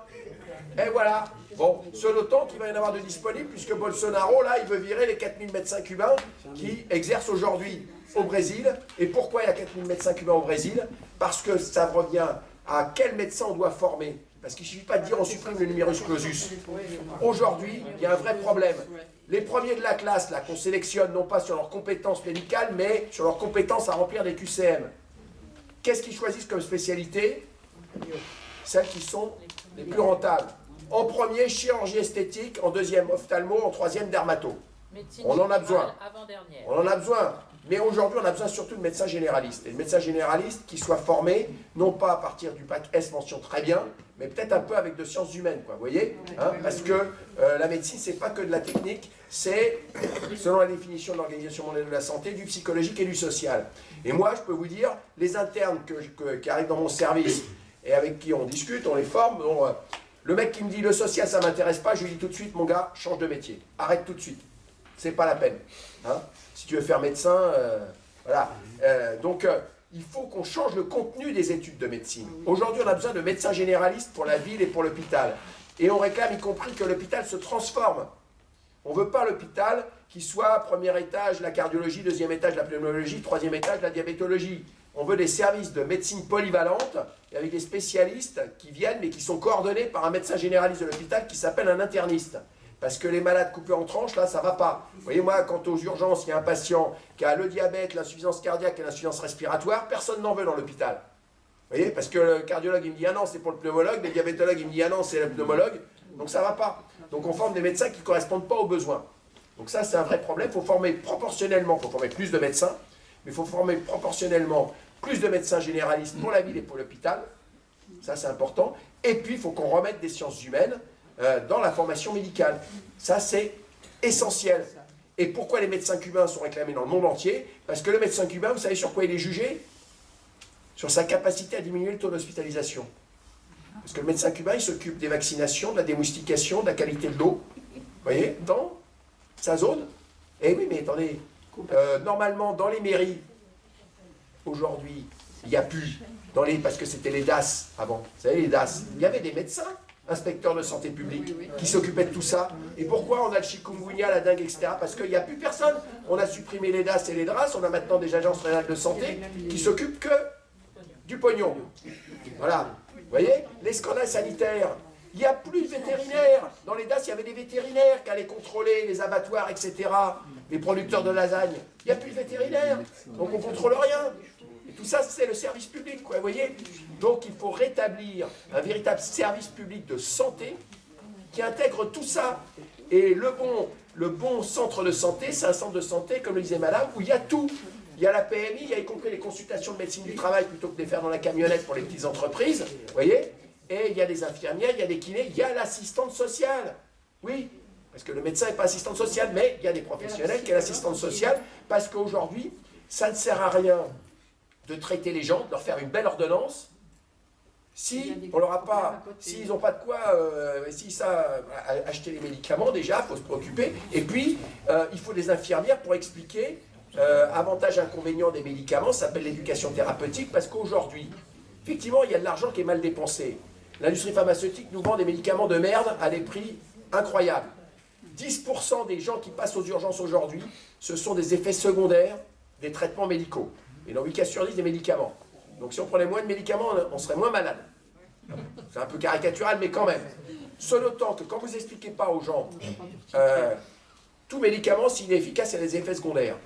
Et voilà. Bon, seul autant qu'il va y en avoir de disponibles, puisque Bolsonaro, là, il veut virer les 4000 médecins cubains qui exercent aujourd'hui au Brésil. Et pourquoi il y a 4000 médecins cubains au Brésil? Parce que ça revient à quel médecin on doit former. Parce qu'il ne suffit pas de dire on supprime le numerus clausus. Aujourd'hui, il y a un vrai problème. Les premiers de la classe, là, qu'on sélectionne, non pas sur leurs compétences médicales, mais sur leurs compétences à remplir des QCM. Qu'est-ce qu'ils choisissent comme spécialité? Celles qui sont les plus rentables. En premier, chirurgie esthétique. En deuxième, ophtalmo. En troisième, dermato. Médecine On en a besoin. Avant-dernière. On en a besoin. Mais aujourd'hui, on a besoin surtout de médecins généralistes. Et de médecins généralistes qui soient formés, non pas à partir du bac S mention très bien, mais peut-être un peu avec de sciences humaines, quoi, vous voyez, hein, parce que la médecine, c'est pas que de la technique, c'est, selon la définition de l'Organisation mondiale de la santé, du psychologique et du social. Et moi, je peux vous dire, les internes qui arrivent dans mon service et avec qui on discute, on les forme, le mec qui me dit le social, ça m'intéresse pas, je lui dis tout de suite, mon gars, change de métier, arrête tout de suite, c'est pas la peine. Hein. Si tu veux faire médecin, voilà. Donc, il faut qu'on change le contenu des études de médecine. Aujourd'hui, on a besoin de médecins généralistes pour la ville et pour l'hôpital. Et on réclame y compris que l'hôpital se transforme. On ne veut pas l'hôpital qui soit premier étage la cardiologie, deuxième étage la pneumologie, troisième étage la diabétologie. On veut des services de médecine polyvalente et avec des spécialistes qui viennent mais qui sont coordonnés par un médecin généraliste de l'hôpital qui s'appelle un interniste. Parce que les malades coupés en tranches, là, ça ne va pas. Vous voyez, moi, quand aux urgences, il y a un patient qui a le diabète, l'insuffisance cardiaque et l'insuffisance respiratoire, personne n'en veut dans l'hôpital. Vous voyez, parce que le cardiologue, il me dit, ah non, c'est pour le pneumologue, le diabétologue, il me dit, ah non, c'est le pneumologue, donc ça ne va pas. Donc on forme des médecins qui ne correspondent pas aux besoins. Donc ça, c'est un vrai problème. Il faut former proportionnellement, il faut former plus de médecins, mais il faut former proportionnellement plus de médecins généralistes pour la ville et pour l'hôpital. Ça, c'est important. Et puis, il faut qu'on remette des sciences humaines dans la formation médicale. Ça, c'est essentiel. Et pourquoi les médecins cubains sont réclamés dans le monde entier? Parce que le médecin cubain, vous savez sur quoi il est jugé? Sur sa capacité à diminuer le taux d'hospitalisation. Parce que le médecin cubain, il s'occupe des vaccinations, de la démoustication, de la qualité de l'eau. Vous voyez, dans sa zone. Eh oui, mais attendez, normalement, dans les mairies, aujourd'hui, il n'y a plus, parce que c'était les DAS avant, vous savez, les DAS, il y avait des médecins, inspecteurs de santé publique, qui s'occupaient de tout ça. Et pourquoi on a le chikungunya, la dengue, etc. Parce qu'il n'y a plus personne. On a supprimé les DAS et les DRAS, on a maintenant des agences régionales de santé qui s'occupent que du pognon. Voilà. Vous voyez, les scandales sanitaires, il n'y a plus de vétérinaires. Dans les DAS, il y avait des vétérinaires qui allaient contrôler les abattoirs, etc. Les producteurs de lasagne. Il n'y a plus de vétérinaires. Donc on ne contrôle rien. Et tout ça, c'est le service public, quoi, vous voyez. Donc il faut rétablir un véritable service public de santé qui intègre tout ça. Et le bon centre de santé, c'est un centre de santé, comme le disait madame, où il y a tout. Il y a la PMI, il y a y compris les consultations de médecine du travail plutôt que de les faire dans la camionnette pour les petites entreprises, vous voyez. Et il y a des infirmières, il y a des kinés, il y a l'assistante sociale. Oui, parce que le médecin n'est pas assistante sociale, mais il y a des professionnels qui sont l'assistante sociale, parce qu'aujourd'hui, ça ne sert à rien de traiter les gens, de leur faire une belle ordonnance, si on leur a pas, s'ils n'ont pas de quoi, acheter les médicaments déjà, il faut se préoccuper. Et puis, il faut des infirmières pour expliquer avantages, inconvénients des médicaments. Ça s'appelle l'éducation thérapeutique, parce qu'aujourd'hui, effectivement, il y a de l'argent qui est mal dépensé. L'industrie pharmaceutique nous vend des médicaments de merde à des prix incroyables. 10% des gens qui passent aux urgences aujourd'hui, ce sont des effets secondaires des traitements médicaux. Et dans 8 cas sur 10, des médicaments. Donc si on prenait moins de médicaments, on serait moins malade. C'est un peu caricatural, mais quand même. Seul autant que quand vous n'expliquez pas aux gens, tout médicament, s'il est efficace, il y a des effets secondaires.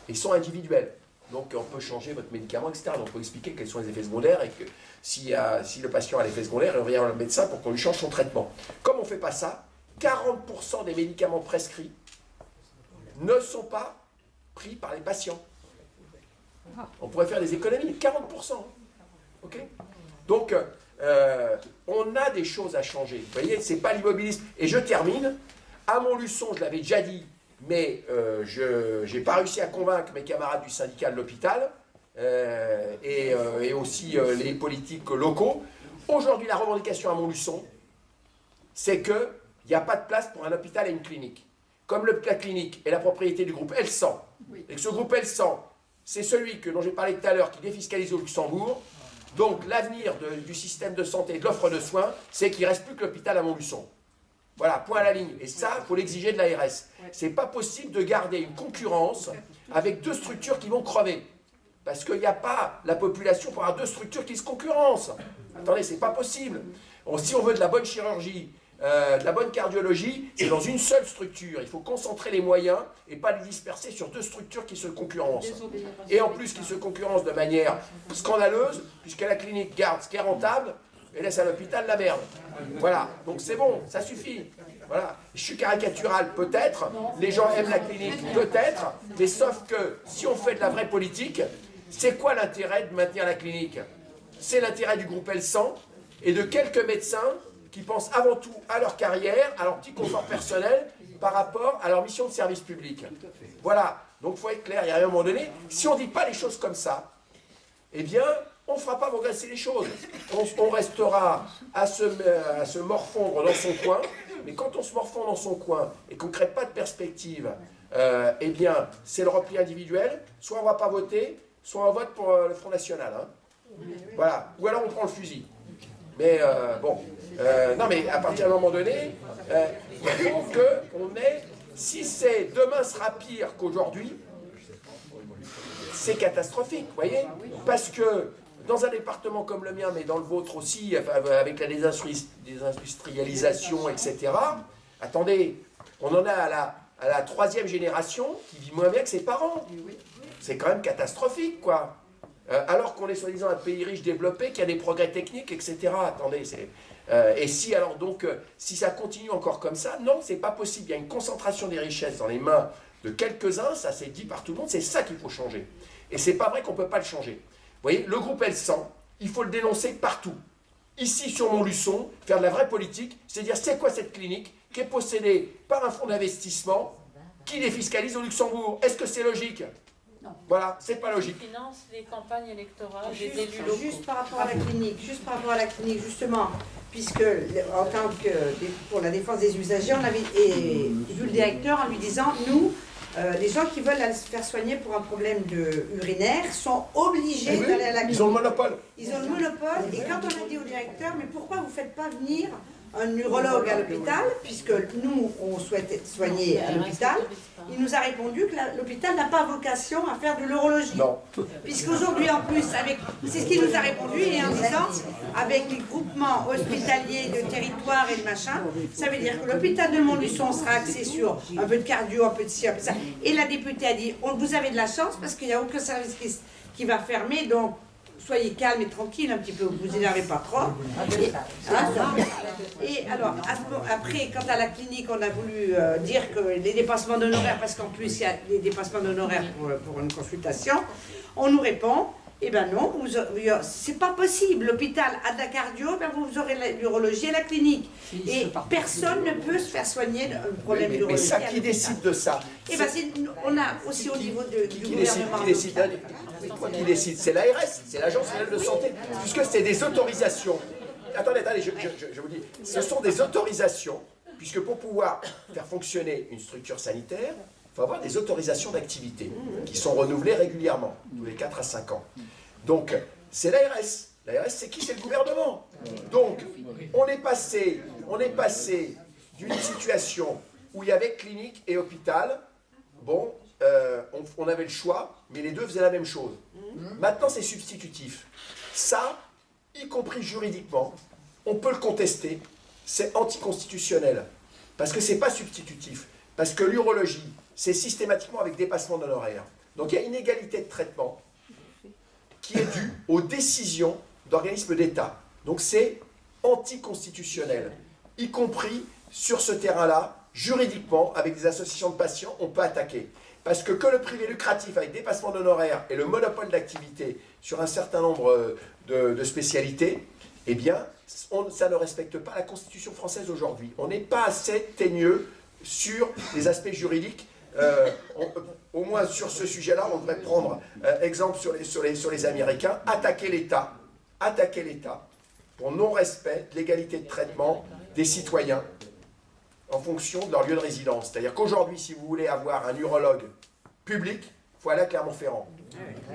Ils sont individuels. Donc on peut changer votre médicament, etc. Donc on peut expliquer quels sont les effets secondaires et que si le patient a l'effet secondaire, il revient au médecin pour qu'on lui change son traitement. Comme on ne fait pas ça, 40% des médicaments prescrits ne sont pas pris par les patients. On pourrait faire des économies, 40%. Okay. Donc, on a des choses à changer. Vous voyez, c'est pas l'immobilisme. Et je termine. À Montluçon, je l'avais déjà dit, mais je n'ai pas réussi à convaincre mes camarades du syndicat de l'hôpital et aussi les politiques locaux. Aujourd'hui, la revendication à Montluçon, c'est qu'il n'y a pas de place pour un hôpital et une clinique. Comme la clinique est la propriété du groupe Elsan, et que ce groupe Elsan, c'est celui dont j'ai parlé tout à l'heure, qui défiscalise au Luxembourg. Donc l'avenir du système de santé et de l'offre de soins, c'est qu'il ne reste plus que l'hôpital à Montluçon. Voilà, point à la ligne. Et ça, il faut l'exiger de l'ARS. C'est pas possible de garder une concurrence avec deux structures qui vont crever. Parce qu'il n'y a pas la population pour avoir deux structures qui se concurrencent. Attendez, c'est pas possible. Si on veut de la bonne chirurgie, de la bonne cardiologie, c'est dans une seule structure. Il faut concentrer les moyens et pas les disperser sur deux structures qui se concurrencent. Et en plus, qui se concurrencent de manière scandaleuse, puisque la clinique garde ce qui est rentable et laisse à l'hôpital la merde. Voilà, donc c'est bon, ça suffit. Voilà. Je suis caricatural peut-être, les gens aiment la clinique peut-être, mais sauf que si on fait de la vraie politique, c'est quoi l'intérêt de maintenir la clinique? C'est l'intérêt du groupe Elsan et de quelques médecins qui pensent avant tout à leur carrière, à leur petit confort personnel par rapport à leur mission de service public. Voilà, donc il faut être clair, il y a un moment donné, si on ne dit pas les choses comme ça, eh bien, on ne fera pas progresser les choses. On restera à se morfondre dans son coin, mais quand on se morfond dans son coin et qu'on ne crée pas de perspective, eh bien, c'est le repli individuel, soit on ne va pas voter, soit on vote pour le Front National. Hein. Voilà, ou alors on prend le fusil. Mais bon, non mais à partir d'un moment donné, il faut qu'on ait, si c'est demain sera pire qu'aujourd'hui, c'est catastrophique, vous voyez? Parce que dans un département comme le mien, mais dans le vôtre aussi, avec la désindustrialisation, etc., attendez, on en a à la 3e génération qui vit moins bien que ses parents. C'est quand même catastrophique, quoi. Alors qu'on est soi-disant un pays riche, développé, qui a des progrès techniques, etc. Attendez, et si alors donc, si ça continue encore comme ça, non, c'est pas possible. Il y a une concentration des richesses dans les mains de quelques-uns, ça c'est dit par tout le monde, c'est ça qu'il faut changer. Et c'est pas vrai qu'on peut pas le changer. Vous voyez, le groupe Elsan, il faut le dénoncer partout. Ici, sur Montluçon, faire de la vraie politique, c'est-à-dire c'est quoi cette clinique qui est possédée par un fonds d'investissement qui défiscalise au Luxembourg. Est-ce que c'est logique? Non. Voilà, c'est pas logique. Qui finance les campagnes électorales des élus locaux. Juste par rapport à la clinique, justement, puisque en tant que pour la défense des usagers, on avait vu le directeur en lui disant, nous, les gens qui veulent se faire soigner pour un problème urinaire sont obligés d'aller à la clinique. Ils ont le monopole. Ils ont le monopole. Et quand on a dit au directeur, mais pourquoi vous ne faites pas venir un urologue à l'hôpital, puisque nous, on souhaite être soignés à l'hôpital, il nous a répondu que l'hôpital n'a pas vocation à faire de l'urologie. Non. Puisqu'aujourd'hui, en plus, c'est ce qu'il nous a répondu, et en disant, avec les groupements hospitaliers de territoire et de machin, ça veut dire que l'hôpital de Montluçon sera axé sur un peu de cardio, un peu de ci, un peu de ça. Et la députée a dit, vous avez de la chance, parce qu'il n'y a aucun service qui va fermer, donc soyez calme et tranquille un petit peu, vous énervez pas trop. Et alors, après, quant à la clinique, on a voulu dire que les dépassements d'honoraires, parce qu'en plus il y a des dépassements d'honoraires pour une consultation, on nous répond, eh ben non, c'est pas possible, l'hôpital a de la cardio, ben vous aurez l'urologie et la clinique. Et personne ne peut se faire soigner d'un problème d'urologie. Mais ça, qui décide de ça? Eh ben on a aussi au niveau du gouvernement. Qui décide? C'est l'ARS, c'est l'Agence nationale de santé, puisque c'est des autorisations. Attendez, je vous dis, ce sont des autorisations, puisque pour pouvoir faire fonctionner une structure sanitaire, il faut avoir des autorisations d'activité qui sont renouvelées régulièrement, tous les 4 à 5 ans. Donc, c'est l'ARS. L'ARS, c'est qui? C'est le gouvernement. Donc, on est passé d'une situation où il y avait clinique et hôpital. Bon, on avait le choix, mais les deux faisaient la même chose. Maintenant, c'est substitutif. Ça, y compris juridiquement, on peut le contester, c'est anticonstitutionnel. Parce que ce n'est pas substitutif. Parce que l'urologie, c'est systématiquement avec dépassement d'honoraires. Donc il y a une inégalité de traitement qui est due aux décisions d'organismes d'État. Donc c'est anticonstitutionnel. Y compris sur ce terrain-là, juridiquement, avec des associations de patients, on peut attaquer. Parce que le privé lucratif avec dépassement d'honoraires et le monopole d'activité sur un certain nombre de spécialités, eh bien, ça ne respecte pas la Constitution française aujourd'hui. On n'est pas assez teigneux sur les aspects juridiques. Au moins sur ce sujet-là, on devrait prendre exemple sur les Américains, attaquer l'État pour non-respect de l'égalité de traitement des citoyens en fonction de leur lieu de résidence. C'est-à-dire qu'aujourd'hui, si vous voulez avoir un urologue public, il faut aller à Clermont-Ferrand.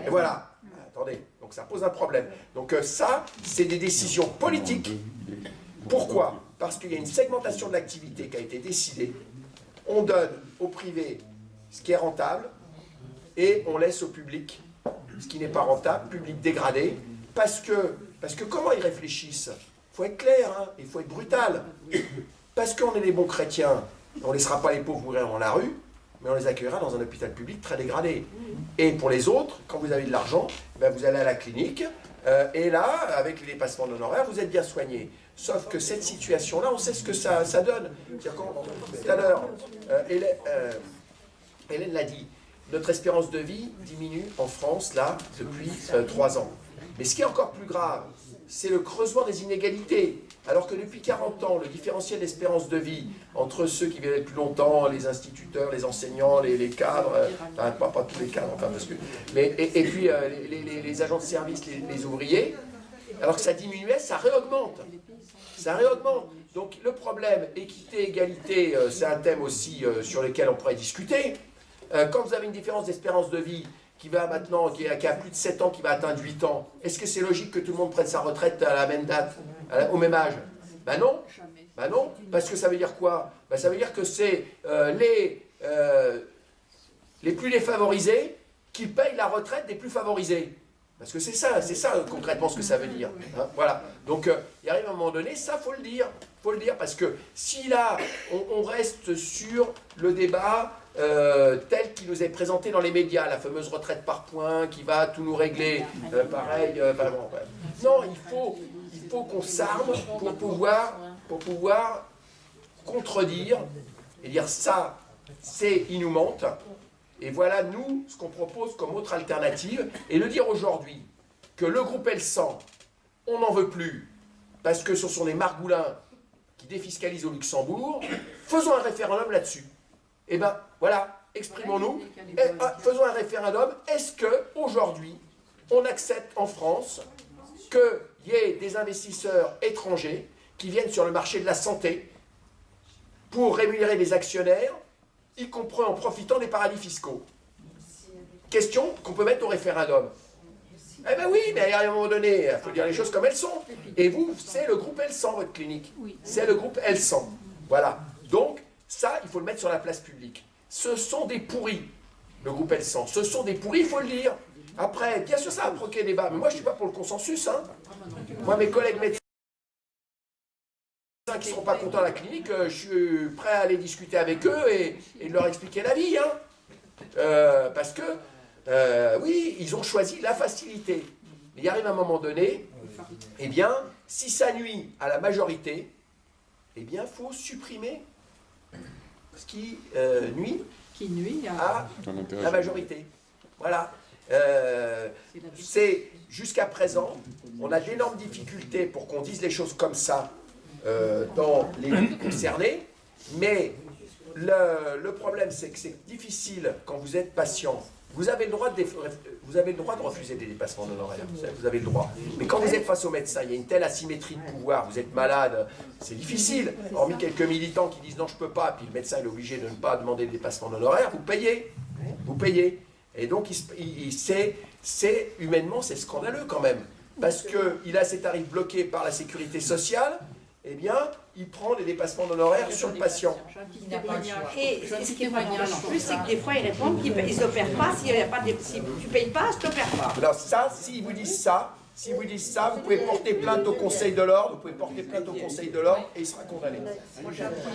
Et voilà. Attendez, donc ça pose un problème. Donc ça, c'est des décisions politiques. Pourquoi? Parce qu'il y a une segmentation de l'activité qui a été décidée. On donne au privé ce qui est rentable et on laisse au public ce qui n'est pas rentable, public dégradé. Parce que comment ils réfléchissent? Il faut être clair, hein, il faut être brutal. Parce qu'on est des bons chrétiens, on ne laissera pas les pauvres mourir dans la rue, mais on les accueillera dans un hôpital public très dégradé. Et pour les autres, quand vous avez de l'argent, ben vous allez à la clinique, et là, avec les dépassements d'honoraires, vous êtes bien soigné. Sauf que cette situation-là, on sait ce que ça donne. Tout à l'heure, Hélène l'a dit, notre espérance de vie diminue en France, là, depuis 3 ans. Mais ce qui est encore plus grave, c'est le creusement des inégalités. Alors que depuis 40 ans, le différentiel d'espérance de vie entre ceux qui vivent plus longtemps, les instituteurs, les enseignants, les cadres, pas tous les cadres, enfin, parce que, mais, et puis les agents de service, les ouvriers, alors que ça diminuait, ça réaugmente. Ça réaugmente. Donc le problème, équité, égalité, c'est un thème aussi sur lequel on pourrait discuter. Quand vous avez une différence d'espérance de vie qui va maintenant, qui a plus de 7 ans, qui va atteindre 8 ans, est-ce que c'est logique que tout le monde prenne sa retraite à la même date, au même âge? Ben non. Ben non, parce que ça veut dire quoi? Ben ça veut dire que c'est les plus défavorisés qui payent la retraite des plus favorisés. Parce que c'est ça concrètement ce que ça veut dire. Hein, voilà. Donc il arrive un moment donné, ça faut le dire. Faut le dire, parce que si là, on reste sur le débat tel qu'il nous est présenté dans les médias, la fameuse retraite par points qui va tout nous régler, pareil, bon, ouais. Non, il faut qu'on s'arme pour pouvoir contredire et dire ça, il nous monte. Et voilà, nous, ce qu'on propose comme autre alternative, et le dire aujourd'hui, que le groupe L100, on n'en veut plus, parce que ce sont des margoulins qui défiscalisent au Luxembourg, faisons un référendum là-dessus. Et bien, voilà, exprimons-nous, faisons un référendum. Est-ce qu'aujourd'hui, on accepte en France qu'il y ait des investisseurs étrangers qui viennent sur le marché de la santé pour rémunérer des actionnaires, y compris en profitant des paradis fiscaux? Question qu'on peut mettre au référendum. Eh bien oui, mais à un moment donné, il faut dire les choses comme elles sont. Et vous, c'est le groupe L100, votre clinique. C'est le groupe L100. Voilà. Donc, ça, il faut le mettre sur la place publique. Ce sont des pourris, le groupe L100. Ce sont des pourris, il faut le dire. Après, bien sûr, ça a provoqué débat. Mais moi, je ne suis pas pour le consensus. Hein. Moi, mes collègues médecins qui ne seront pas contents à la clinique, je suis prêt à aller discuter avec eux et de leur expliquer la vie. Hein. Parce que, oui, ils ont choisi la facilité. Mais il arrive un moment donné, eh bien, si ça nuit à la majorité, eh bien, il faut supprimer ce qui nuit à la majorité. Voilà. C'est jusqu'à présent, on a d'énormes difficultés pour qu'on dise les choses comme ça dans les villes concernées, mais le problème, c'est que c'est difficile quand vous êtes patient. Vous avez le droit de refuser des dépassements d'honoraires, vous avez le droit. Mais quand vous êtes face au médecin, il y a une telle asymétrie de pouvoir, vous êtes malade, c'est difficile. Hormis quelques militants qui disent non, je ne peux pas, puis le médecin est obligé de ne pas demander de dépassement d'honoraires, vous payez. Vous payez. Et donc, humainement, c'est scandaleux quand même. Parce qu'il a ses tarifs bloqués par la sécurité sociale, eh bien, il prend des dépassements d'honoraires sur le patient. Et ce qui est témoignage en plus, c'est que des fois, ils répondent qu'ils n'opèrent pas, si tu ne payes pas, je ne t'opère pas. Alors ça, s'ils vous disent ça, vous pouvez porter plainte au Conseil de l'Ordre, et il sera condamné.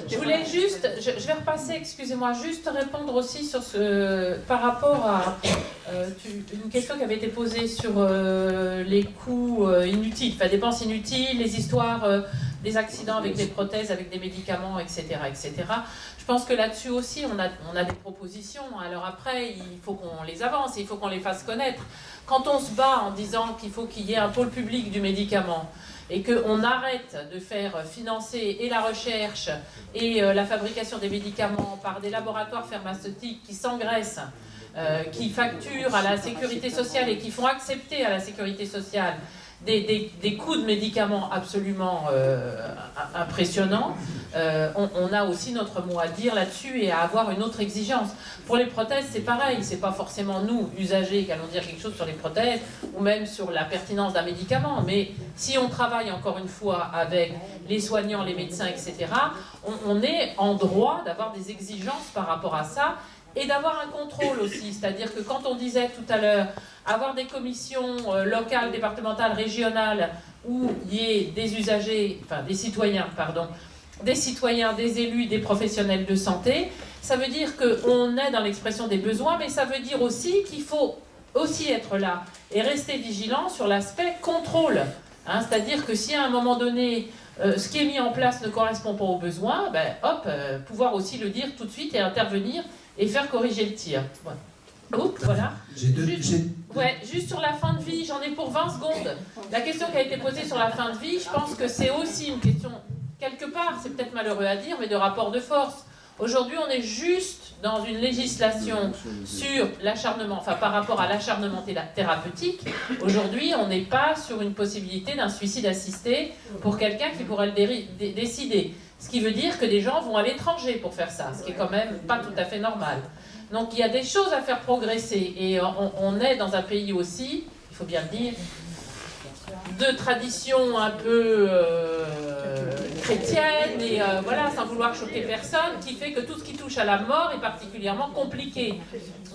Je voulais juste, je vais repasser, excusez-moi, juste répondre aussi sur par rapport à une question qui avait été posée sur les coûts inutiles, enfin dépenses inutiles, les histoires des accidents avec des prothèses, avec des médicaments, etc., etc. Je pense que là-dessus aussi, on a des propositions. Alors après, il faut qu'on les avance, il faut qu'on les fasse connaître. Quand on se bat en disant qu'il faut qu'il y ait un pôle public du médicament et qu'on arrête de faire financer et la recherche et la fabrication des médicaments par des laboratoires pharmaceutiques qui s'engraissent, qui facturent à la sécurité sociale et qui font accepter à la sécurité sociale des coûts de médicaments absolument impressionnants, on a aussi notre mot à dire là-dessus et à avoir une autre exigence. Pour les prothèses, c'est pareil, c'est pas forcément nous, usagers, qui allons dire quelque chose sur les prothèses ou même sur la pertinence d'un médicament, mais si on travaille encore une fois avec les soignants, les médecins, etc., on est en droit d'avoir des exigences par rapport à ça et d'avoir un contrôle aussi, c'est-à-dire que quand on disait tout à l'heure avoir des commissions locales, départementales, régionales où il y ait des usagers, enfin des citoyens, pardon, des citoyens, des élus, des professionnels de santé. Ça veut dire qu'on est dans l'expression des besoins, mais ça veut dire aussi qu'il faut aussi être là et rester vigilant sur l'aspect contrôle. Hein, c'est-à-dire que si à un moment donné, ce qui est mis en place ne correspond pas aux besoins, ben, pouvoir aussi le dire tout de suite et intervenir et faire corriger le tir. Voilà. Oups, voilà. Juste sur la fin de vie, j'en ai pour 20 secondes. La question qui a été posée sur la fin de vie, je pense que c'est aussi une question, quelque part, c'est peut-être malheureux à dire, mais de rapport de force. Aujourd'hui, on est juste dans une législation sur l'acharnement, enfin par rapport à l'acharnement thérapeutique. Aujourd'hui, on n'est pas sur une possibilité d'un suicide assisté pour quelqu'un qui pourrait le décider. Ce qui veut dire que des gens vont à l'étranger pour faire ça, ce qui est quand même pas tout à fait normal. Donc il y a des choses à faire progresser et on est dans un pays aussi, il faut bien le dire, de tradition un peu chrétienne et voilà, sans vouloir choquer personne, qui fait que tout ce qui touche à la mort est particulièrement compliqué.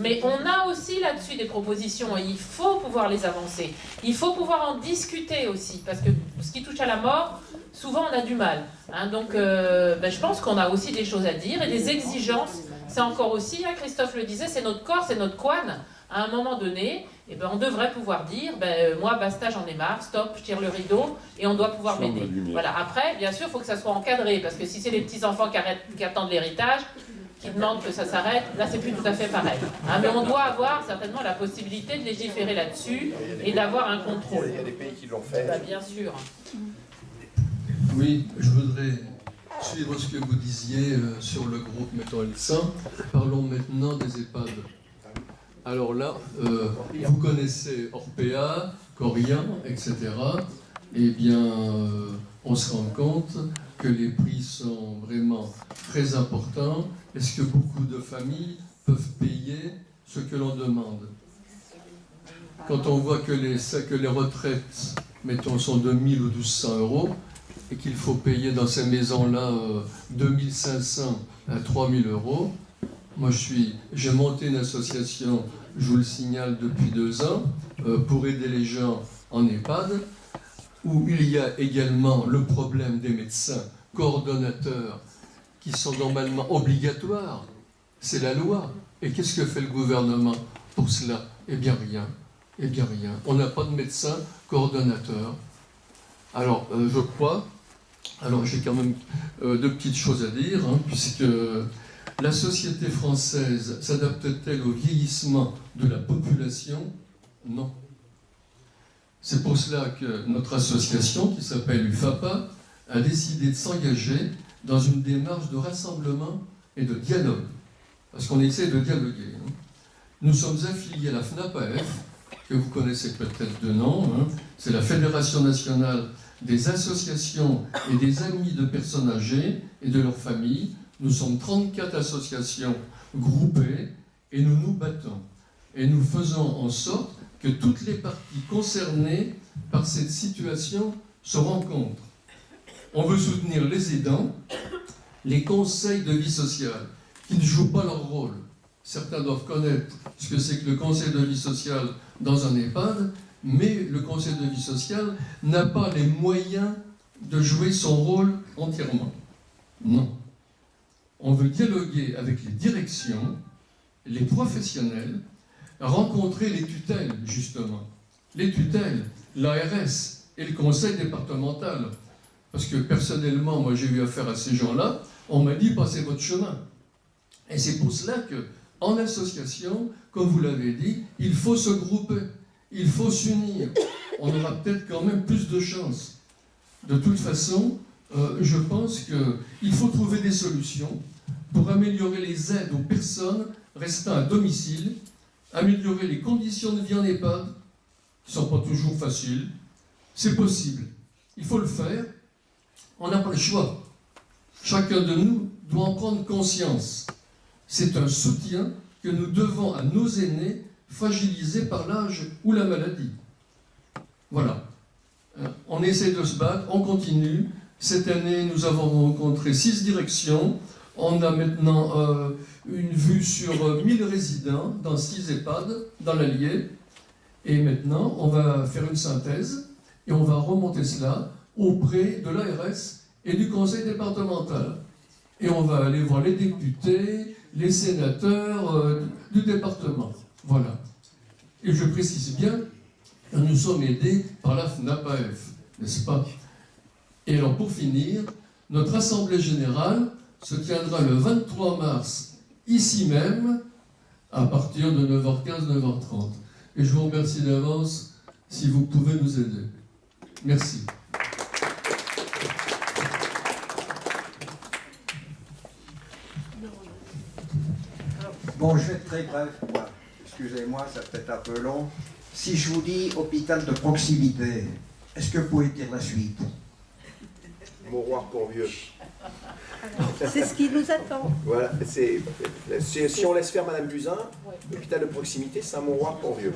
Mais on a aussi là-dessus des propositions et il faut pouvoir les avancer. Il faut pouvoir en discuter aussi, parce que ce qui touche à la mort, souvent on a du mal. Hein, donc je pense qu'on a aussi des choses à dire et des exigences. C'est encore aussi, hein, Christophe le disait, c'est notre corps, c'est notre couenne. À un moment donné, on devrait pouvoir dire, moi, basta, j'en ai marre, stop, je tire le rideau, et on doit pouvoir m'aider. Voilà. Après, bien sûr, il faut que ça soit encadré, parce que si c'est les petits-enfants qui attendent l'héritage, qui demandent que ça s'arrête, là, c'est plus tout à fait pareil. Hein, mais on doit avoir certainement la possibilité de légiférer là-dessus et d'avoir un contrôle. Il y a des pays qui l'ont fait. Bien sûr. Oui, je voudrais suivre ce que vous disiez sur le groupe Mettons Elsa. Parlons maintenant des EHPAD. Alors là, vous connaissez Orpea, Corian, etc. Eh bien, on se rend compte que les prix sont vraiment très importants. Est-ce que beaucoup de familles peuvent payer ce que l'on demande? Quand on voit que les retraites, mettons, sont de 1 000 ou 1 200 euros, et qu'il faut payer dans ces maisons-là 2 500 à 3 000 euros, moi j'ai monté une association, je vous le signale, depuis 2 ans, pour aider les gens en EHPAD, où il y a également le problème des médecins coordonnateurs qui sont normalement obligatoires. C'est la loi. Et qu'est-ce que fait le gouvernement pour cela? Eh bien rien. Eh bien rien. On n'a pas de médecin coordonnateur. Alors, je crois, alors j'ai quand même 2 petites choses à dire, hein, puisque la société française s'adapte-t-elle au vieillissement de la population? Non. C'est pour cela que notre association, qui s'appelle UFAPA, a décidé de s'engager dans une démarche de rassemblement et de dialogue. Parce qu'on essaie de dialoguer. Hein. Nous sommes affiliés à la FNAPAF, que vous connaissez peut-être de nom. Hein. C'est la Fédération nationale des associations et des amis de personnes âgées et de leurs familles. Nous sommes 34 associations groupées et nous nous battons. Et nous faisons en sorte que toutes les parties concernées par cette situation se rencontrent. On veut soutenir les aidants, les conseils de vie sociale, qui ne jouent pas leur rôle. Certains doivent connaître ce que c'est que le conseil de vie sociale dans un EHPAD, mais le conseil de vie sociale n'a pas les moyens de jouer son rôle entièrement. Non. On veut dialoguer avec les directions, les professionnels, rencontrer les tutelles, justement. Les tutelles, l'ARS et le conseil départemental. Parce que personnellement, moi j'ai eu affaire à ces gens-là, on m'a dit passez votre chemin. Et c'est pour cela que, en association, comme vous l'avez dit, il faut se grouper, il faut s'unir. On aura peut-être quand même plus de chance. De toute façon, je pense qu'il faut trouver des solutions pour améliorer les aides aux personnes restant à domicile, améliorer les conditions de vie en EHPAD, qui ne sont pas toujours faciles. C'est possible. Il faut le faire. On n'a pas le choix. Chacun de nous doit en prendre conscience. C'est un soutien que nous devons à nos aînés fragilisés par l'âge ou la maladie. Voilà. On essaie de se battre, on continue. Cette année, nous avons rencontré 6 directions. On a maintenant une vue sur 1000 résidents dans 6 EHPAD, dans l'Allier. Et maintenant, on va faire une synthèse et on va remonter cela auprès de l'ARS et du conseil départemental. Et on va aller voir les députés, les sénateurs du département. Voilà. Et je précise bien que nous sommes aidés par la FNAPAF, n'est-ce pas? Et alors pour finir, notre assemblée générale se tiendra le 23 mars, ici même, à partir de 9h15, 9h30. Et je vous remercie d'avance si vous pouvez nous aider. Merci. Bon, je vais être très bref. Excusez-moi, ça peut être un peu long. Si je vous dis hôpital de proximité, est-ce que vous pouvez dire la suite? Mouroir pour vieux. C'est ce qui nous attend. Voilà, si on laisse faire Madame Buzyn, l'hôpital de proximité, c'est un mouroir pour vieux.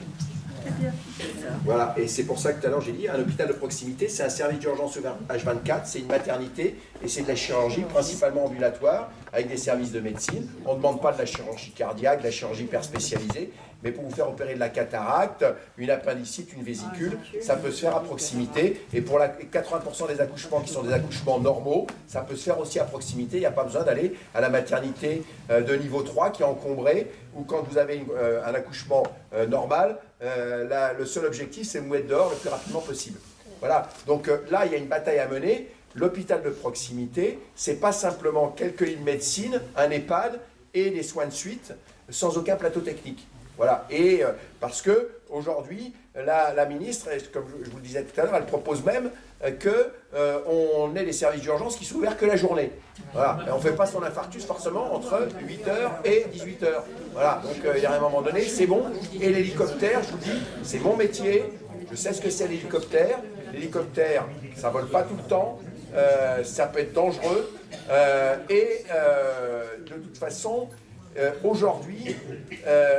Voilà, et c'est pour ça que tout à l'heure j'ai dit, un hôpital de proximité, c'est un service d'urgence H24, c'est une maternité, et c'est de la chirurgie principalement ambulatoire, avec des services de médecine. On ne demande pas de la chirurgie cardiaque, de la chirurgie hyper spécialisée, mais pour vous faire opérer de la cataracte, une appendicite, une vésicule, ça peut se faire à proximité. Et pour 80% des accouchements qui sont des accouchements normaux, ça peut se faire aussi à proximité. Il n'y a pas besoin d'aller à la maternité de niveau 3 qui est encombrée, ou quand vous avez un accouchement normal, le seul objectif c'est de vous mettre dehors le plus rapidement possible. Voilà, donc là il y a une bataille à mener. L'hôpital de proximité, c'est pas simplement quelques lits de médecine, un EHPAD et des soins de suite sans aucun plateau technique. Voilà, et parce que aujourd'hui, la ministre, comme je vous le disais tout à l'heure, elle propose même qu'on ait des services d'urgence qui sont ouverts que la journée. Voilà, et on ne fait pas son infarctus forcément entre 8h et 18h. Voilà, donc il y a un moment donné, c'est bon. Et l'hélicoptère, je vous dis, c'est mon métier, je sais ce que c'est l'hélicoptère. L'hélicoptère, ça ne vole pas tout le temps, ça peut être dangereux, et de toute façon, aujourd'hui,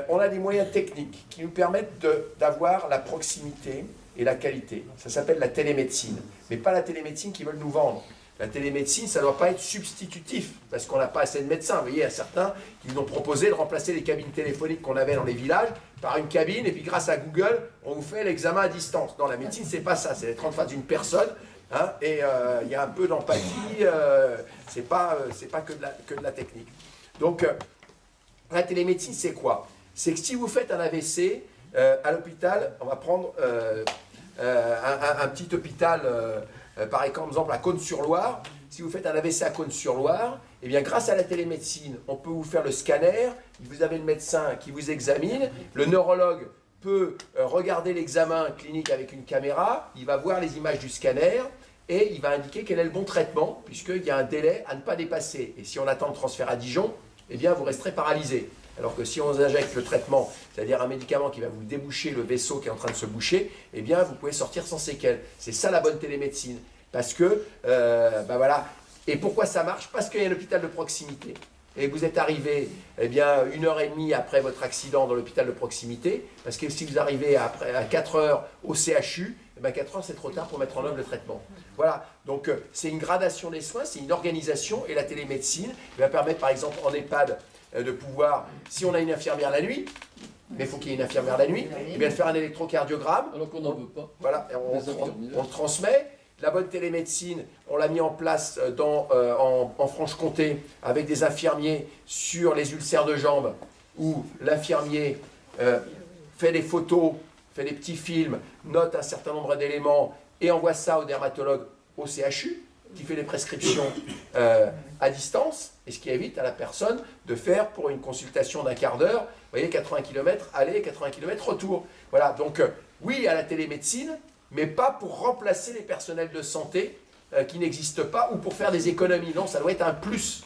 on a des moyens techniques qui nous permettent d'avoir la proximité et la qualité. Ça s'appelle la télémédecine, mais pas la télémédecine qu'ils veulent nous vendre. La télémédecine, ça ne doit pas être substitutif, parce qu'on n'a pas assez de médecins. Vous voyez, il y a certains qui nous ont proposé de remplacer les cabines téléphoniques qu'on avait dans les villages par une cabine, et puis grâce à Google, on vous fait l'examen à distance. Dans la médecine, c'est pas ça, c'est être en face d'une personne, hein, et il y a un peu d'empathie, c'est pas que de la technique. Donc, la télémédecine, c'est quoi? C'est que si vous faites un AVC à l'hôpital, on va prendre un petit hôpital, par exemple à Cosne-sur-Loire. Si vous faites un AVC à Cosne-sur-Loire, eh bien, grâce à la télémédecine, on peut vous faire le scanner, vous avez le médecin qui vous examine, le neurologue peut regarder l'examen clinique avec une caméra, il va voir les images du scanner, et il va indiquer quel est le bon traitement, puisqu'il y a un délai à ne pas dépasser. Et si on attend le transfert à Dijon, eh bien, vous resterez paralysé. Alors que si on vous injecte le traitement, c'est-à-dire un médicament qui va vous déboucher le vaisseau qui est en train de se boucher, eh bien, vous pouvez sortir sans séquelles. C'est ça la bonne télémédecine. Parce que, voilà. Et pourquoi ça marche? Parce qu'il y a un hôpital de proximité. Et vous êtes arrivé, eh bien, 1h30 après votre accident dans l'hôpital de proximité, parce que si vous arrivez à 4 heures au CHU, eh bien 4 heures c'est trop tard pour mettre en œuvre le traitement. Voilà, donc c'est une gradation des soins, c'est une organisation, et la télémédecine va permettre par exemple en EHPAD de pouvoir, si on a une infirmière la nuit, mais il faut qu'il y ait une infirmière la nuit, eh bien de faire un électrocardiogramme. Alors qu'on n'en veut pas. Voilà, on le transmet. La bonne télémédecine, on l'a mis en place en Franche-Comté avec des infirmiers sur les ulcères de jambes, où l'infirmier fait des photos, fait des petits films, note un certain nombre d'éléments et envoie ça au dermatologue au CHU, qui fait les prescriptions à distance, et ce qui évite à la personne de faire pour une consultation d'un quart d'heure, vous voyez, 80 km aller, 80 km retour. Voilà, donc oui à la télémédecine, mais pas pour remplacer les personnels de santé qui n'existent pas, ou pour faire des économies. Non, ça doit être un plus.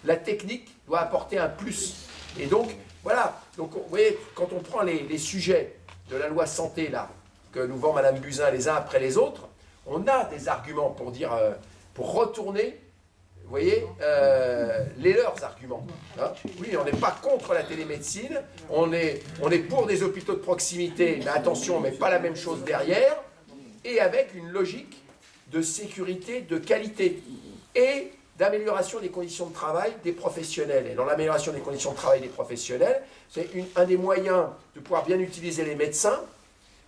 La technique doit apporter un plus. Et donc, voilà. Donc, vous voyez, quand on prend les sujets de la loi santé, là, que nous vend Madame Buzyn les uns après les autres, on a des arguments pour dire, pour retourner, vous voyez, leurs arguments. Hein. Oui, on n'est pas contre la télémédecine, on est pour des hôpitaux de proximité, mais attention, on ne met pas la même chose derrière, et avec une logique de sécurité, de qualité, et d'amélioration des conditions de travail des professionnels. Et dans l'amélioration des conditions de travail des professionnels, c'est un des moyens de pouvoir bien utiliser les médecins,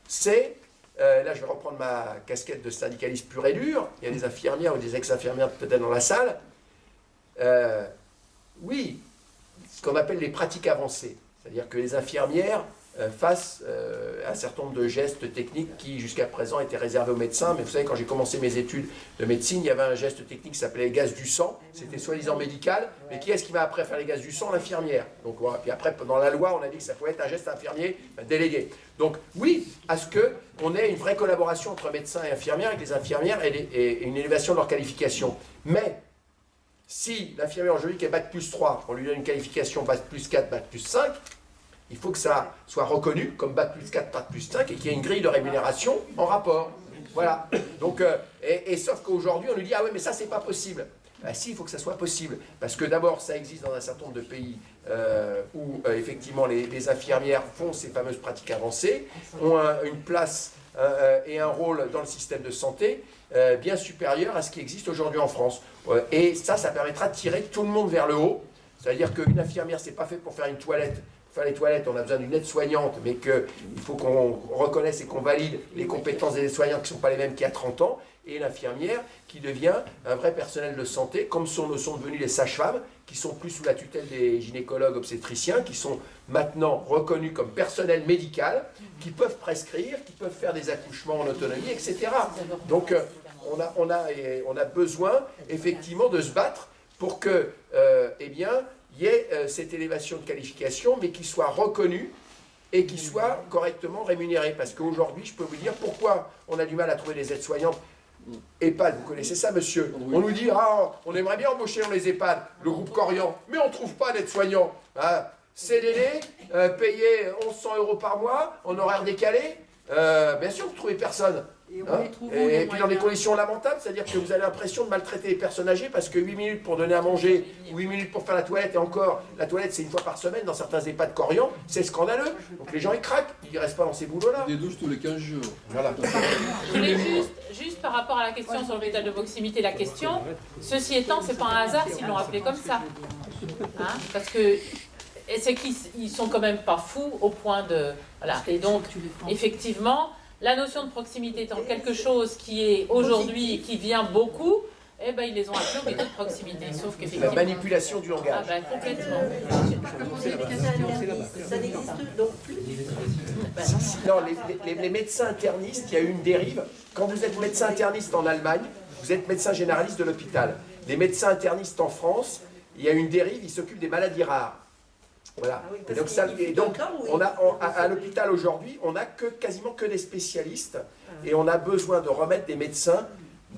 c'est là je vais reprendre ma casquette de syndicaliste pur et dur, il y a des infirmières ou des ex-infirmières peut-être dans la salle, oui, ce qu'on appelle les pratiques avancées, c'est-à-dire que les infirmières fassent un certain nombre de gestes techniques qui jusqu'à présent étaient réservés aux médecins, mais vous savez, quand j'ai commencé mes études de médecine, il y avait un geste technique qui s'appelait les gaz du sang, c'était soi-disant médical, mais qui est-ce qui va après faire les gaz du sang? L'infirmière. Donc voilà. Puis après, dans la loi, on a dit que ça pouvait être un geste infirmier délégué. Donc oui, à ce qu'on ait une vraie collaboration entre médecins et infirmières, avec les infirmières et une élévation de leur qualification. Mais si l'infirmière aujourd'hui qui est Bac plus 3, on lui donne une qualification Bac plus 4, Bac plus 5, il faut que ça soit reconnu comme Bac plus 4, Bac plus 5 et qu'il y ait une grille de rémunération en rapport. Voilà. Donc, sauf qu'aujourd'hui, on nous dit « Ah oui, mais ça, c'est pas possible ». Ben, si, il faut que ça soit possible. Parce que d'abord, ça existe dans un certain nombre de pays où, effectivement, les infirmières font ces fameuses pratiques avancées, ont une place et un rôle dans le système de santé bien supérieur à ce qui existe aujourd'hui en France. Et ça permettra de tirer tout le monde vers le haut. C'est-à-dire qu'une infirmière, c'est pas fait pour faire une toilette. Pour faire les toilettes, on a besoin d'une aide-soignante, mais qu'il faut qu'on reconnaisse et qu'on valide les compétences des aides-soignants qui ne sont pas les mêmes qu'il y a 30 ans, et l'infirmière qui devient un vrai personnel de santé, comme sont devenus les sages-femmes, qui sont plus sous la tutelle des gynécologues obstétriciens, qui sont maintenant reconnus comme personnel médical, qui peuvent prescrire, qui peuvent faire des accouchements en autonomie, etc. Donc on a besoin effectivement de se battre pour que, eh bien, il y ait cette élévation de qualification, mais qui soit reconnue et qui soit correctement rémunérée. Parce qu'aujourd'hui, je peux vous dire pourquoi on a du mal à trouver des aides-soignantes. EHPAD, vous connaissez ça, monsieur? On nous dit, ah, on aimerait bien embaucher dans les EHPAD, le groupe Corian, mais on ne trouve pas d'aide-soignant. Hein. CDD, payé 1100 € par mois, en horaire décalé, bien sûr que vous ne trouvez personne. Et puis dans des conditions lamentables, c'est-à-dire que vous avez l'impression de maltraiter les personnes âgées parce que 8 minutes pour donner à manger, ou 8 minutes pour faire la toilette, et encore, la toilette c'est une fois par semaine dans certains EHPAD Corian, c'est scandaleux. Donc les gens ils craquent, ils ne restent pas dans ces boulots-là. Des douches tous les 15 jours. Voilà. Je voulais juste par rapport à la question sur l'hôpital de proximité, la question, ceci étant, c'est pas un hasard s'ils l'ont appelé comme ça. Hein, parce que c'est qu'ils sont quand même pas fous au point de... Voilà. Et donc, effectivement... La notion de proximité étant quelque chose qui est aujourd'hui, qui vient beaucoup, eh ben, ils les ont appelés hôpitaux de proximité. Sauf qu'effectivement... La manipulation du langage. Ah ben, complètement. Ça n'existe donc plus. Non, les médecins internistes, il y a eu une dérive. Quand vous êtes médecin interniste en Allemagne, vous êtes médecin généraliste de l'hôpital. Les médecins internistes en France, il y a une dérive, ils s'occupent des maladies rares. Voilà. Et donc, on a, à l'hôpital aujourd'hui, on n'a quasiment que des spécialistes et on a besoin de remettre des médecins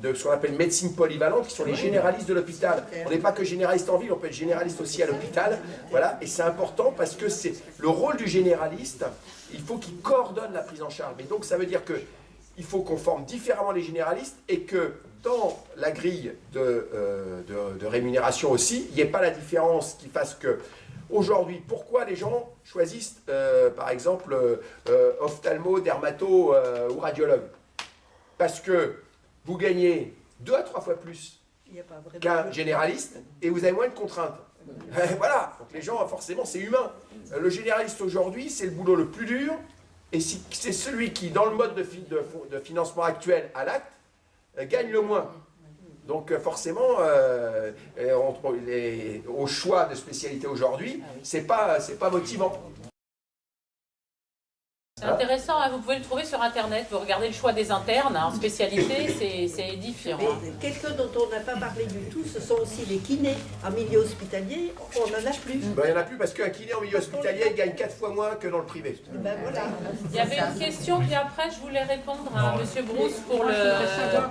de ce qu'on appelle médecine polyvalente, qui sont les généralistes de l'hôpital. On n'est pas que généraliste en ville, on peut être généraliste aussi à l'hôpital. Voilà. Et c'est important parce que c'est le rôle du généraliste, il faut qu'il coordonne la prise en charge. Mais donc ça veut dire qu'il faut qu'on forme différemment les généralistes et que dans la grille de rémunération aussi, il n'y ait pas la différence qui fasse que aujourd'hui, pourquoi les gens choisissent, par exemple, ophtalmo, dermato ou radiologue? Parce que vous gagnez 2 à 3 fois plus qu'un généraliste et vous avez moins de contraintes. Voilà, donc les gens, forcément, c'est humain. Le généraliste aujourd'hui, c'est le boulot le plus dur et c'est celui qui, dans le mode de financement actuel à l'acte, gagne le moins. Donc forcément, au choix de spécialité aujourd'hui, c'est pas motivant. C'est intéressant, hein, vous pouvez le trouver sur Internet, vous regardez le choix des internes en spécialité, c'est édifiant. Mais quelqu'un dont on n'a pas parlé du tout, ce sont aussi les kinés. En milieu hospitalier, on n'en a plus. Ben, il n'y en a plus parce qu'un kiné en milieu hospitalier, il gagne 4 fois moins que dans le privé. Ben, voilà. Il y avait une question, puis après je voulais répondre à M. Brousse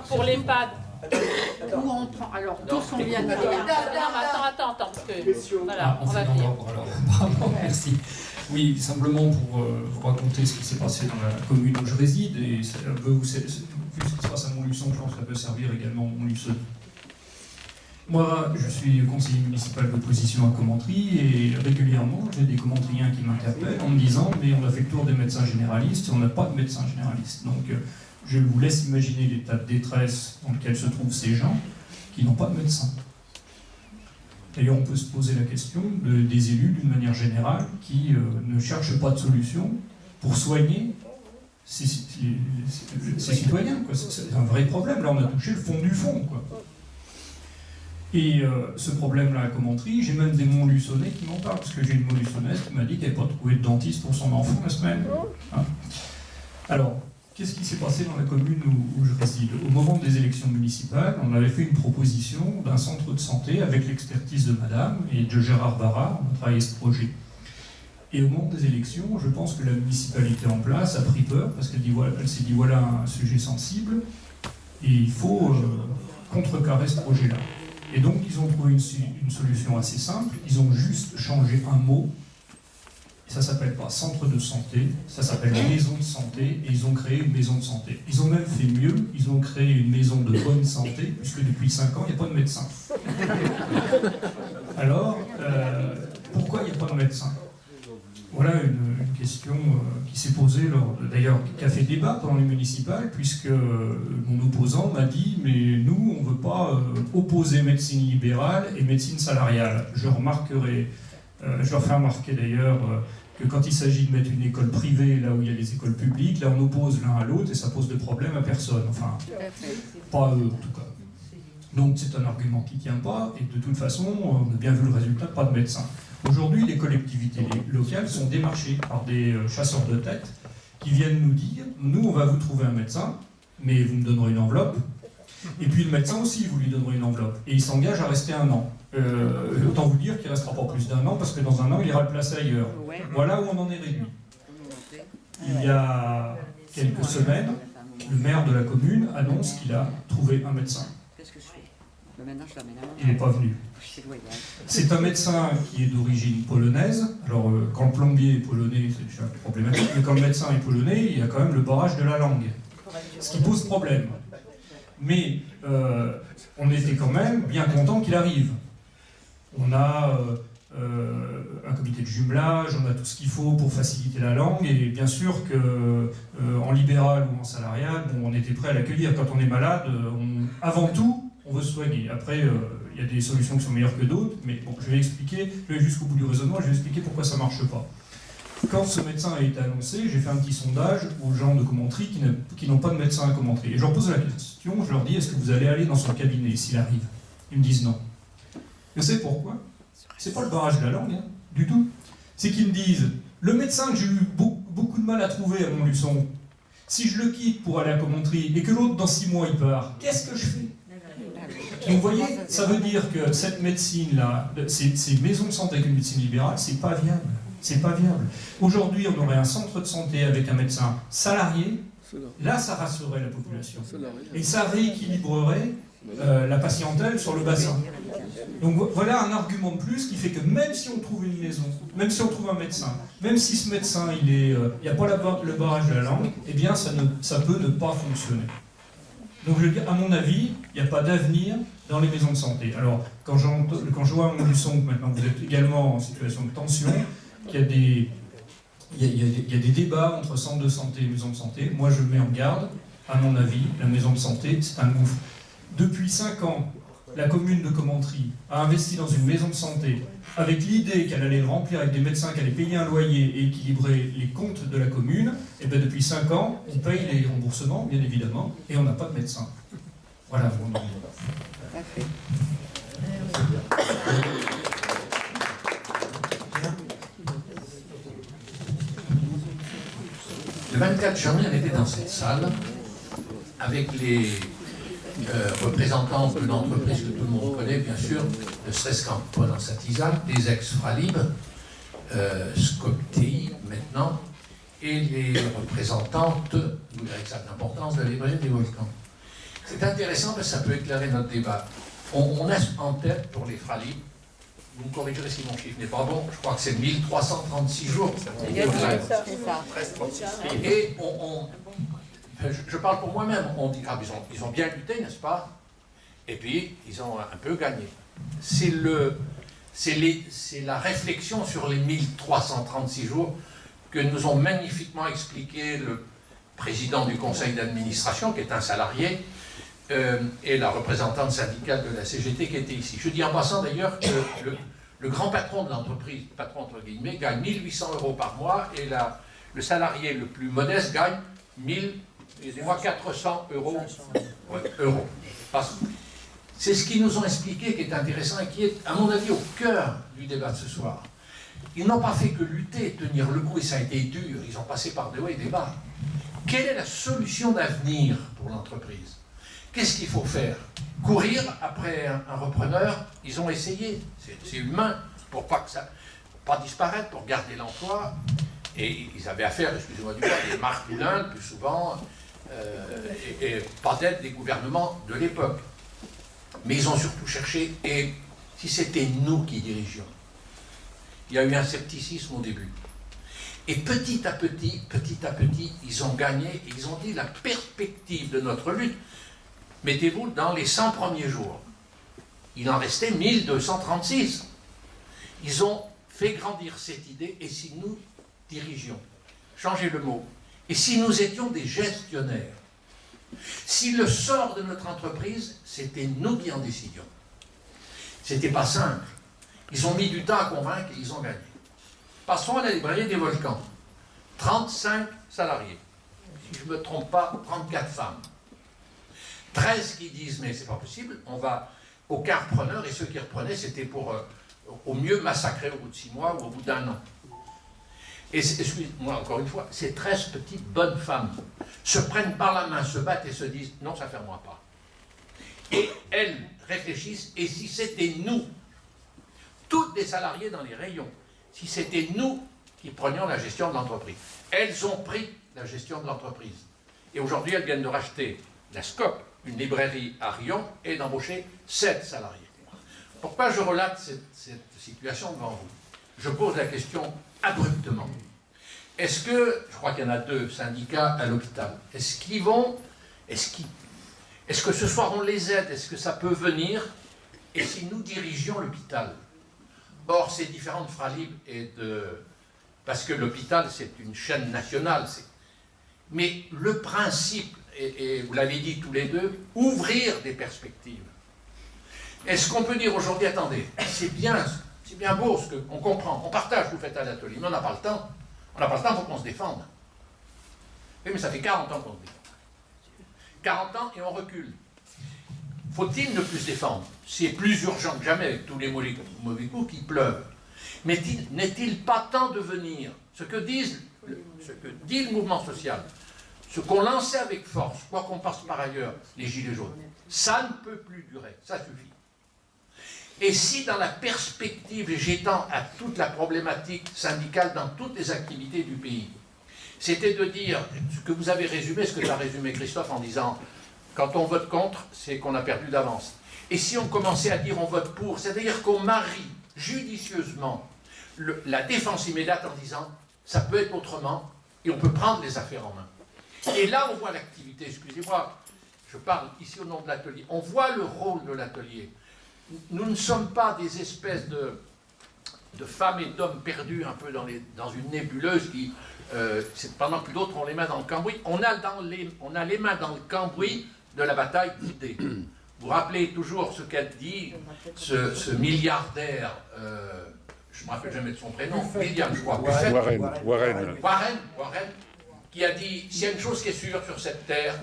pour l'EHPAD. Où on prend. Alors, tous sont bien Non, attends, parce que. Voilà, on va venir. Bravo, merci. Oui, simplement pour vous raconter ce qui s'est passé dans la commune où je réside, et vu ce qui se passe à Montluçon, je pense que ça peut servir également aux Montluçons. Moi, je suis conseiller municipal d'opposition à Commentry, et régulièrement, j'ai des commentriens qui m'interpellent en me disant « mais on a fait le tour des médecins généralistes, et on n'a pas de médecins généralistes ». Donc, je vous laisse imaginer l'état de détresse dans lequel se trouvent ces gens qui n'ont pas de médecin. D'ailleurs, on peut se poser la question des élus d'une manière générale qui ne cherchent pas de solution pour soigner ces citoyens, quoi. C'est un vrai problème. Là, on a touché le fond du fond, quoi. Et ce problème-là à Commentry, j'ai même des Montluçonnais qui m'en parlent, parce que j'ai une Montluçonnaise qui m'a dit qu'elle n'avait pas trouvé de dentiste pour son enfant la semaine. Hein. Alors, qu'est-ce qui s'est passé dans la commune où je réside? Au moment des élections municipales, on avait fait une proposition d'un centre de santé avec l'expertise de Madame et de Gérard Barra. On a travaillé ce projet. Et au moment des élections, je pense que la municipalité en place a pris peur parce qu'elle s'est dit voilà un sujet sensible et il faut contrecarrer ce projet-là. Et donc ils ont trouvé une solution assez simple. Ils ont juste changé un mot. Et ça s'appelle pas centre de santé, ça s'appelle maison de santé, et ils ont créé une maison de santé. Ils ont même fait mieux, ils ont créé une maison de bonne santé, puisque depuis 5 ans, il n'y a pas de médecin. Alors, pourquoi il n'y a pas de médecin? Voilà une question qui s'est posée, d'ailleurs, qui a fait débat pendant les municipales, puisque mon opposant m'a dit « mais nous, on ne veut pas opposer médecine libérale et médecine salariale ». Je leur fais remarquer d'ailleurs que quand il s'agit de mettre une école privée là où il y a les écoles publiques, là on oppose l'un à l'autre et ça pose de problème à personne. Enfin, pas à eux en tout cas. Donc c'est un argument qui ne tient pas, et de toute façon, on a bien vu le résultat, pas de médecin. Aujourd'hui, les collectivités locales sont démarchées par des chasseurs de tête qui viennent nous dire « nous, on va vous trouver un médecin, mais vous me donnerez une enveloppe, et puis le médecin aussi, vous lui donnerez une enveloppe. » Et il s'engage à rester 1 an. Autant vous dire qu'il ne restera pas plus d'1 an, parce que dans 1 an, il ira le placer ailleurs. Voilà où on en est réduit. Il y a quelques semaines, le maire de la commune annonce qu'il a trouvé un médecin. Il n'est pas venu. C'est un médecin qui est d'origine polonaise. Alors, quand le plombier est polonais, c'est déjà problématique, mais quand le médecin est polonais, il y a quand même le barrage de la langue. Ce qui pose problème. Mais on était quand même bien content qu'il arrive. On a un comité de jumelage, on a tout ce qu'il faut pour faciliter la langue, et bien sûr qu'en libéral ou en salarial, bon, on était prêt à l'accueillir. Quand on est malade, avant tout, on veut se soigner. Après, il y a des solutions qui sont meilleures que d'autres, mais bon, je vais expliquer, je vais jusqu'au bout du raisonnement, je vais expliquer pourquoi ça ne marche pas. Quand ce médecin a été annoncé, j'ai fait un petit sondage aux gens de Commentry qui n'ont pas de médecin à Commentry. Et je leur pose la question, je leur dis, est-ce que vous allez aller dans son cabinet s'il arrive? Ils me disent non. Vous savez pourquoi? C'est pas le barrage de la langue, hein, du tout. C'est qu'ils me disent, le médecin que j'ai eu beaucoup de mal à trouver à Montluçon, si je le quitte pour aller à Commentry et que l'autre dans 6 mois il part, qu'est-ce que je fais? Donc vous voyez, ça veut dire que cette médecine-là, ces maisons de santé avec une médecine libérale, c'est pas viable. C'est pas viable. Aujourd'hui, on aurait un centre de santé avec un médecin salarié, là ça rassurerait la population. Et ça rééquilibrerait la patientèle sur le bassin. Donc voilà un argument de plus qui fait que même si on trouve une maison, même si on trouve un médecin, même si ce médecin, il n'y a pas le barrage de la langue, eh bien ça peut ne pas fonctionner. Donc à mon avis, il n'y a pas d'avenir dans les maisons de santé. Alors quand je vois à Montluçon que maintenant vous êtes également en situation de tension, qu'il y a des débats entre centres de santé et maisons de santé, moi je mets en garde, à mon avis, la maison de santé, c'est un gouffre. Depuis 5 ans, la commune de Commentry a investi dans une maison de santé avec l'idée qu'elle allait remplir avec des médecins, qu'elle allait payer un loyer et équilibrer les comptes de la commune. Et bien depuis 5 ans, on paye les remboursements, bien évidemment, et on n'a pas de médecin. Voilà. Le 24 janvier, on était dans cette salle avec les représentants d'une entreprise que tout le monde connaît, bien sûr, ne serait-ce qu'en prenant sa tisane, des ex-Fralib, Scopti maintenant, et les représentantes, vous verrez que ça a de l'importance, de la librairie des volcans. C'est intéressant parce que ça peut éclairer notre débat. On a en tête pour les Fralib, vous me corrigerez si mon chiffre n'est pas bon, je crois que c'est 1336 jours. Et je parle pour moi-même, on dit, ah, ils ont bien lutté, n'est-ce pas? Et puis, ils ont un peu gagné. C'est la réflexion sur les 1336 jours que nous ont magnifiquement expliqué le président du conseil d'administration, qui est un salarié, et la représentante syndicale de la CGT qui était ici. Je dis en passant d'ailleurs que le grand patron de l'entreprise, patron entre guillemets, gagne 1 800 € par mois, et le salarié le plus modeste gagne 1000, et des fois 400 euros. Ouais, euros. C'est ce qu'ils nous ont expliqué qui est intéressant et qui est, à mon avis, au cœur du débat de ce soir. Ils n'ont pas fait que lutter, tenir le coup, et ça a été dur, ils ont passé par des hauts et des bas. Quelle est la solution d'avenir pour l'entreprise? Qu'est-ce qu'il faut faire? Courir après un repreneur? Ils ont essayé, c'est humain, pour pas disparaître, pour garder l'emploi. Et ils avaient affaire, excusez-moi du mot, à des marquelins le plus souvent, et pas d'aide des gouvernements de l'époque. Mais ils ont surtout cherché, et si c'était nous qui dirigions, il y a eu un scepticisme au début. Et petit à petit, ils ont gagné, et ils ont dit la perspective de notre lutte, mettez-vous dans les 100 premiers jours. Il en restait 1236. Ils ont fait grandir cette idée, et si nous dirigions, changez le mot, et si nous étions des gestionnaires, si le sort de notre entreprise, c'était nous qui en décidions. C'était pas simple. Ils ont mis du temps à convaincre et ils ont gagné. Passons à la librairie des Volcans. 35 salariés. Si je ne me trompe pas, 34 femmes. 13 qui disent, mais c'est pas possible, on va aucun repreneur, et ceux qui reprenaient, c'était pour au mieux massacrer au bout de 6 mois ou au bout d'1 an. Et excusez-moi encore une fois, ces 13 petites bonnes femmes se prennent par la main, se battent et se disent non, ça ne fermera pas. Et elles réfléchissent, et si c'était nous, toutes les salariés dans les rayons, si c'était nous qui prenions la gestion de l'entreprise, elles ont pris la gestion de l'entreprise. Et aujourd'hui, elles viennent de racheter la Scope, une librairie à Riom, et d'embaucher 7 salariés. Pourquoi je relate cette situation devant vous? Je pose la question abruptement. Est-ce que, je crois qu'il y en a 2 syndicats à l'hôpital, est-ce que ce soir on les aide? Est-ce que ça peut venir? Et si nous dirigions l'hôpital? Or, c'est différent de Fralib parce que l'hôpital, c'est une chaîne nationale. Mais le principe, et vous l'avez dit tous les deux, ouvrir des perspectives. Est-ce qu'on peut dire aujourd'hui, attendez, c'est bien beau ce qu'on comprend, on partage, vous faites à l'atelier, mais on n'a pas le temps. On n'a pas le temps, il faut qu'on se défende. Oui, mais ça fait 40 ans qu'on se défend. 40 ans et on recule. Faut-il ne plus se défendre? C'est plus urgent que jamais avec tous les mauvais coups qui pleuvent. Mais n'est-il pas temps de venir, ce que dit le mouvement social, ce qu'on lançait avec force, quoi qu'on passe par ailleurs, les gilets jaunes, ça ne peut plus durer, ça suffit. Et si dans la perspective, et j'étends à toute la problématique syndicale dans toutes les activités du pays, c'était de dire, ce que vous avez résumé, ce que tu as résumé Christophe en disant, quand on vote contre, c'est qu'on a perdu d'avance. Et si on commençait à dire on vote pour, c'est-à-dire qu'on marie judicieusement la défense immédiate en disant, ça peut être autrement, et on peut prendre les affaires en main. Et là, on voit l'activité, excusez-moi, je parle ici au nom de l'atelier, on voit le rôle de l'atelier. Nous ne sommes pas des espèces de femmes et d'hommes perdus un peu dans une nébuleuse qui, pendant que d'autres ont les mains dans le cambouis. On a les mains dans le cambouis de la bataille d'idées. Vous vous rappelez toujours ce qu'a dit ce milliardaire, je ne me rappelle jamais de son prénom, William, je crois. Warren, qui a dit, s'il y a une chose qui est sûre sur cette terre,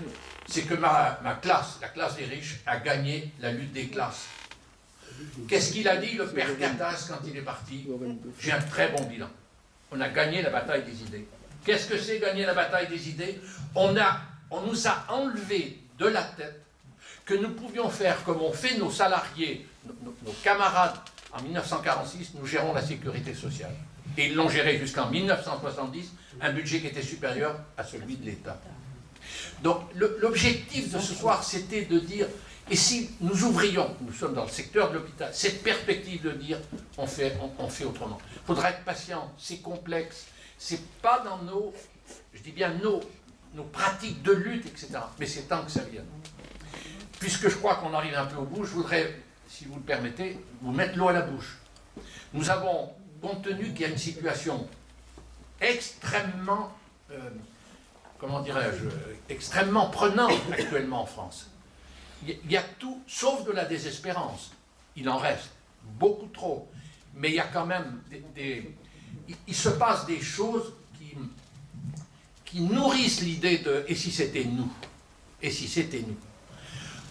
c'est que ma classe, la classe des riches, a gagné la lutte des classes. Qu'est-ce qu'il a dit, le père Catas, quand il est parti? J'ai un très bon bilan. On a gagné la bataille des idées. Qu'est-ce que c'est gagner la bataille des idées? On nous a enlevé de la tête que nous pouvions faire comme ont fait nos salariés, nos camarades en 1946, nous gérons la sécurité sociale. Et ils l'ont géré jusqu'en 1970, un budget qui était supérieur à celui de l'État. Donc l'objectif de ce soir, c'était de dire, et si nous ouvrions, nous sommes dans le secteur de l'hôpital, cette perspective de dire, on fait autrement. Il faudra être patient, c'est complexe, c'est pas dans je dis bien nos pratiques de lutte, etc. Mais c'est temps que ça vienne. Puisque je crois qu'on arrive un peu au bout, je voudrais, si vous le permettez, vous mettre l'eau à la bouche. Nous avons, compte tenu qu'il y a une situation extrêmement, comment dirais-je, extrêmement prenante actuellement en France. Il y a tout, sauf de la désespérance. Il en reste beaucoup trop. Mais il y a quand même il se passe des choses qui nourrissent l'idée de « et si c'était nous ?» Et si c'était nous?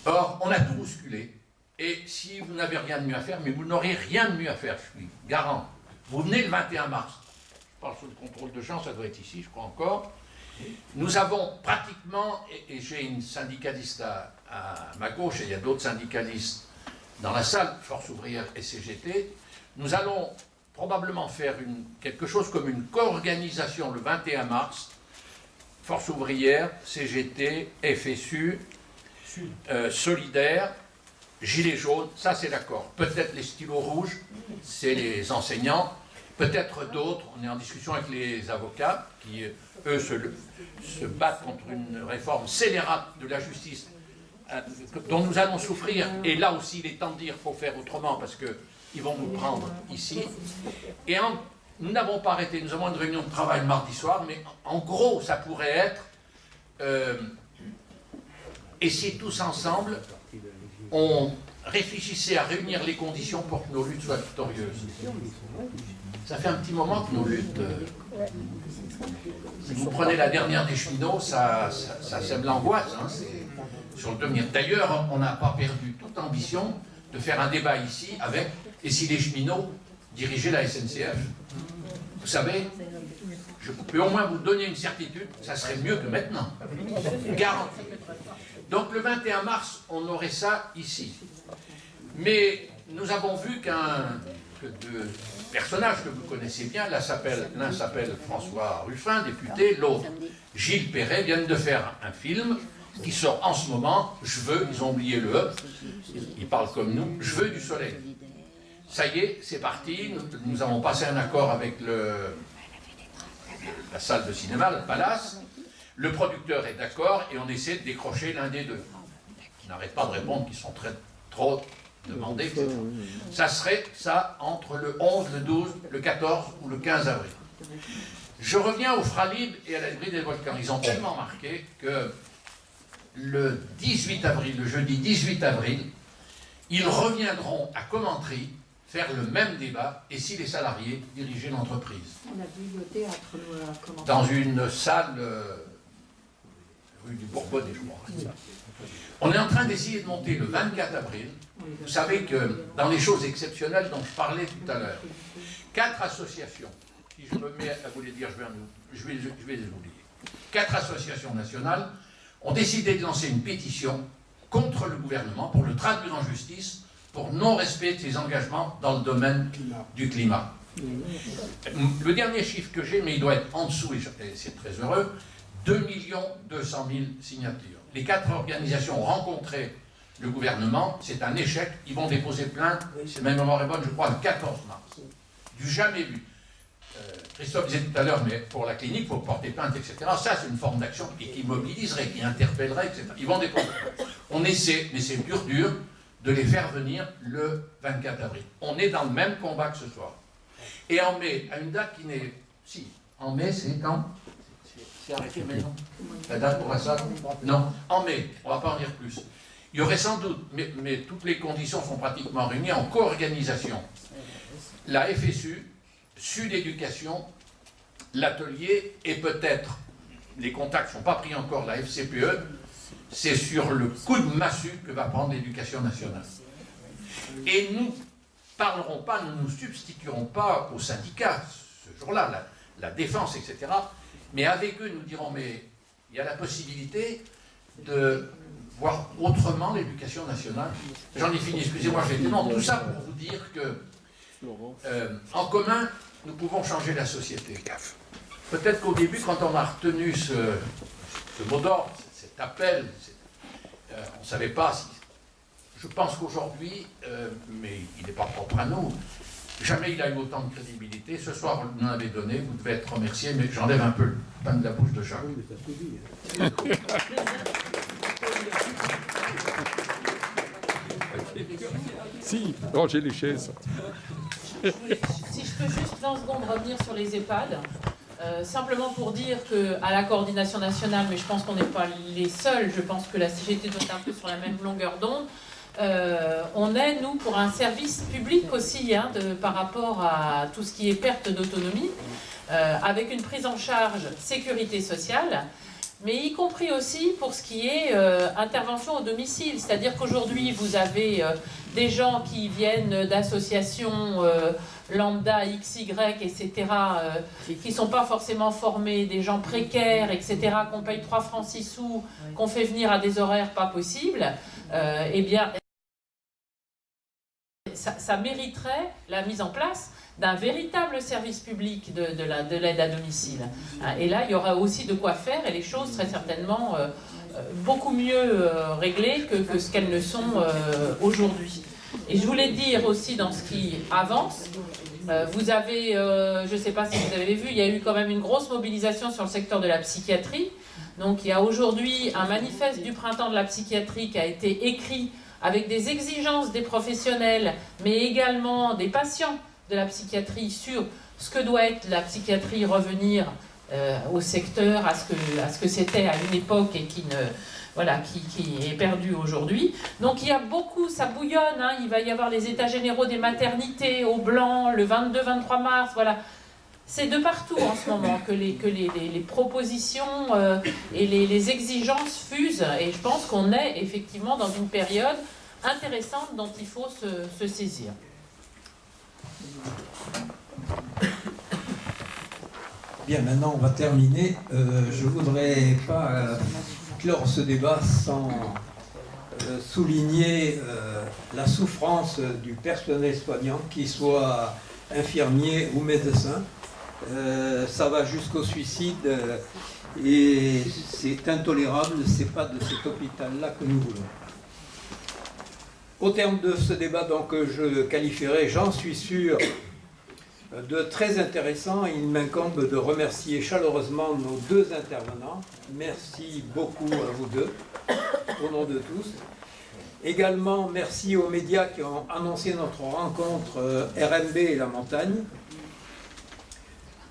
Or, on a tout bousculé, et si vous n'avez rien de mieux à faire, mais vous n'aurez rien de mieux à faire, je suis garant. Vous venez le 21 mars, je parle sous le contrôle de Jean, ça doit être ici, je crois encore. Nous avons pratiquement, et j'ai une syndicaliste à ma gauche, et il y a d'autres syndicalistes dans la salle, Force ouvrière et CGT, nous allons probablement faire quelque chose comme une co-organisation le 21 mars, Force ouvrière, CGT, FSU, Solidaire, Gilets jaunes, ça c'est d'accord. Peut-être les stylos rouges, c'est les enseignants, peut-être d'autres, on est en discussion avec les avocats, qui eux se battent contre une réforme scélérate de la justice dont nous allons souffrir, et là aussi il est temps de dire qu'il faut faire autrement parce qu'ils vont nous prendre ici. Et nous n'avons pas arrêté, nous avons une réunion de travail mardi soir, mais en gros ça pourrait être et si tous ensemble on réfléchissait à réunir les conditions pour que nos luttes soient victorieuses. Ça fait un petit moment que nos luttes... si vous prenez la dernière des cheminots, ça sème l'angoisse, hein, sur le devenir. D'ailleurs, on n'a pas perdu toute ambition de faire un débat ici avec « et si les cheminots dirigeaient la SNCF ?» Vous savez, je peux au moins vous donner une certitude, ça serait mieux que maintenant. Garanti. Donc le 21 mars, on aurait ça ici. Mais nous avons vu que deux personnages que vous connaissez bien, l'un s'appelle François Ruffin, député, l'autre Gilles Perret, viennent de faire un film qui sort en ce moment, Je veux, ils ont oublié le E, ils parlent comme nous, Je veux du soleil. Ça y est, c'est parti, nous avons passé un accord avec la salle de cinéma, le Palace, le producteur est d'accord et on essaie de décrocher l'un des deux. Ils n'arrêtent pas de répondre qu'ils sont trop demandés, etc. Ça serait ça entre le 11, le 12, le 14 ou le 15 avril. Je reviens au Fralib et à la librairie des volcans. Ils ont tellement marqué que le 18 avril, le jeudi 18 avril, ils reviendront à Commentry faire le même débat, et si les salariés dirigeaient l'entreprise. On a vu le théâtre, comment... Dans une salle rue du Bourbonnais, je crois. On est en train d'essayer de monter le 24 avril. Vous savez que dans les choses exceptionnelles dont je parlais tout à l'heure, 4 associations, si je me mets à vous les dire, je vais les oublier. 4 associations nationales ont décidé de lancer une pétition contre le gouvernement pour le traduire en justice pour non-respect de ses engagements dans le domaine du climat. Le dernier chiffre que j'ai, mais il doit être en dessous, et c'est très heureux, 2 200 000 signatures. Les 4 organisations ont rencontré le gouvernement, c'est un échec, ils vont déposer plainte, si ma mémoire est bonne, je crois, le 14 mars. Du jamais vu. Christophe disait tout à l'heure, mais pour la clinique, il faut porter plainte, etc. Ça, c'est une forme d'action qui mobiliserait, qui interpellerait, etc. Ils vont déposer plainte. On essaie, mais c'est dur, de les faire venir le 24 avril. On est dans le même combat que ce soir. Et en mai, à une date qui n'est... Si, en mai, c'est quand? C'est arrêté maintenant. La date pour la salle? Non, en mai, on ne va pas en dire plus. Il y aurait sans doute, mais toutes les conditions sont pratiquement réunies, en co-organisation. La FSU, Sud Éducation, l'atelier, et peut-être, les contacts ne sont pas pris encore, la FCPE, c'est sur le coup de massue que va prendre l'éducation nationale. Et nous ne parlerons pas, nous ne nous substituerons pas aux syndicats, ce jour-là, la défense, etc. Mais avec eux, nous dirons, mais il y a la possibilité de voir autrement l'éducation nationale. J'en ai fini, excusez-moi, j'ai dit non, tout ça pour vous dire que, en commun, nous pouvons changer la société. Peut-être qu'au début, quand on a retenu ce mot d'ordre, cet appel, on ne savait pas si... Je pense qu'aujourd'hui, mais il n'est pas propre à nous, jamais il a eu autant de crédibilité. Ce soir, vous nous en avez donné, vous devez être remerciés, mais j'enlève un peu le pain de la bouche de Jacques. Si, rangez les chaises. Si je peux juste 20 secondes revenir sur les EHPAD, simplement pour dire qu'à la coordination nationale, mais je pense qu'on n'est pas les seuls, je pense que la CGT doit être un peu sur la même longueur d'onde, on est, nous, pour un service public aussi, par rapport à tout ce qui est perte d'autonomie. avec une prise en charge sécurité sociale, mais y compris aussi pour ce qui est intervention au domicile. C'est-à-dire qu'aujourd'hui, vous avez des gens qui viennent d'associations lambda, XY, etc., qui ne sont pas forcément formés, des gens précaires, etc., qu'on paye 3 francs 6 sous, qu'on fait venir à des horaires pas possibles, eh bien, ça mériterait la mise en place d'un véritable service public de l'aide à domicile. Et là, il y aura aussi de quoi faire, et les choses seraient certainement beaucoup mieux réglées que ce qu'elles ne sont aujourd'hui. Et je voulais dire aussi, dans ce qui avance, vous avez, je ne sais pas si vous avez vu, il y a eu quand même une grosse mobilisation sur le secteur de la psychiatrie. Donc il y a aujourd'hui un manifeste du printemps de la psychiatrie qui a été écrit avec des exigences des professionnels, mais également des patients de la psychiatrie sur ce que doit être la psychiatrie, revenir au secteur, à ce que c'était à une époque et qui est perdu aujourd'hui. Donc il y a beaucoup, ça bouillonne, hein, il va y avoir les états généraux des maternités au Blanc, le 22-23 mars, voilà. C'est de partout en ce moment que les propositions et les exigences fusent, et je pense qu'on est effectivement dans une période intéressante dont il faut se saisir. Bien, maintenant on va terminer. Je ne voudrais pas clore ce débat sans souligner la souffrance du personnel soignant, qu'il soit infirmier ou médecin. Ça va jusqu'au suicide et c'est intolérable, c'est pas de cet hôpital-là que nous voulons. Au terme de ce débat, donc, je qualifierai, j'en suis sûr, de très intéressant. Il m'incombe de remercier chaleureusement nos deux intervenants. Merci beaucoup à vous deux, au nom de tous. Également, merci aux médias qui ont annoncé notre rencontre RMB et la montagne.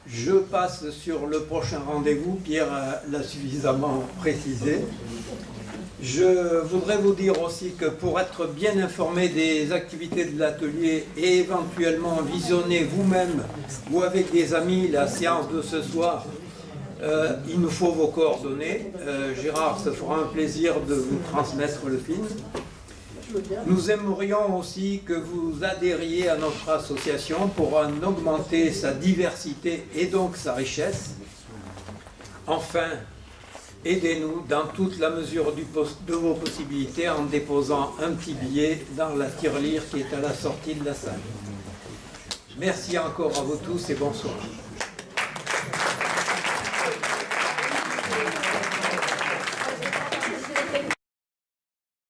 Je passe sur le prochain rendez-vous, Pierre l'a suffisamment précisé. Je voudrais vous dire aussi que pour être bien informé des activités de l'atelier et éventuellement visionner vous-même ou avec des amis la séance de ce soir, il nous faut vos coordonnées. Gérard se fera un plaisir de vous transmettre le film. Nous aimerions aussi que vous adhériez à notre association pour en augmenter sa diversité et donc sa richesse. Enfin, aidez-nous dans toute la mesure de vos possibilités en déposant un petit billet dans la tirelire qui est à la sortie de la salle. Merci encore à vous tous et bonsoir.